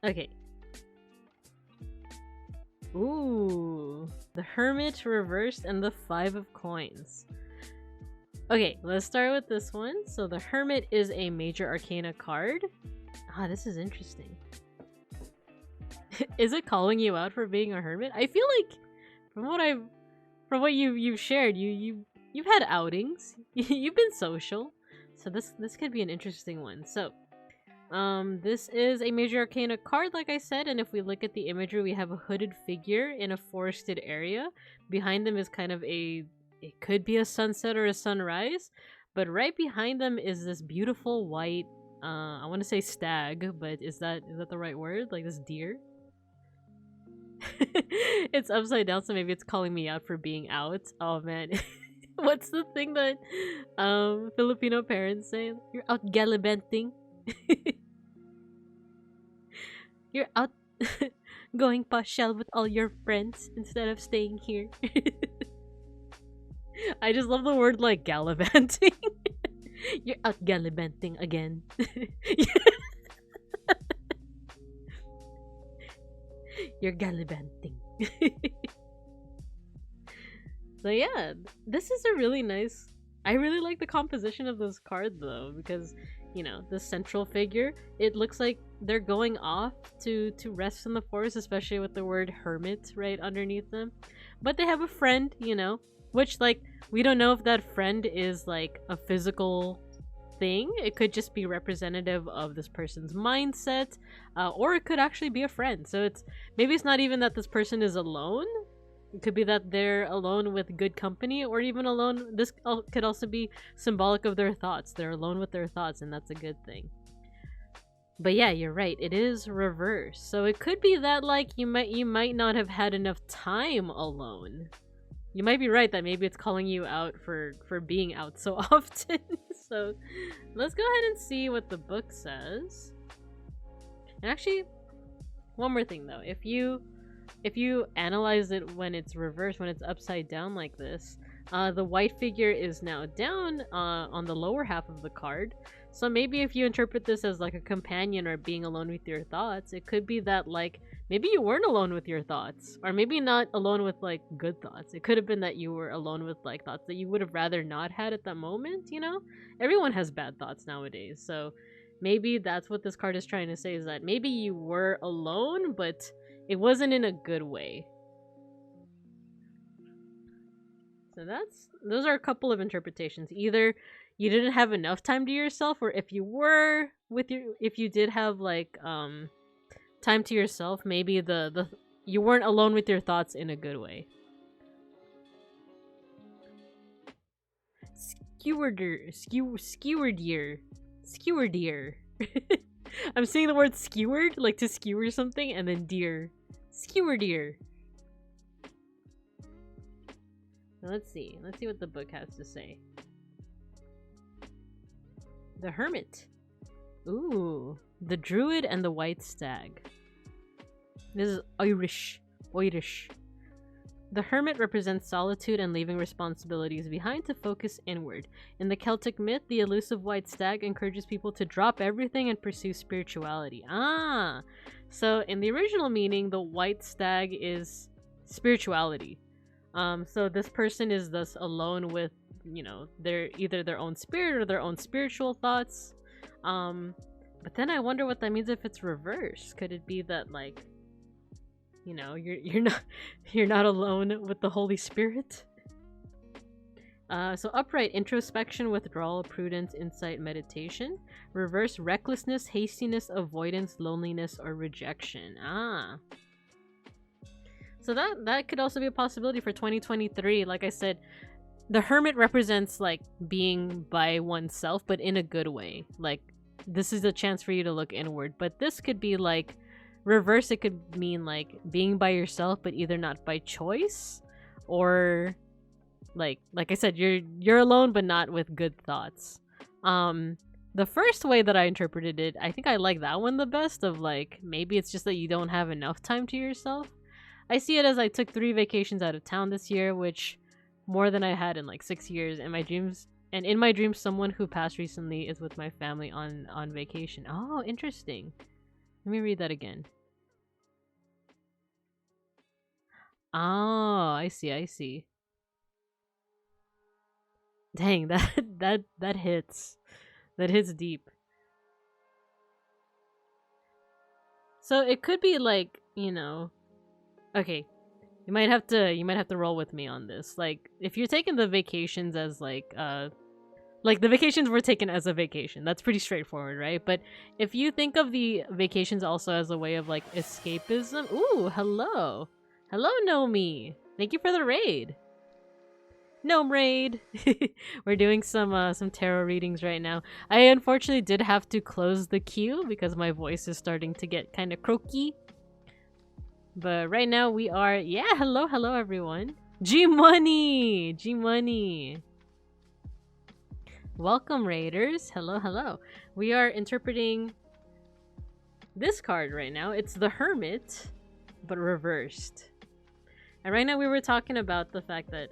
Okay. Ooh. The Hermit reversed and the 5 of coins. Okay, let's start with this one. So the Hermit is a major arcana card. Ah, this is interesting. Is it calling you out for being a hermit? I feel like from what you've shared, you've had outings. You've been social. So this could be an interesting one. So this is a major arcana card, like I said, and if we look at the imagery, we have a hooded figure in a forested area. Behind them is kind of it could be a sunset or a sunrise, but right behind them is this beautiful white, I want to say stag, but is that the right word? Like this deer? It's upside down, so maybe it's calling me out for being out. Oh man. What's the thing that Filipino parents say? You're out gallivanting. You're out going pasyal with all your friends instead of staying here. I just love the word like gallivanting. You're out gallivanting again. You're gallivanting. So yeah, this is a really nice... I really like the composition of this card though, because, you know, the central figure, it looks like they're going off to rest in the forest, especially with the word hermit right underneath them. But they have a friend, you know, which, like, we don't know if that friend is like a physical thing. It could just be representative of this person's mindset, or it could actually be a friend. So maybe it's not even that this person is alone. It could be that they're alone with good company, or even alone. This could also be symbolic of their thoughts. They're alone with their thoughts, and that's a good thing. But yeah, you're right. It is reversed. So it could be that, like, you might not have had enough time alone. You might be right that maybe it's calling you out for being out so often. So let's go ahead and see what the book says. And actually, one more thing though. If you analyze it when it's reversed, when it's upside down like this, the white figure is now down on the lower half of the card. So maybe if you interpret this as like a companion or being alone with your thoughts, it could be that, like, maybe you weren't alone with your thoughts, or maybe not alone with like good thoughts. It could have been that you were alone with like thoughts that you would have rather not had at that moment, you know? Everyone has bad thoughts nowadays. So maybe that's what this card is trying to say, is that maybe you were alone, but it wasn't in a good way. So those are a couple of interpretations. Either you didn't have enough time to yourself, or if you did have like time to yourself, maybe you weren't alone with your thoughts in a good way. Skewered. I'm seeing the word skewered, like to skewer something, and then deer. Skewered deer. Now let's see what the book has to say. The Hermit. Ooh, the Druid and the White Stag. This is Irish. The Hermit represents solitude and leaving responsibilities behind to focus inward. In the Celtic myth, the elusive white stag encourages people to drop everything and pursue spirituality. Ah! So in the original meaning, the white stag is spirituality. So this person is thus alone with, you know, either their own spirit or their own spiritual thoughts. But then I wonder what that means if it's reversed. Could it be that, like, you know, you're not alone with the Holy Spirit? So upright, introspection, withdrawal, prudence, insight, meditation. Reverse, recklessness, hastiness, avoidance, loneliness, or rejection. Ah. So that could also be a possibility for 2023. Like I said, the Hermit represents like being by oneself, but in a good way. Like this is a chance for you to look inward. But this could be like reverse. It could mean like being by yourself, but either not by choice, or like I said, you're alone but not with good thoughts. The first way that I interpreted it, I think I like that one the best, of like maybe it's just that you don't have enough time to yourself. I see it as I took 3 vacations out of town this year, which more than I had in like 6 years. In my dreams, someone who passed recently is with my family on vacation. Oh, interesting. Let me read that again. Oh, I see. Dang, that hits. That hits deep. So it could be like, okay, you might have to roll with me on this. Like, if you're taking the vacations as like the vacations were taken as a vacation, that's pretty straightforward, right? But if you think of the vacations also as a way of like escapism, ooh, hello, Nomi, thank you for the raid. Gnome raid. We're doing some tarot readings right now. I unfortunately did have to close the queue because my voice is starting to get kind of croaky. But right now we are, yeah, hello everyone. G Money. Welcome raiders. Hello. We are interpreting this card right now. It's the Hermit, but reversed. And right now we were talking about the fact that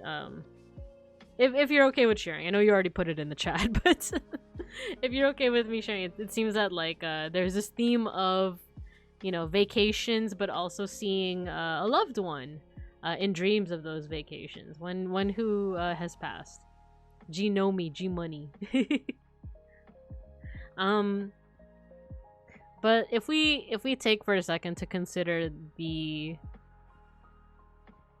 if you're okay with sharing, I know you already put it in the chat, but if you're okay with me sharing, it seems that like there's this theme of, vacations, but also seeing a loved one in dreams of those vacations. One who has passed. G know me, G money. But if we take for a second to consider the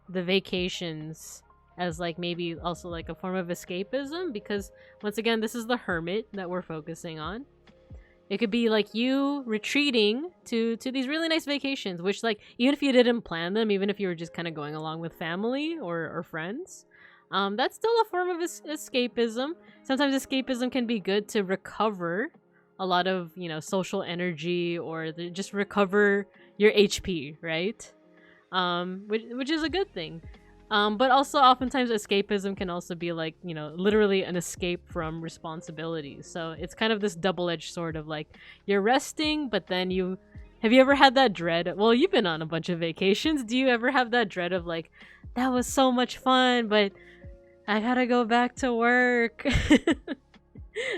vacations as like maybe also like a form of escapism, because once again, this is the Hermit that we're focusing on. It could be like you retreating to these really nice vacations, which like even if you didn't plan them, even if you were just kind of going along with family or friends, that's still a form of escapism. Sometimes escapism can be good to recover a lot of social energy, or just recover your HP, right? Which is a good thing. But also oftentimes escapism can also be like, literally an escape from responsibilities. So it's kind of this double-edged sword of like, you're resting, but then have you ever had that dread? Well, you've been on a bunch of vacations. Do you ever have that dread of like, that was so much fun, but I gotta go back to work?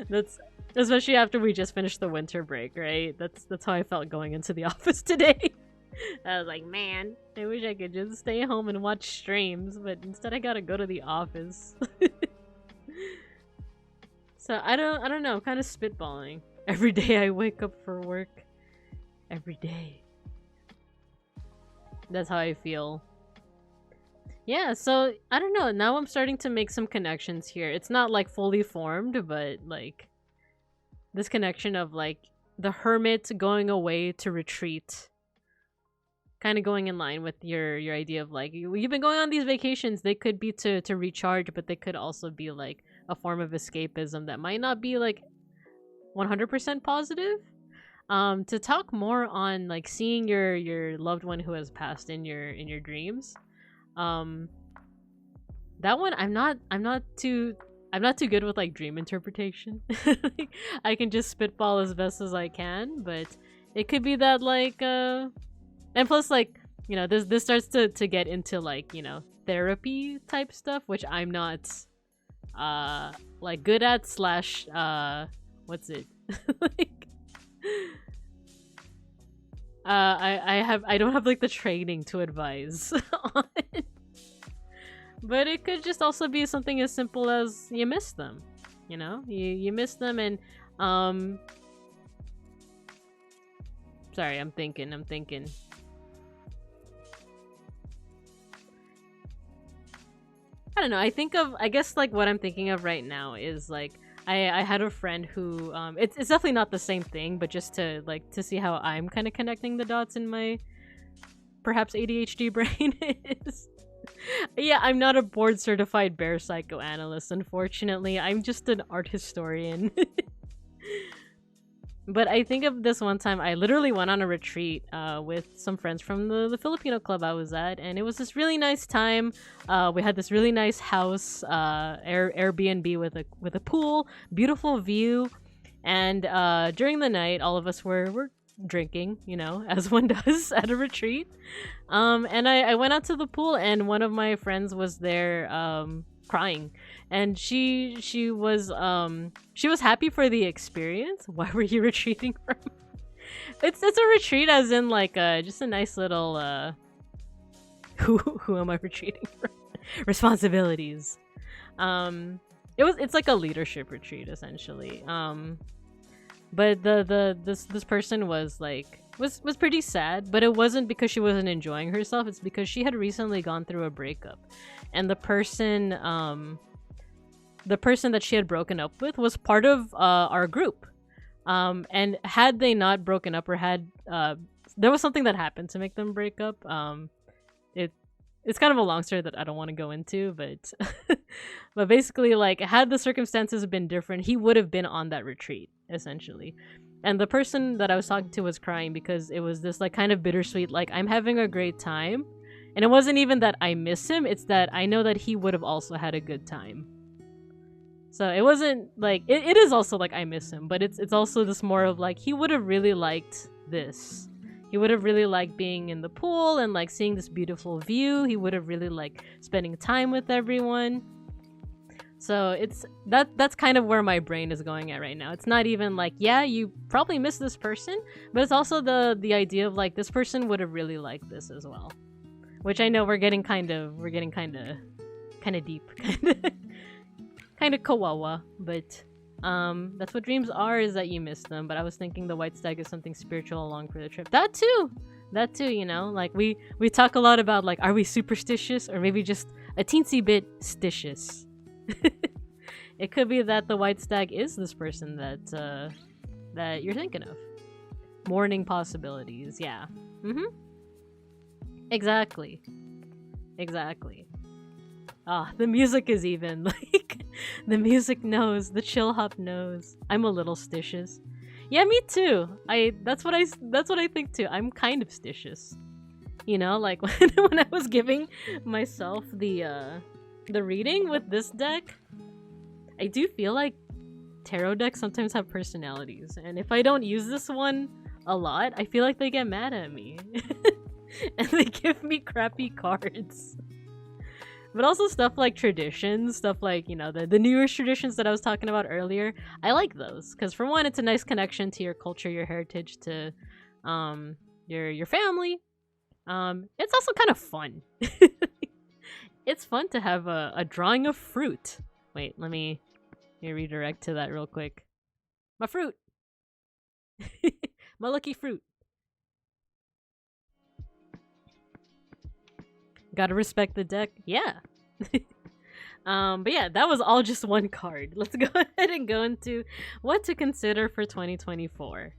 That's especially after we just finished the winter break, right? That's how I felt going into the office today. I was like, man, I wish I could just stay home and watch streams, but instead I gotta go to the office. So I don't know, kind of spitballing. Every day I wake up for work. Every day. That's how I feel. Yeah, so I don't know, now I'm starting to make some connections here. It's not like fully formed, but like this connection of like the Hermit going away to retreat, kind of going in line with your idea of like, you've been going on these vacations. They could be to recharge, but they could also be like a form of escapism that might not be like 100% positive. To talk more on like seeing your loved one who has passed in your dreams, that one I'm not too good with like dream interpretation. Like, I can just spitball as best as I can, but it could be that like and plus, like, this starts to get into, like, therapy type stuff, which I'm not, like, good at, slash, what's it? Like, I don't have, like, the training to advise on it. But it could just also be something as simple as you miss them, You miss them and, sorry, I'm thinking. I don't know. I guess like what I'm thinking of right now is like I had a friend who it's definitely not the same thing, but just to see how I'm kind of connecting the dots in my perhaps ADHD brain is. Yeah, I'm not a board certified bear psychoanalyst, unfortunately. I'm just an art historian. But I think of this one time I literally went on a retreat with some friends from the Filipino club I was at, and it was this really nice time. We had this really nice house, Airbnb with a pool, beautiful view, and during the night, all of us were drinking, as one does at a retreat. And I went out to the pool, and one of my friends was there crying, and she was happy for the experience. Why were you retreating from? It's a retreat, as in like just a nice little who am I retreating from? Responsibilities. It's like a leadership retreat essentially. But this person was like was pretty sad, but it wasn't because she wasn't enjoying herself. It's because she had recently gone through a breakup, and the person that she had broken up with was part of our group. And had they not broken up, or had there was something that happened to make them break up. It's kind of a long story that I don't want to go into, but but basically, like, had the circumstances been different, he would have been on that retreat essentially. And the person that I was talking to was crying because it was this like kind of bittersweet, like, I'm having a great time, and it wasn't even that I miss him, it's that I know that he would have also had a good time. So it wasn't like it is also like I miss him, but it's also this more of like he would have really liked this. He would have really liked being in the pool and like seeing this beautiful view. He would have really liked spending time with everyone. So that's kind of where my brain is going at right now. It's not even like, yeah, you probably miss this person, but it's also the idea of like this person would have really liked this as well. Which I know we're getting kind of deep, kind of kawawa, but that's what dreams are, is that you miss them. But I was thinking the white stag is something spiritual along for the trip. That too, like we talk a lot about like, are we superstitious or maybe just a teensy bit stitious? It could be that the white stag is this person that you're thinking of. Morning possibilities, yeah. Exactly. The music is even like the music knows, the chill hop knows. I'm a little stitious. Yeah, me too. That's what I think too. I'm kind of stitious. Like when I was giving myself the reading with this deck, I do feel like tarot decks sometimes have personalities, and if I don't use this one a lot, I feel like they get mad at me. And they give me crappy cards. But also stuff like traditions, stuff like, the New Year's traditions that I was talking about earlier. I like those because, for one, it's a nice connection to your culture, your heritage, to your family. It's also kind of fun. It's fun to have a drawing of fruit. Wait, let me redirect to that real quick. My fruit! My lucky fruit. Gotta respect the deck. Yeah. But yeah, that was all just one card. Let's go ahead and go into what to consider for 2024.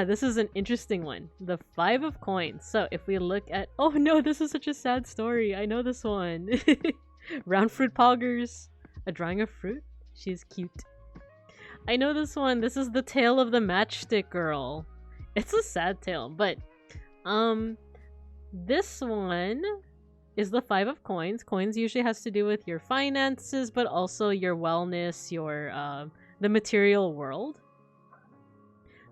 This is an interesting one. The 5 of Coins. So if we look at... Oh no, this is such a sad story. I know this one. Round fruit poggers. A drawing of fruit? She's cute. I know this one. This is the tale of the matchstick girl. It's a sad tale, but... This one is the 5 of Coins. Coins usually has to do with your finances, but also your wellness, your the material world.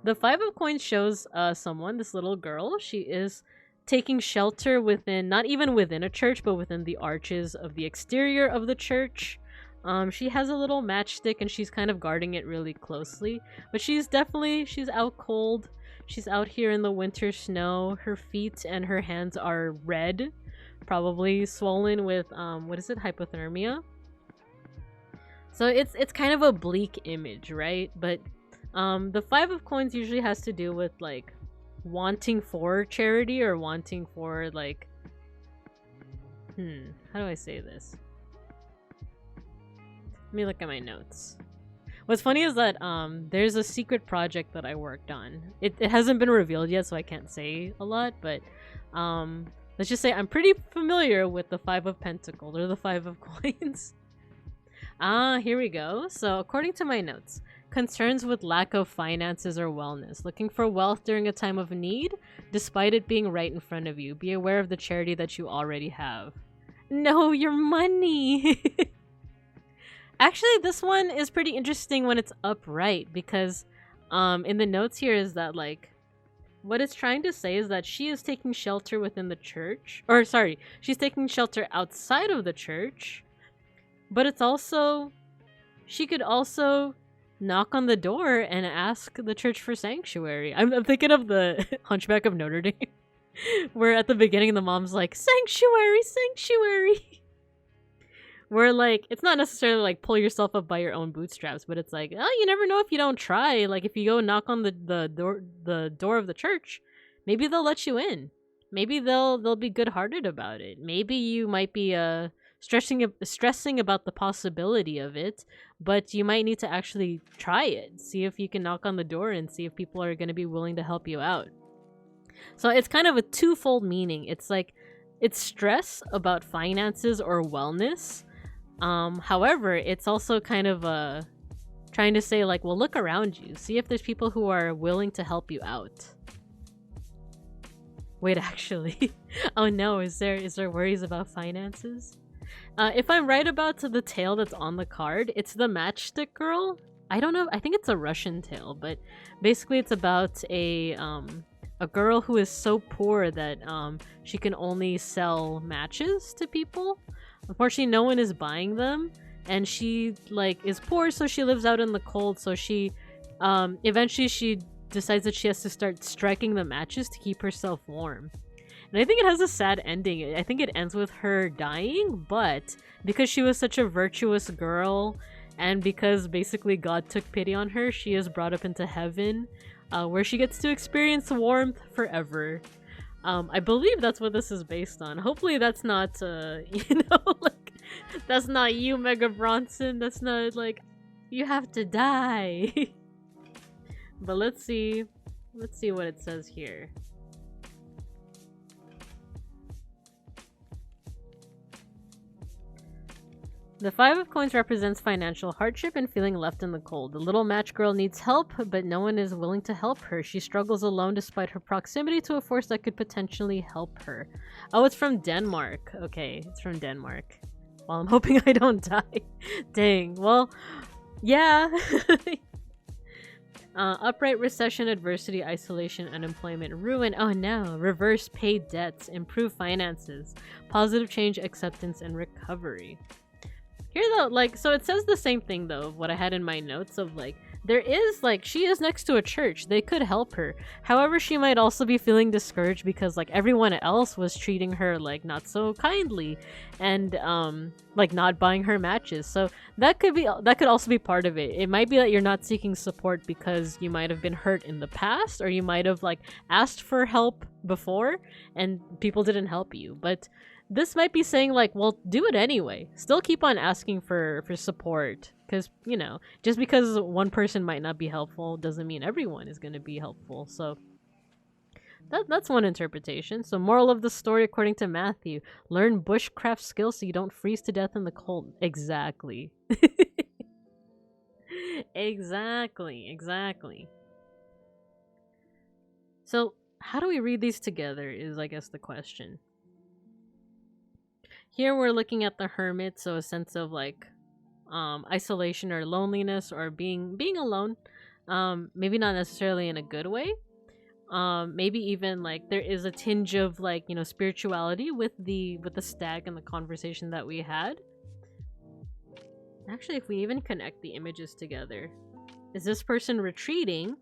The 5 of Coins shows someone, this little girl. She is taking shelter within, not even within a church, but within the arches of the exterior of the church. She has a little matchstick and she's kind of guarding it really closely. But she's out cold. She's out here in the winter snow. Her feet and her hands are red, probably swollen with hypothermia. So it's kind of a bleak image, right? But the 5 of Coins usually has to do with like wanting for charity or wanting for like how do I say this? Let me look at my notes. What's funny is that there's a secret project that I worked on. It hasn't been revealed yet, so I can't say a lot, but let's just say I'm pretty familiar with the 5 of Pentacles, or the 5 of Coins. Here we go. So according to my notes, concerns with lack of finances or wellness, looking for wealth during a time of need, despite it being right in front of you. Be aware of the charity that you already have. No, your money! Actually, this one is pretty interesting when it's upright because in the notes here is that like what it's trying to say is that she is taking shelter within the church, or sorry, she's taking shelter outside of the church, but it's also, she could also knock on the door and ask the church for sanctuary. I'm thinking of the Hunchback of Notre Dame, where at the beginning the mom's like, sanctuary, sanctuary. Where like, it's not necessarily like pull yourself up by your own bootstraps, but it's like, oh, you never know if you don't try. Like if you go knock on the door of the church, maybe they'll let you in. Maybe they'll be good-hearted about it. Maybe you might be stressing about the possibility of it, but you might need to actually try it. See if you can knock on the door and see if people are going to be willing to help you out. So it's kind of a twofold meaning. It's like it's stress about finances or wellness. However, it's also kind of trying to say like, well, look around you. See if there's people who are willing to help you out. Wait, actually. Oh no, is there worries about finances? If I'm right about the tale that's on the card, it's the Matchstick Girl. I don't know, I think it's a Russian tale, but basically it's about a girl who is so poor that she can only sell matches to people. Unfortunately, no one is buying them, and she like is poor, so she lives out in the cold. So she eventually she decides that she has to start striking the matches to keep herself warm. And I think it has a sad ending. I think it ends with her dying, but because she was such a virtuous girl, and because basically God took pity on her, she is brought up into heaven, where she gets to experience warmth forever. I believe that's what this is based on. Hopefully that's not, like, that's not you, Mega Bronson. That's not, like, you have to die. But let's see what it says here. The Five of Coins represents financial hardship and feeling left in the cold. The little match girl needs help, but no one is willing to help her. She struggles alone despite her proximity to a force that could potentially help her. Oh, it's from Denmark. Okay, it's from Denmark. Well, I'm hoping I don't die. Dang. Well, yeah. Upright recession, adversity, isolation, unemployment, ruin. Oh no. Reverse paid debts, improve finances, positive change, acceptance, and recovery. Here though, like, so it says the same thing though of what I had in my notes of like, there is like, she is next to a church, they could help her. However, she might also be feeling discouraged because like everyone else was treating her like not so kindly and like not buying her matches. So that could also be part of it. It might be that you're not seeking support because you might have been hurt in the past, or you might have like asked for help before and people didn't help you. But this might be saying like, well, do it anyway. Still keep on asking for support. Because, you know, just because one person might not be helpful doesn't mean everyone is going to be helpful. So that's one interpretation. So moral of the story according to Matthew, learn bushcraft skills so you don't freeze to death in the cold. Exactly. Exactly. So how do we read these together is, I guess, the question. Here we're looking at the hermit, so a sense of like isolation or loneliness or being alone. Maybe not necessarily in a good way. Maybe even like there is a tinge of like, you know, spirituality with the stag and the conversation that we had. Actually, if we even connect the images together, is this person retreating?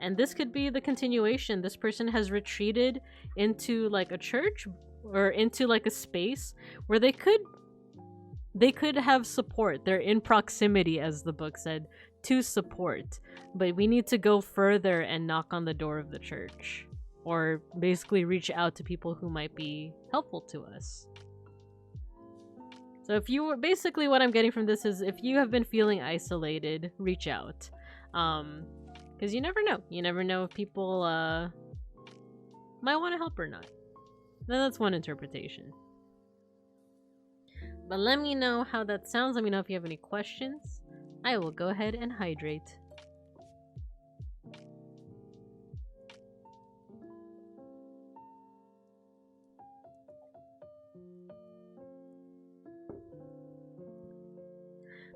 And this could be the continuation. This person has retreated into like a church or into like a space where they could have support. They're in proximity, as the book said, to support. But we need to go further and knock on the door of the church, or basically reach out to people who might be helpful to us. So if you were, basically what I'm getting from this is, if you have been feeling isolated, reach out. Because you never know. You never know if people might want to help or not. Then that's one interpretation. But let me know how that sounds. Let me know if you have any questions. I will go ahead and hydrate.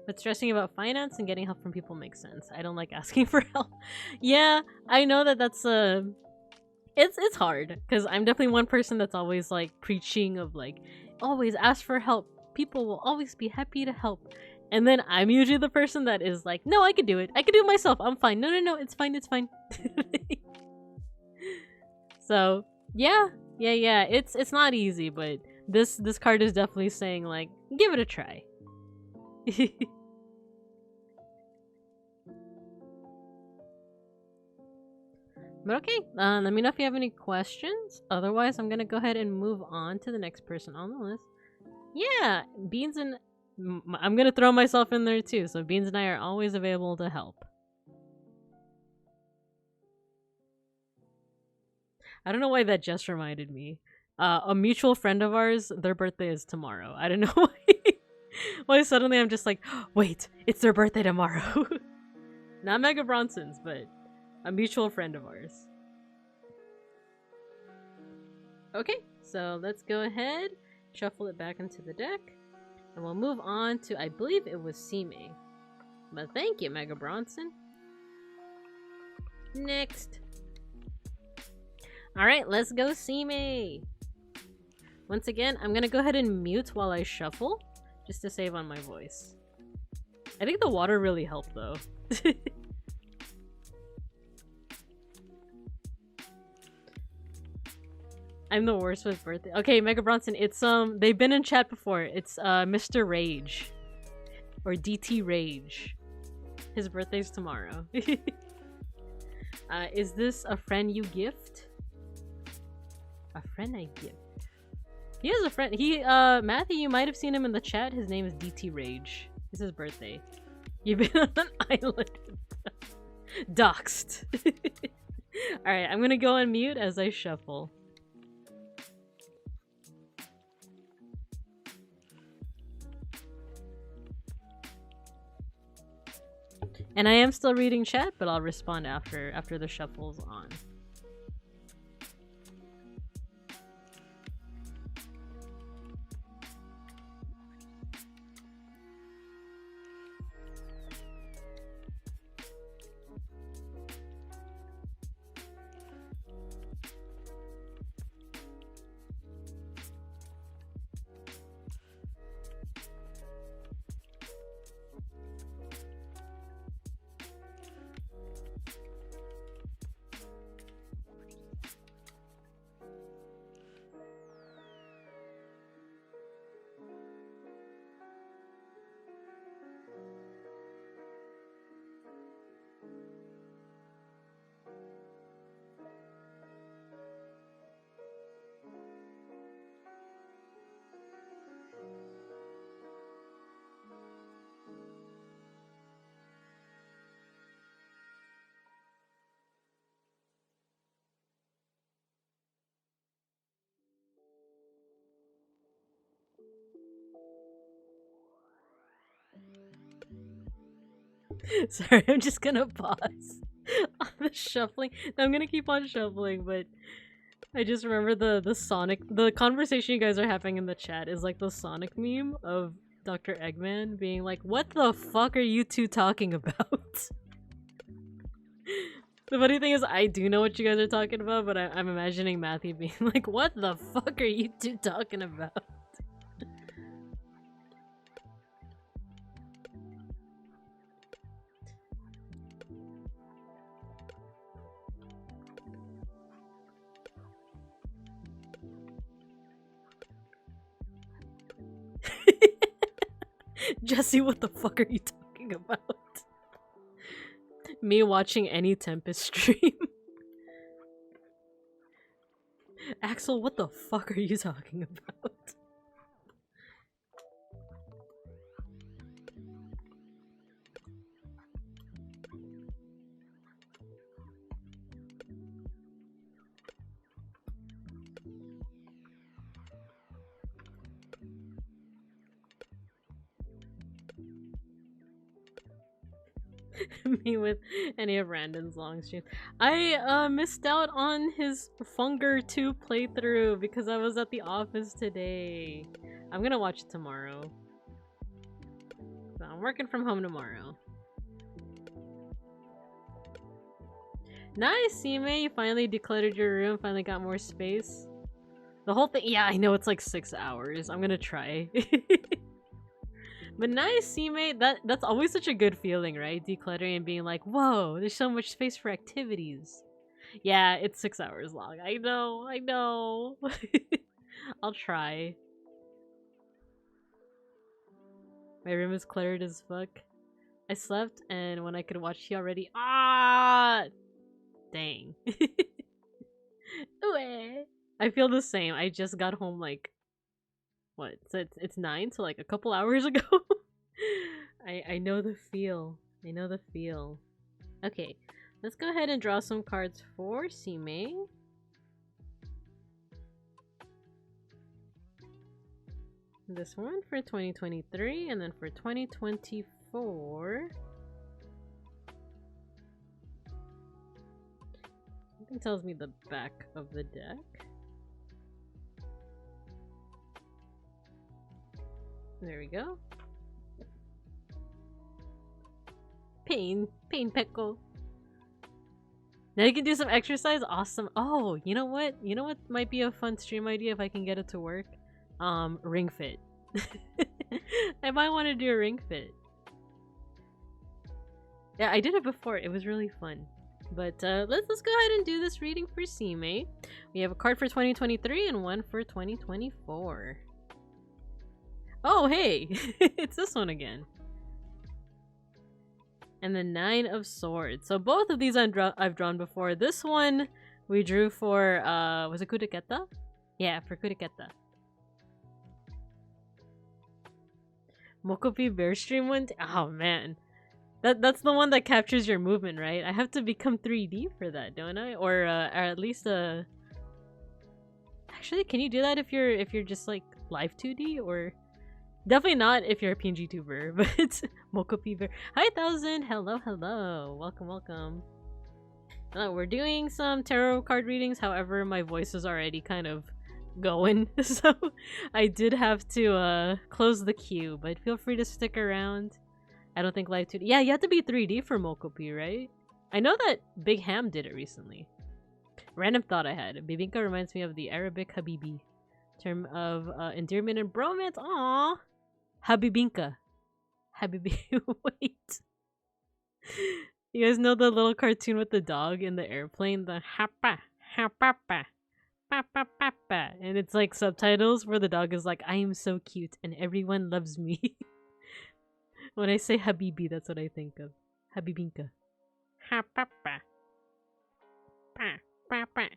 But stressing about finance and getting help from people makes sense. I don't like asking for help. Yeah, I know that that's it's hard because I'm definitely one person that's always like preaching of like always ask for help. People will always be happy to help. And then I'm usually the person that is like, no, I can do it. I can do it myself. I'm fine. No, it's fine. It's fine. So yeah. It's not easy, but this card is definitely saying like, give it a try. But okay, let me know if you have any questions. Otherwise, I'm gonna go ahead and move on to the next person on the list. Yeah, Beans and... I'm gonna throw myself in there too, so Beans and I are always available to help. I don't know why that just reminded me. A mutual friend of ours, their birthday is tomorrow. I don't know why suddenly I'm just like, wait, it's their birthday tomorrow. Not Mega Bronson's, but a mutual friend of ours. Okay, so let's go ahead, shuffle it back into the deck, and we'll move on to, I believe it was Sime. But thank you, Mega Bronson. Next. Alright, let's go Sime. Once again, I'm gonna go ahead and mute while I shuffle, just to save on my voice. I think the water really helped though. I'm the worst with birthday. Okay, Mega Bronson, it's they've been in chat before. It's Mr. Rage. Or DT Rage. His birthday's tomorrow. Is this a friend you gift? A friend I gift. He has a friend. Matthew, you might have seen him in the chat. His name is DT Rage. It's his birthday. You've been on an island. Doxed. Alright, I'm gonna go on mute as I shuffle. And I am still reading chat, but I'll respond after the shuffle's on. Sorry, I'm just gonna pause on the shuffling. I'm gonna keep on shuffling, but I just remember the conversation you guys are having in the chat is like the Sonic meme of Dr. Eggman being like, what the fuck are you two talking about? The funny thing is I do know what you guys are talking about, but I'm imagining Matthew being like, what the fuck are you two talking about? Jesse, what the fuck are you talking about? Me watching any Tempest stream. Axel, what the fuck are you talking about? Me with any of Randon's long streams. I missed out on his Funger 2 playthrough because I was at the office today. I'm gonna watch it tomorrow. So I'm working from home tomorrow. Nice, Sime. You finally decluttered your room, finally got more space. The whole thing, yeah, I know it's like 6 hours. I'm gonna try. But nice, Sime. That's always such a good feeling, right? Decluttering and being like, whoa, there's so much space for activities. Yeah, it's 6 hours long. I know. I'll try. My room is cluttered as fuck. I slept, and when I could watch, he already. Ah, dang. I feel the same. I just got home like, what? So it's 9, so like a couple hours ago. I know the feel. I know the feel. Okay, let's go ahead and draw some cards for Sime. This one for 2023, and then for 2024. Something tells me the back of the deck. There we go. Pain pickle. Now you can do some exercise. Awesome. Oh, you know what? You know what might be a fun stream idea if I can get it to work? Ring fit. I might want to do a ring fit. Yeah, I did it before. It was really fun. But let's go ahead and do this reading for Sime. We have a card for 2023 and one for 2024. Oh, hey! It's this one again. And the 9 of Swords. So both of these I've drawn before. This one we drew for, was it Kudeketa? Yeah, for Kudeketa. Mokopi Bear Stream one? Oh man. That's the one that captures your movement, right? I have to become 3D for that, don't I? Or at least actually, can you do that if you're just like live 2D? Or definitely not if you're a PNG tuber, but Mokopi Bear. Hi 1000! Hello. Welcome. We're doing some tarot card readings, however my voice is already kind of going, so I did have to close the queue, but feel free to stick around. I don't think live 2D. Yeah, you have to be 3D for Mokopi, right? I know that Big Ham did it recently. Random thought I had. Bibinka reminds me of the Arabic Habibi. Term of endearment and bromance. Aww. Habibinka. Habibi. Wait. You guys know the little cartoon with the dog in the airplane? The hapa. Hapapa. Papa papa. And it's like subtitles where the dog is like, I am so cute and everyone loves me. When I say Habibi, that's what I think of. Habibinka. Ha papa. Pa pa pa.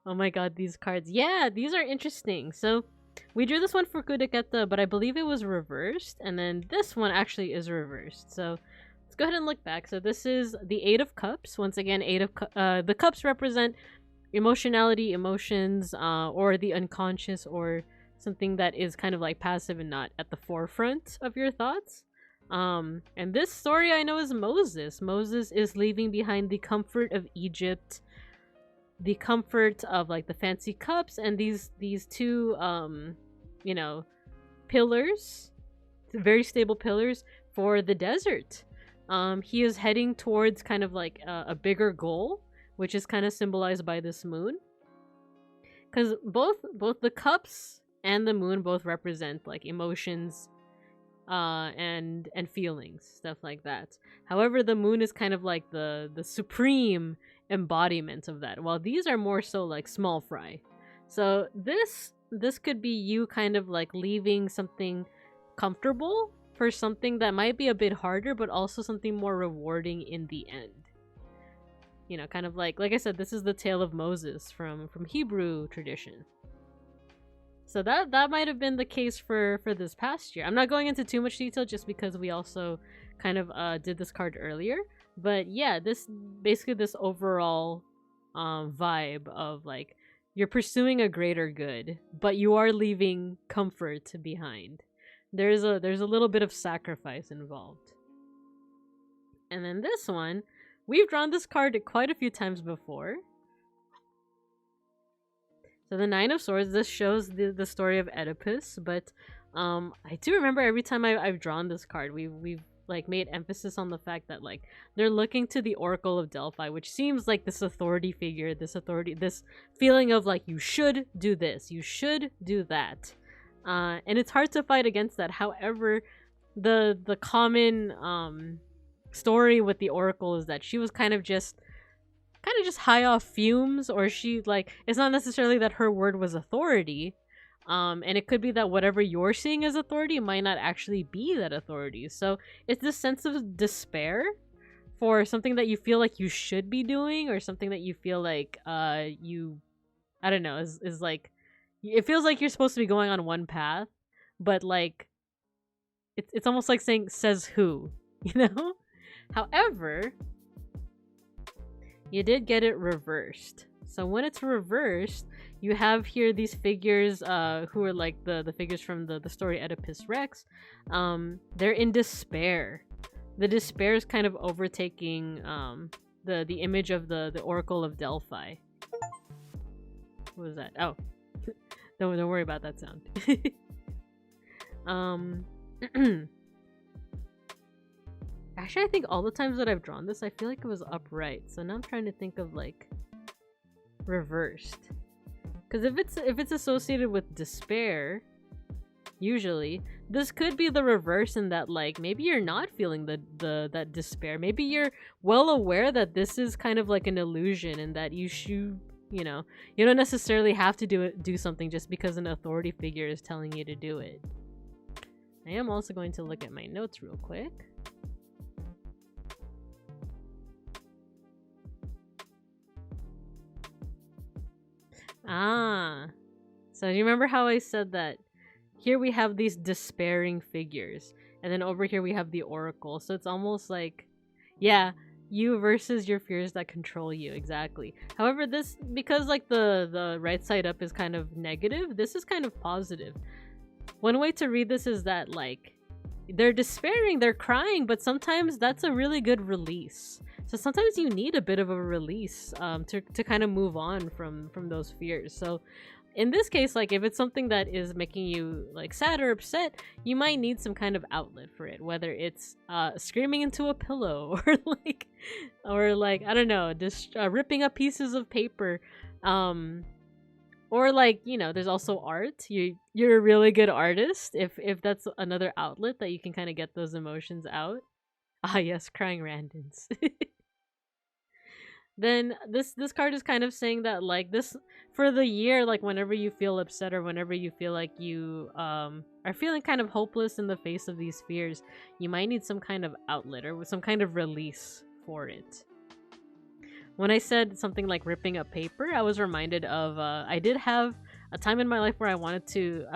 Oh my god, these cards. Yeah, these are interesting. So, we drew this one for Kudeketa, but I believe it was reversed. And then this one actually is reversed. So, let's go ahead and look back. So, this is the 8 of Cups. Once again, the cups represent emotionality, emotions, or the unconscious, or something that is kind of like passive and not at the forefront of your thoughts. And this story I know is Moses. Moses is leaving behind the comfort of Egypt, the comfort of like the fancy cups, and these two you know, pillars, very stable pillars for the desert. He is heading towards kind of like a bigger goal, which is kind of symbolized by this moon, because both the cups and the moon both represent like emotions and feelings, stuff like that. However, the moon is kind of like the supreme embodiment of that, while these are more so like small fry. So this could be you kind of like leaving something comfortable for something that might be a bit harder, but also something more rewarding in the end. You know, kind of like I said, this is the tale of Moses from Hebrew tradition. So that might have been the case for this past year. I'm not going into too much detail just because we also kind of did this card earlier. But yeah, this overall vibe of like you're pursuing a greater good, but you are leaving comfort behind. There's a little bit of sacrifice involved. And then this one, we've drawn this card quite a few times before. So the 9 of Swords, this shows the story of Oedipus, but I do remember every time I've drawn this card, we've like made emphasis on the fact that like they're looking to the Oracle of Delphi, which seems like this authority figure, this feeling of like you should do this, you should do that, and it's hard to fight against that. However, the common story with the Oracle is that she was kind of just high off fumes, or she like it's not necessarily that her word was authority. And it could be that whatever you're seeing as authority might not actually be that authority. So it's this sense of despair for something that you feel like you should be doing, or something that you feel like you, I don't know, is like, it feels like you're supposed to be going on one path, but like it's almost like saying says who, you know? However, you did get it reversed. So when it's reversed, you have here these figures who are like the figures from the story Oedipus Rex. They're in despair. The despair is kind of overtaking the image of the Oracle of Delphi. What was that? Oh. don't worry about that sound. Actually, I think all the times that I've drawn this, I feel like it was upright. So now I'm trying to think of like reversed. Because if it's associated with despair, usually this could be the reverse, in that like maybe you're not feeling that despair. Maybe you're well aware that this is kind of like an illusion, and that you should, you know, you don't necessarily have to do something just because an authority figure is telling you to do it. I am also going to look at my notes real quick. So do you remember how I said that here we have these despairing figures, and then over here we have the Oracle? So it's almost like, yeah, you versus your fears that control you. Exactly. However, this, because like the right side up is kind of negative, this is kind of positive. One way to read this is that like they're despairing, they're crying, but sometimes that's a really good release. So sometimes you need a bit of a release to kind of move on from those fears. So in this case, like if it's something that is making you like sad or upset, you might need some kind of outlet for it, whether it's screaming into a pillow, or like I don't know, just ripping up pieces of paper, or like, you know, there's also art. You're a really good artist if that's another outlet that you can kind of get those emotions out. Ah yes, crying randoms. Then this card is kind of saying that like this, for the year, like whenever you feel upset, or whenever you feel like you are feeling kind of hopeless in the face of these fears, you might need some kind of outlet or some kind of release for it. When I said something like ripping up paper, I was reminded of I did have a time in my life where I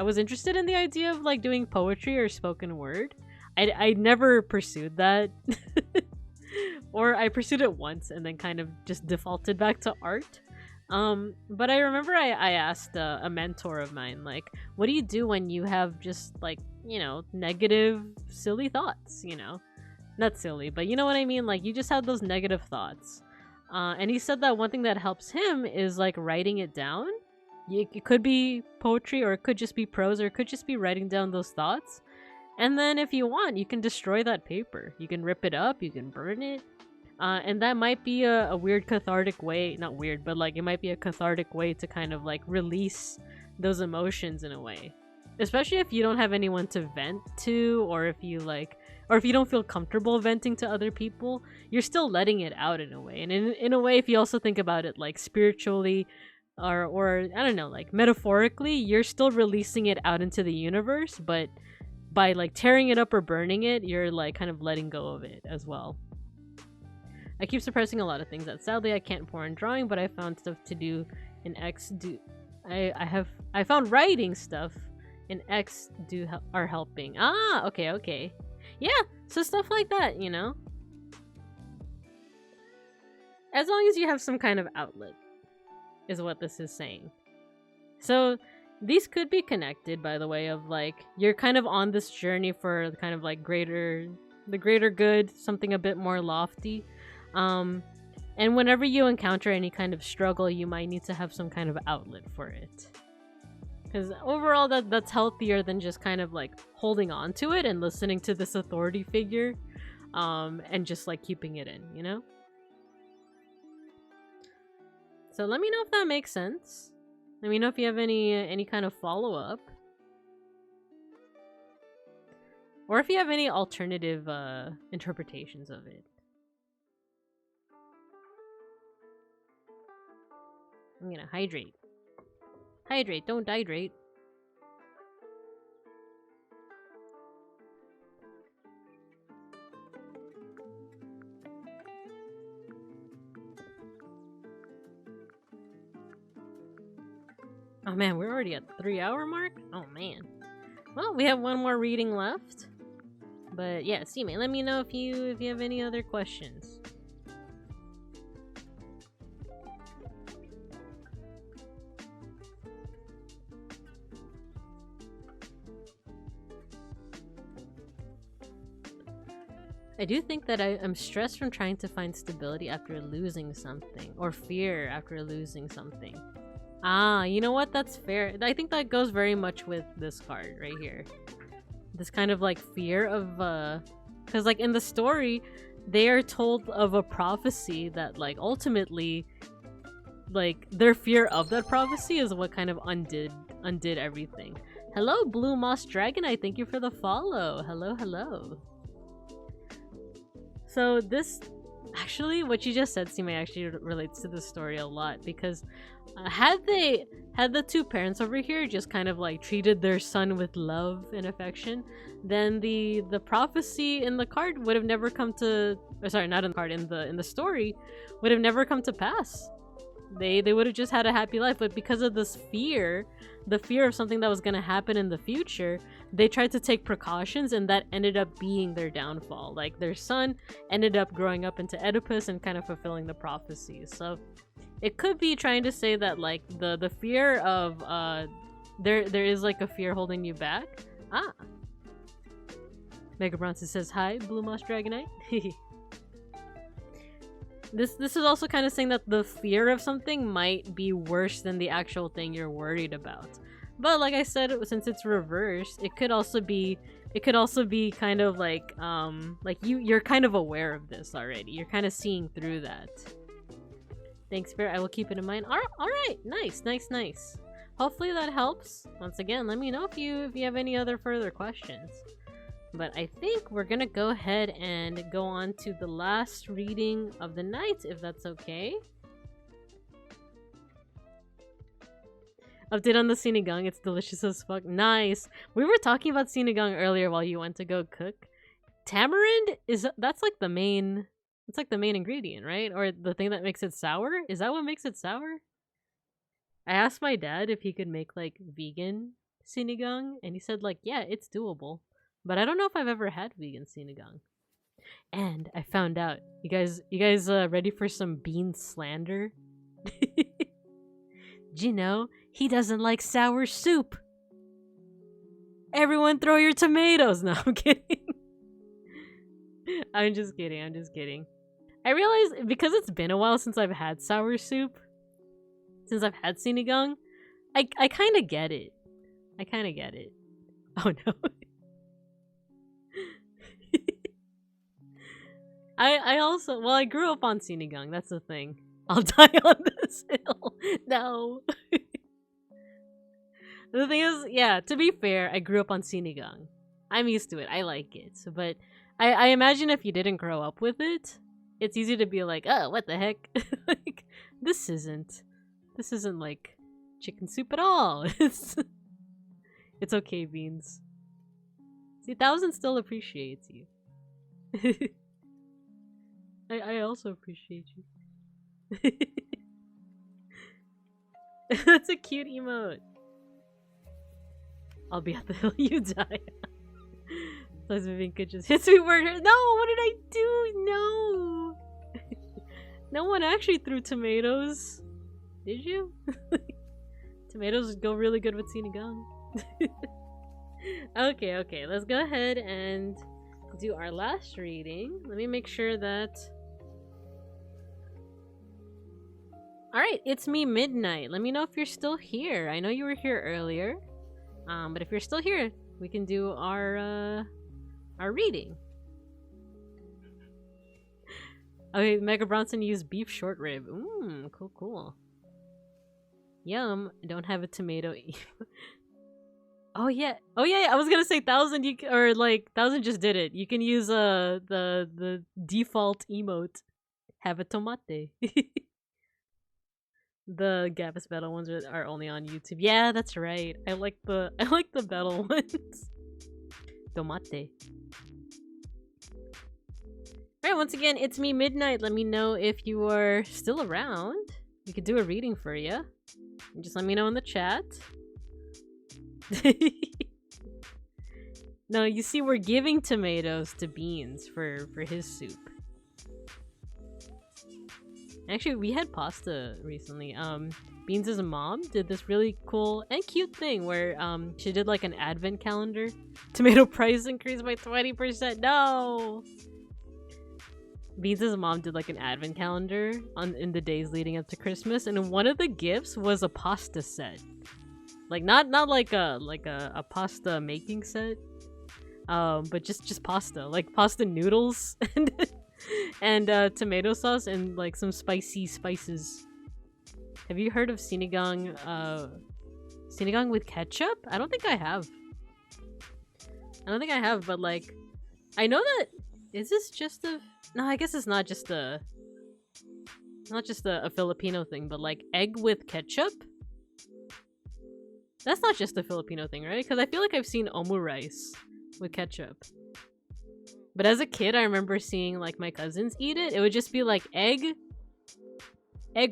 was interested in the idea of like doing poetry or spoken word. I never pursued that. Or I pursued it once and then kind of just defaulted back to art. But I remember I asked a mentor of mine, like, what do you do when you have just like, you know, negative, silly thoughts, you know? Not silly, but you know what I mean? Like, you just have those negative thoughts. And he said that one thing that helps him is like writing it down. It could be poetry, or it could just be prose, or it could just be writing down those thoughts. And then if you want, you can destroy that paper. You can rip it up, you can burn it. And that might be a weird cathartic way, not weird, but like it might be a cathartic way to kind of like release those emotions in a way. Especially if you don't have anyone to vent to, or if you don't feel comfortable venting to other people, you're still letting it out in a way. And in a way, if you also think about it like spiritually, or I don't know, like metaphorically, you're still releasing it out into the universe, but by like tearing it up or burning it, you're like kind of letting go of it as well. I keep suppressing a lot of things that sadly I can't pour in drawing, but I found stuff to do in X. I found writing stuff in X are helping. Ah, okay. Yeah, so stuff like that, you know? As long as you have some kind of outlet, is what this is saying. So these could be connected, by the way, of like you're kind of on this journey for kind of like the greater good, something a bit more lofty. And whenever you encounter any kind of struggle, you might need to have some kind of outlet for it. Because overall, that's healthier than just kind of like holding on to it and listening to this authority figure, and just like keeping it in, you know? So let me know if that makes sense. Let me know if you have any kind of follow-up. Or if you have any alternative interpretations of it. I'm gonna hydrate. Hydrate, don't dehydrate. Oh man, we're already at the 3-hour mark? Oh man. Well, we have one more reading left. But yeah, see me. Let me know if you have any other questions. I do think that I'm stressed from trying to find stability after losing something, or fear after losing something. Ah, you know what? That's fair. I think that goes very much with this card right here. This kind of like fear of because like in the story they are told of a prophecy that like ultimately like their fear of that prophecy is what kind of undid everything. Hello, Blue Moss Dragon, I thank you for the follow. Hello. So this actually, what you just said, Sime, actually relates to the story a lot, because had the two parents over here just kind of like treated their son with love and affection, then the prophecy in the card would have never come to, or sorry, not in the card, in the story, would have never come to pass. They would have just had a happy life, but because of this fear, the fear of something that was going to happen in the future, they tried to take precautions, and that ended up being their downfall. Like their son ended up growing up into Oedipus and kind of fulfilling the prophecies. So it could be trying to say that like the fear of there is like a fear holding you back. Ah, Mega Bronson says hi, Blue Moss Dragonite. This is also kind of saying that the fear of something might be worse than the actual thing you're worried about. But like I said, since it's reversed, it could also be kind of like you're kind of aware of this already. You're kind of seeing through that. Thanks, Spirit. I will keep it in mind. All right. Nice. Hopefully that helps. Once again, let me know if you have any other further questions. But I think we're gonna go ahead and go on to the last reading of the night, if that's okay. Update on the sinigang, it's delicious as fuck. Nice! We were talking about sinigang earlier while you went to go cook. Tamarind that's like the main, it's like the main ingredient, right? Or the thing that makes it sour? Is that what makes it sour? I asked my dad if he could make like vegan sinigang, and he said like, yeah, it's doable. But I don't know if I've ever had vegan sinigang. And I found out. You guys ready for some bean slander? Do you know, he doesn't like sour soup. Everyone throw your tomatoes. No, I'm kidding. I'm just kidding. I realized, because it's been a while since I've had sour soup, since I've had sinigang, I kind of get it. Oh no. I also, well, I grew up on sinigang, that's the thing. I'll die on this hill. No. The thing is, yeah, to be fair, I grew up on sinigang. I'm used to it, I like it. But I imagine if you didn't grow up with it, it's easy to be like, oh, what the heck? Like, this isn't like chicken soup at all. It's okay, Beans. See, 1,000 still appreciates you. I also appreciate you. That's a cute emote. I'll be at the hill, you die. Vinka just hits me where. No, what did I do? No. No one actually threw tomatoes. Did you? Tomatoes go really good with sinigang. Okay, let's go ahead and do our last reading. Let me make sure that... Alright, it's me, Midnight. Let me know if you're still here. I know you were here earlier. But if you're still here, we can do our reading. Okay, Mega Bronson used beef short rib. Cool, cool. Yum. Don't have a tomato. Oh yeah. Oh yeah. I was gonna say 1000. Or like 1000 just did it. You can use the default emote. Have a tomate. The Gabus battle ones are only on YouTube. Yeah, that's right. I like the battle ones. Tomate. Alright, once again, it's me, Midnight. Let me know if you are still around. We could do a reading for you. Just let me know in the chat. No, you see, we're giving tomatoes to Beans for his soup. Actually, we had pasta recently. Beans' mom did this really cool and cute thing where she did like an advent calendar. Tomato price increased by 20%. No! Beans' mom did like an advent calendar in the days leading up to Christmas, and one of the gifts was a pasta set. Like not like a pasta making set, but just pasta, like pasta noodles and tomato sauce and like some spicy spices. Have you heard of sinigang? Sinigang with ketchup? I don't think I have. But like, I know that. Is this just a? No, I guess it's not just a Filipino thing, but like egg with ketchup. That's not just a Filipino thing, right? Because I feel like I've seen omu rice with ketchup. But as a kid, I remember seeing like my cousins eat it. It would just be like egg,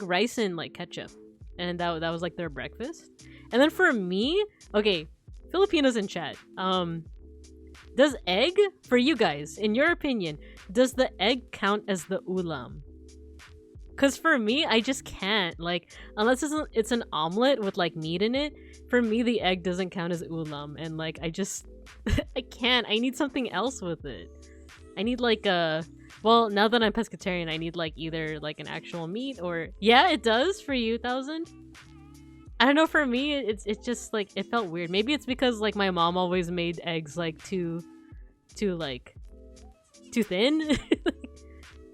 rice, and like ketchup, and that was like their breakfast. And then for me, okay, Filipinos in chat, does egg, for you guys, in your opinion, does the egg count as the ulam? Because for me, I just can't. Like, unless it's an omelet with like meat in it, for me the egg doesn't count as ulam. And like, I just, I can't. I need something else with it. I need like well, now that I'm pescatarian, I need like either like an actual meat or, yeah, it does for you, 1000. I don't know, for me, it's just like, it felt weird. Maybe it's because like my mom always made eggs like too thin.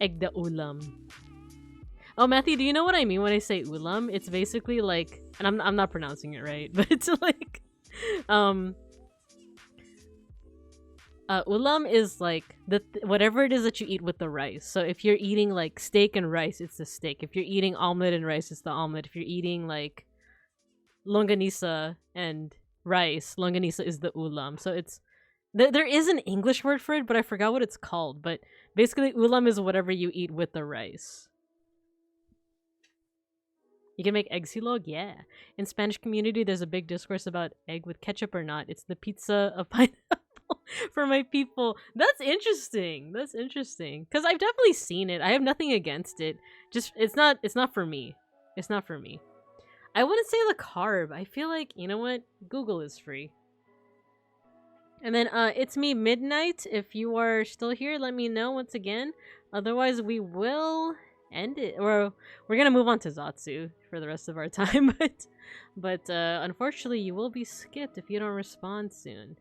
Egg the ulam. Oh, Matthew, do you know what I mean when I say ulam? It's basically like, and I'm not pronouncing it right, but it's like, ulam is like whatever it is that you eat with the rice. So if you're eating like steak and rice, it's the steak. If you're eating omelet and rice, it's the omelet. If you're eating like longanisa and rice, longanisa is the ulam. So it's there is an English word for it, but I forgot what it's called. But basically, ulam is whatever you eat with the rice. You can make egg silog, yeah. In Spanish community, there's a big discourse about egg with ketchup or not. It's the pizza of pineapple for my people. That's interesting. Because I've definitely seen it. I have nothing against it. Just it's not for me. It's not for me. I wouldn't say the carb. I feel like, you know what? Google is free. And then it's me, Midnight. If you are still here, let me know once again. Otherwise, we will end it. Or we're gonna move on to Zatsu for the rest of our time. but unfortunately, you will be skipped if you don't respond soon.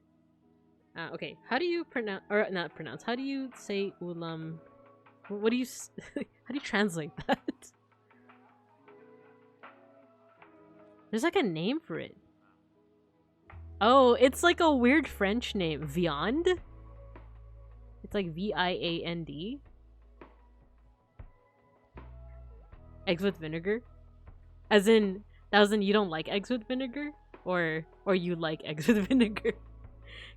Okay, how do you pronounce, or not pronounce? How do you say ulam? What do you? How do you translate that? There's like a name for it. Oh, it's like a weird French name. Viande? It's like V-I-A-N-D. Eggs with vinegar? As in you don't like eggs with vinegar? Or you like eggs with vinegar?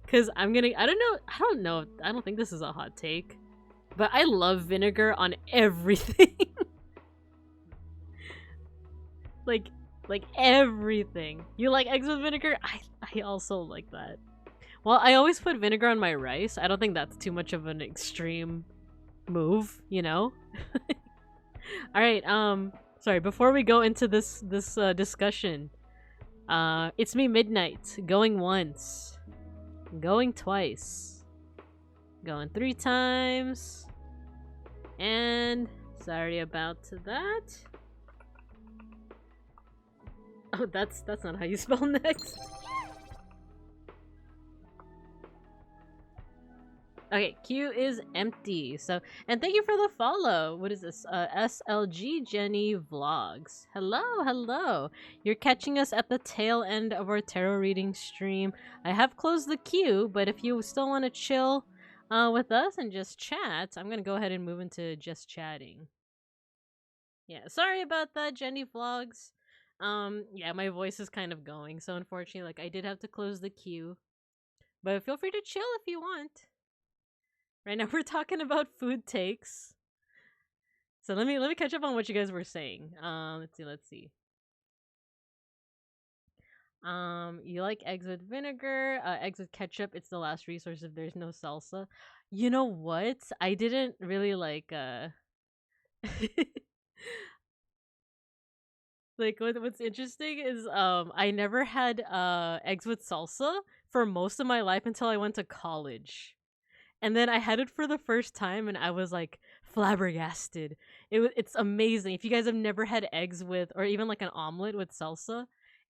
Because I don't know. I don't think this is a hot take. But I love vinegar on everything. like everything. You like eggs with vinegar? I also like that. Well, I always put vinegar on my rice. I don't think that's too much of an extreme move, you know? Alright, sorry, before we go into this discussion, it's me, Midnight, going once, going twice, going 3 times, and sorry about that. Oh, that's not how you spell next. Okay, queue is empty. So, and thank you for the follow. What is this? SLG Jenny Vlogs. Hello, hello. You're catching us at the tail end of our tarot reading stream. I have closed the queue, but if you still want to chill with us and just chat, I'm gonna go ahead and move into just chatting. Yeah, sorry about that, Jenny Vlogs. Yeah, my voice is kind of going, so unfortunately, like I did have to close the queue. But feel free to chill if you want. Right now we're talking about food takes. So let me catch up on what you guys were saying. Let's see. You like eggs with vinegar, eggs with ketchup. It's the last resource if there's no salsa. You know what? I didn't really like like what's interesting is I never had eggs with salsa for most of my life until I went to college. And then I had it for the first time and I was like flabbergasted. It's amazing. If you guys have never had eggs with or even like an omelet with salsa,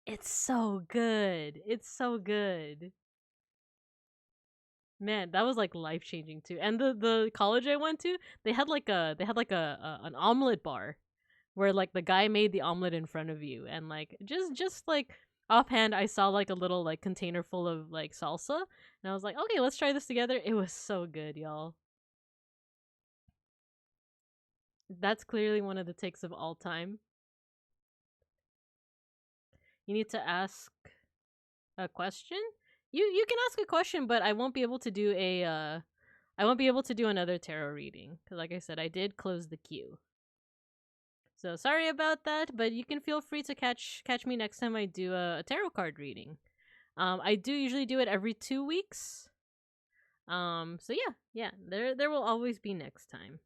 it's so good. It's so good. Man, that was like life changing too. And the college I went to, they had like a an omelet bar where like the guy made the omelet in front of you and like just like offhand I saw like a little like container full of like salsa and I was like, "Okay, let's try this together." It was so good, y'all. That's clearly one of the takes of all time. You need to ask a question. You can ask a question, but I won't be able to do a I won't be able to do another tarot reading because, like I said, I did close the queue. So sorry about that, but you can feel free to catch me next time I do a tarot card reading. I do usually do it every 2 weeks. So yeah, there will always be next time.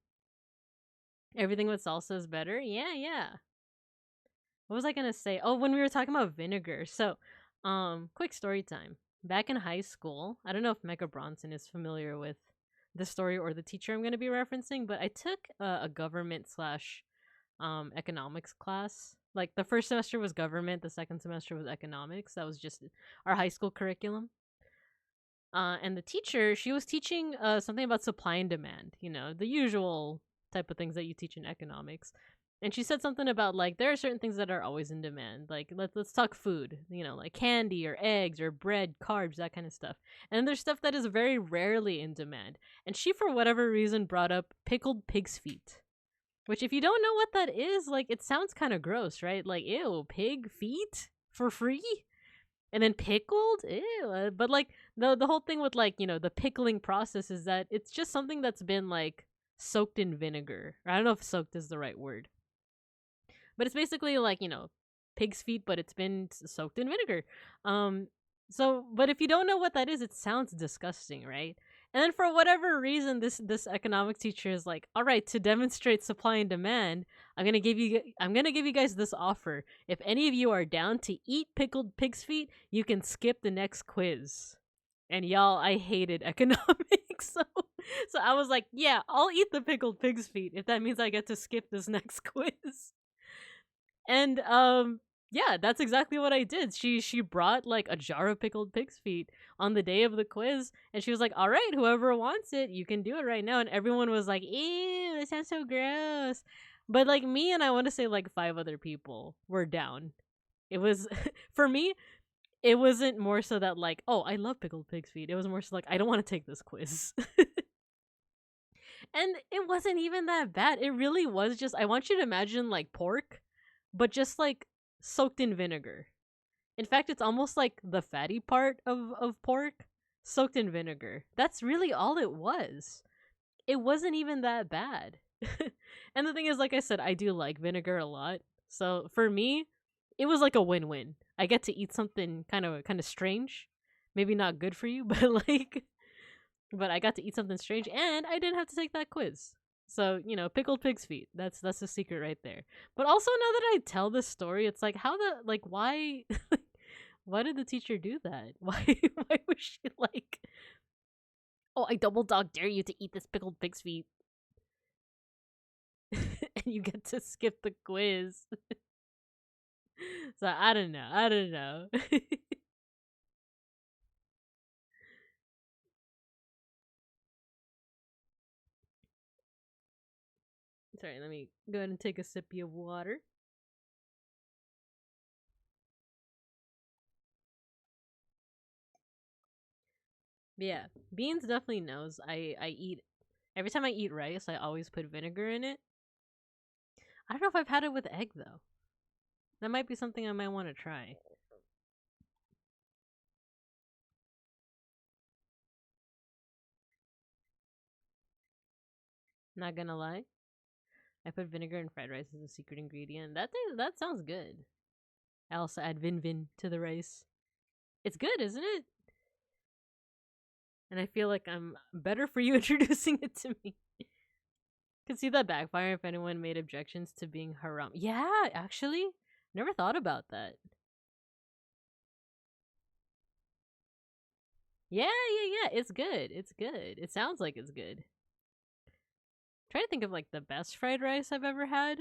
Everything with salsa is better. Yeah, yeah. What was I gonna say? Oh, when we were talking about vinegar. So, quick story time. Back in high school, I don't know if Mecca Bronson is familiar with the story or the teacher I'm gonna be referencing, but I took a government slash economics class. Like the first semester was government, the second semester was economics. That was just our high school curriculum. And the teacher, she was teaching something about supply and demand. You know, the usual type of things that you teach in economics. And she said something about like there are certain things that are always in demand. Like let's talk food, you know, like candy or eggs or bread, carbs, that kind of stuff. And then there's stuff that is very rarely in demand. And she for whatever reason brought up pickled pig's feet. Which if you don't know what that is, like it sounds kind of gross, right? Like ew, pig feet for free? And then pickled? Ew. But like the whole thing with like, you know, the pickling process is that it's just something that's been like soaked in vinegar. I don't know if soaked is the right word. But it's basically like, you know, pig's feet, but it's been soaked in vinegar. Um, but if you don't know what that is, it sounds disgusting, right? And then for whatever reason, this economics teacher is like, all right, to demonstrate supply and demand, I'm gonna give you guys this offer. If any of you are down to eat pickled pig's feet, you can skip the next quiz. And y'all, I hated economics, so I was like, yeah, I'll eat the pickled pig's feet if that means I get to skip this next quiz. And yeah, that's exactly what I did. She brought like a jar of pickled pig's feet on the day of the quiz and she was like, "All right, whoever wants it, you can do it right now." And everyone was like, "Ew, it sounds so gross." But like me and I want to say like 5 other people were down. It was for me, it wasn't more so that like, "Oh, I love pickled pig's feet." It was more so like, "I don't want to take this quiz." And it wasn't even that bad. It really was just I want you to imagine like pork, but just like soaked in vinegar. In fact, it's almost like the fatty part of pork soaked in vinegar. That's really all it was. It wasn't even that bad. And the thing is, like I said, I do like vinegar a lot. So for me, it was like a win-win. I get to eat something kind of strange. Maybe not good for you, but I got to eat something strange and I didn't have to take that quiz. So, you know, pickled pig's feet. That's the secret right there. But also now that I tell this story, it's like how the like why why did the teacher do that? Why was she like, "Oh, I double dog dare you to eat this pickled pig's feet." And you get to skip the quiz. So I don't know. I don't know. Sorry, let me go ahead and take a sip of water. Yeah, Beans definitely knows. I eat every time I eat rice. I always put vinegar in it. I don't know if I've had it with egg though. That might be something I might want to try. Not gonna lie, I put vinegar in fried rice as a secret ingredient. That sounds good. I also add vin to the rice. It's good, isn't it? And I feel like I'm better for you introducing it to me. Could see that backfire if anyone made objections to being haram. Yeah, actually, never thought about that. Yeah. It's good. It's good. It sounds like it's good. Try to think of like the best fried rice I've ever had.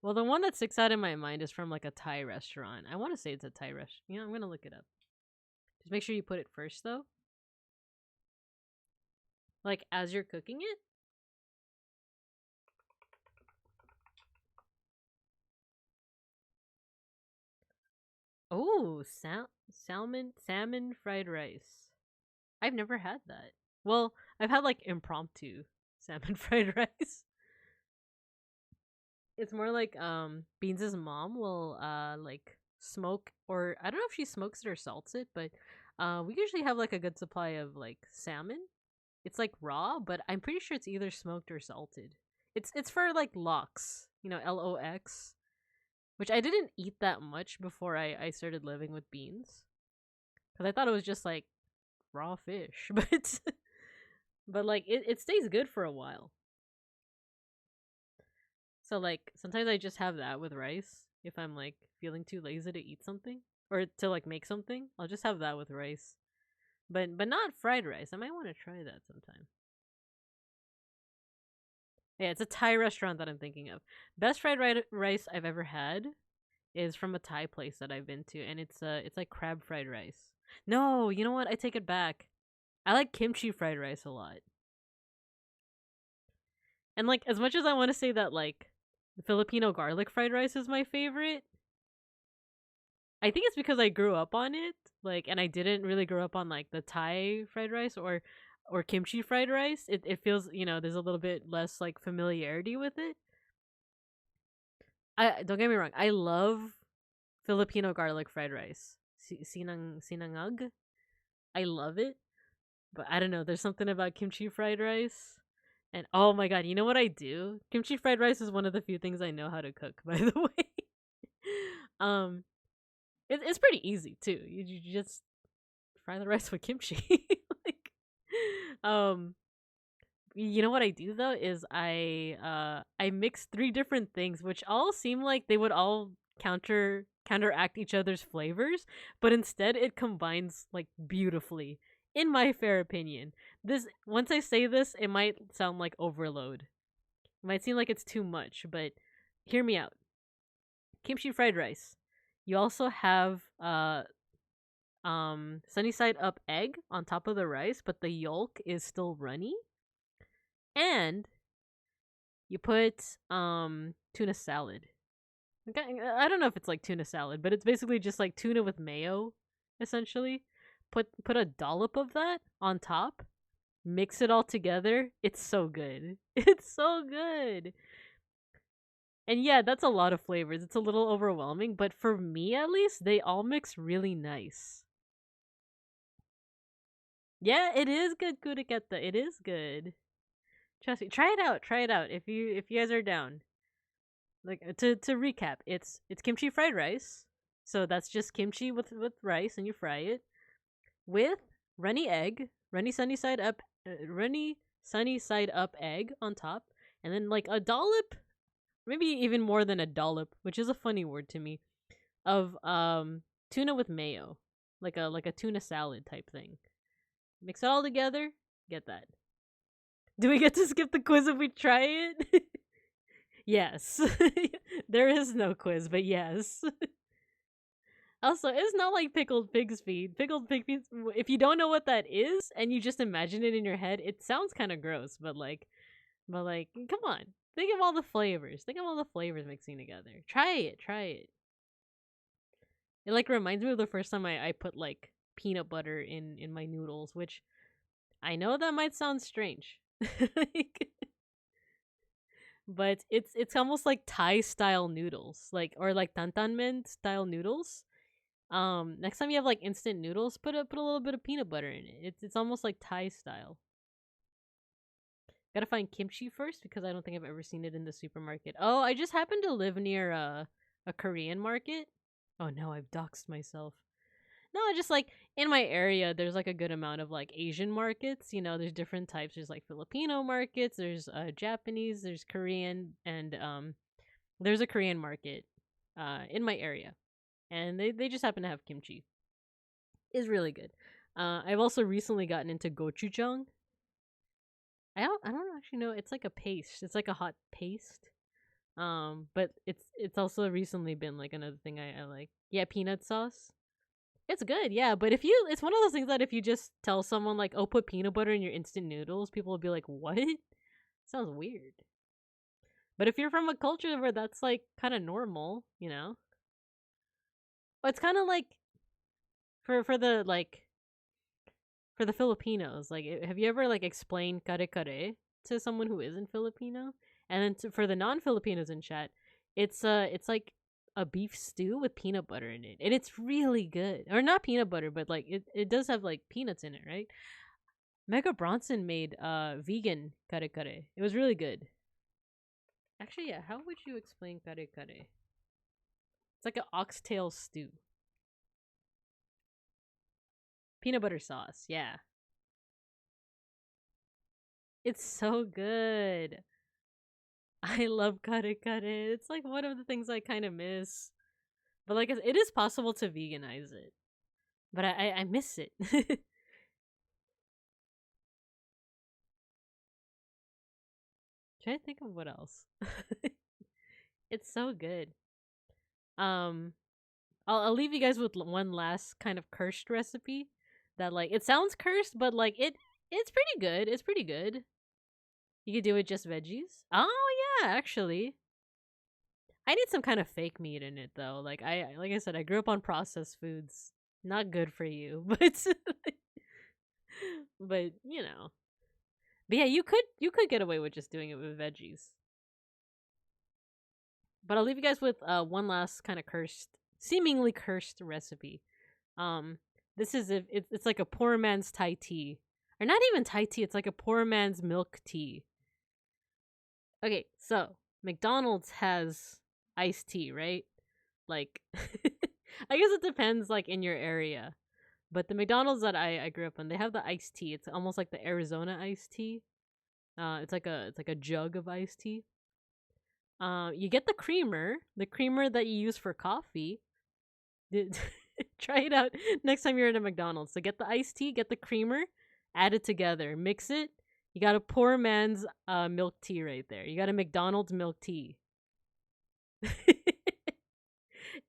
Well, the one that sticks out in my mind is from like a Thai restaurant. I want to say it's a Thai restaurant. You know, I'm gonna look it up. Just make sure you put it first, though. Like as you're cooking it. Oh, salmon fried rice. I've never had that. Well, I've had like impromptu salmon fried rice. It's more like Beans' mom will like smoke, or I don't know if she smokes it or salts it, but we usually have like a good supply of like salmon. It's like raw, but I'm pretty sure it's either smoked or salted. It's for like lox, you know, LOX, which I didn't eat that much before I started living with Beans, because I thought it was just like raw fish, but like it stays good for a while. So like sometimes I just have that with rice if I'm like feeling too lazy to eat something or to like make something. I'll just have that with rice. But not fried rice. I might want to try that sometime. Yeah, it's a Thai restaurant that I'm thinking of. Best rice I've ever had is from a Thai place that I've been to, and it's like crab fried rice. No, you know what? I take it back. I like kimchi fried rice a lot. And like as much as I want to say that like Filipino garlic fried rice is my favorite, I think it's because I grew up on it, like, and I didn't really grow up on like the Thai fried rice or kimchi fried rice. It feels, you know, there's a little bit less like familiarity with it. I don't get me wrong, I love Filipino garlic fried rice. Sinangag. I love it, but I don't know, there's something about kimchi fried rice. And oh my god, you know what I do? Kimchi fried rice is one of the few things I know how to cook, by the way. um it's pretty easy too. You just fry the rice with kimchi. Like, um, you know what I do though is I mix three different things, which all seem like they would all counteract each other's flavors, but instead it combines like beautifully. In my fair opinion, this once I say this, it might sound like overload. It might seem like it's too much, but hear me out. Kimchi fried rice. You also have sunny side up egg on top of the rice, but the yolk is still runny. And you put tuna salad. Okay, I don't know if it's like tuna salad, but it's basically just like tuna with mayo, essentially. Put a dollop of that on top. Mix it all together. It's so good. It's so good. And yeah, that's a lot of flavors. It's a little overwhelming, but for me at least, they all mix really nice. Yeah, it is good, Kuriketta. It is good. Trust me. Try it out. Try it out if you guys are down. Like to recap, it's kimchi fried rice. So that's just kimchi with rice, and you fry it with runny egg, runny sunny side up egg on top, and then like a dollop, maybe even more than a dollop, which is a funny word to me, of tuna with mayo, like a tuna salad type thing. Mix it all together. Get that. Do we get to skip the quiz if we try it? Yes. There is no quiz, but yes. Also, it's not like pickled pig's feet. Pickled pig feet, if you don't know what that is and you just imagine it in your head, it sounds kind of gross, but like But like, come on. Think of all the flavors. Think of all the flavors mixing together. Try it. Try it. It like reminds me of the first time I put like peanut butter in my noodles, which I know that might sound strange. Like, but it's almost like Thai style noodles, like or like tantanmen style noodles. Next time you have like instant noodles, put a little bit of peanut butter in it. It's almost like Thai style. Gotta find kimchi first because I don't think I've ever seen it in the supermarket. Oh, I just happen to live near a Korean market. Oh no, I've doxed myself. No, just like in my area, there's like a good amount of like Asian markets. You know, there's different types. There's like Filipino markets. There's Japanese. There's Korean, and there's a Korean market in my area, and they just happen to have kimchi. It's really good. I've also recently gotten into gochujang. I don't actually know. It's like a paste. It's like a hot paste. But it's also recently been like another thing I like. Yeah, peanut sauce. It's good, yeah. But if you, it's one of those things that if you just tell someone like, "Oh, put peanut butter in your instant noodles," people will be like, "What?" Sounds weird. But if you're from a culture where that's like kind of normal, you know, it's kind of like for the like for the Filipinos. Like, have you ever like explained kare kare to someone who isn't Filipino? And then for the non-Filipinos in chat, it's like a beef stew with peanut butter in it, and it's really good. Or not peanut butter, but like it does have like peanuts in it, right? Mega Bronson made vegan kare kare. It was really good. Actually, yeah. How would you explain kare kare? It's like an oxtail stew, peanut butter sauce. Yeah, it's so good. I love kare kare. It's like one of the things I kind of miss. But like it is possible to veganize it. But I miss it. Try to think of what else. It's so good. Um I'll leave you guys with one last kind of cursed recipe that like it sounds cursed but like it's pretty good. It's pretty good. You could do it just veggies. Oh yeah, actually. I need some kind of fake meat in it though. Like I said, I grew up on processed foods. Not good for you, but you know. But yeah, you could get away with just doing it with veggies. But I'll leave you guys with one last kind of seemingly cursed recipe. Um, this is if it's like a poor man's Thai tea, or not even Thai tea. It's like a poor man's milk tea. Okay, so McDonald's has iced tea, right? Like, I guess it depends, like in your area. But the McDonald's that I grew up in, they have the iced tea. It's almost like the Arizona iced tea. It's like a jug of iced tea. You get the creamer that you use for coffee. Try it out next time you're at a McDonald's. So get the iced tea, get the creamer, add it together, mix it. You got a poor man's milk tea right there. You got a McDonald's milk tea.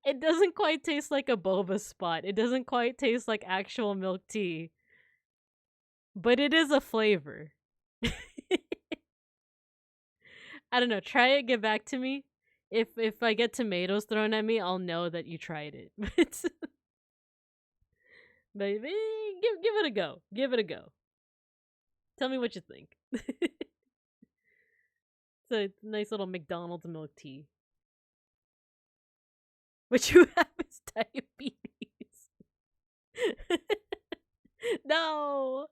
It doesn't quite taste like a boba spot. It doesn't quite taste like actual milk tea. But it is a flavor. I don't know. Try it, get back to me. If I get tomatoes thrown at me, I'll know that you tried it. But give it a go. Give it a go. Tell me what you think. It's a nice little McDonald's milk tea. What you have is diabetes. No.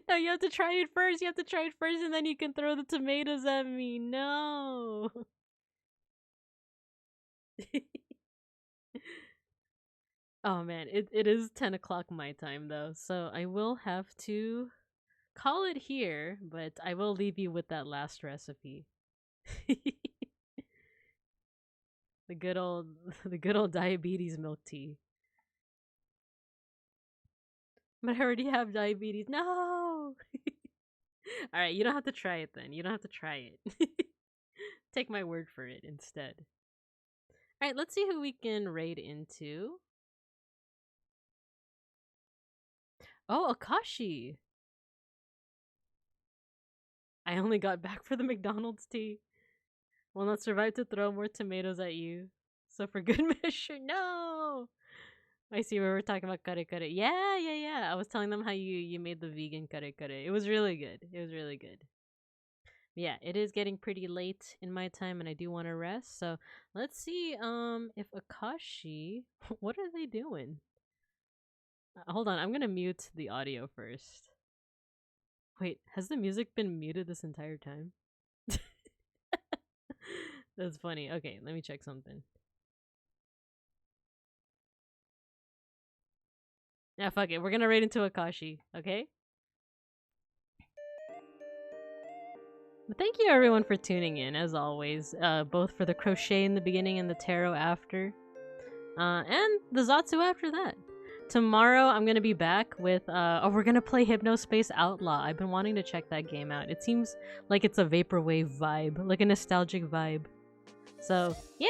No, you have to try it first. You have to try it first and then you can throw the tomatoes at me. No. Oh man, it is 10 o'clock my time though, so I will have to call it here, but I will leave you with that last recipe. the good old the good old diabetes milk tea. But I already have diabetes. No. All right, you don't have to try it then. You don't have to try it. Take my word for it instead. All right, let's see who we can raid into. Oh, Akashi. I only got back for the McDonald's tea. Will not survive to throw more tomatoes at you. So for good measure, no! I see where we're talking about kare kare. Yeah. I was telling them how you made the vegan kare kare. It was really good. It was really good. Yeah, it is getting pretty late in my time and I do want to rest. So let's see if Akashi what are they doing? Hold on, I'm gonna mute the audio first. Wait, has the music been muted this entire time? That's funny. Okay, let me check something. Yeah, fuck it. We're gonna raid into Akashi, okay? But thank you everyone for tuning in, as always, both for the crochet in the beginning and the tarot after, and the Zatsu after that. Tomorrow I'm gonna be back with, we're gonna play Hypnospace Outlaw. I've been wanting to check that game out. It seems like it's a vaporwave vibe, like a nostalgic vibe. So, yeah.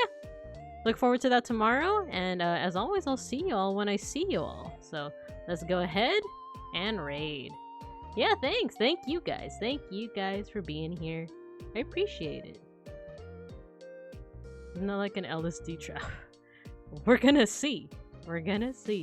Look forward to that tomorrow, and as always, I'll see you all when I see you all. So, let's go ahead and raid. Yeah, thanks. Thank you guys. Thank you guys for being here. I appreciate it. Not like an LSD trap. We're gonna see. We're gonna see.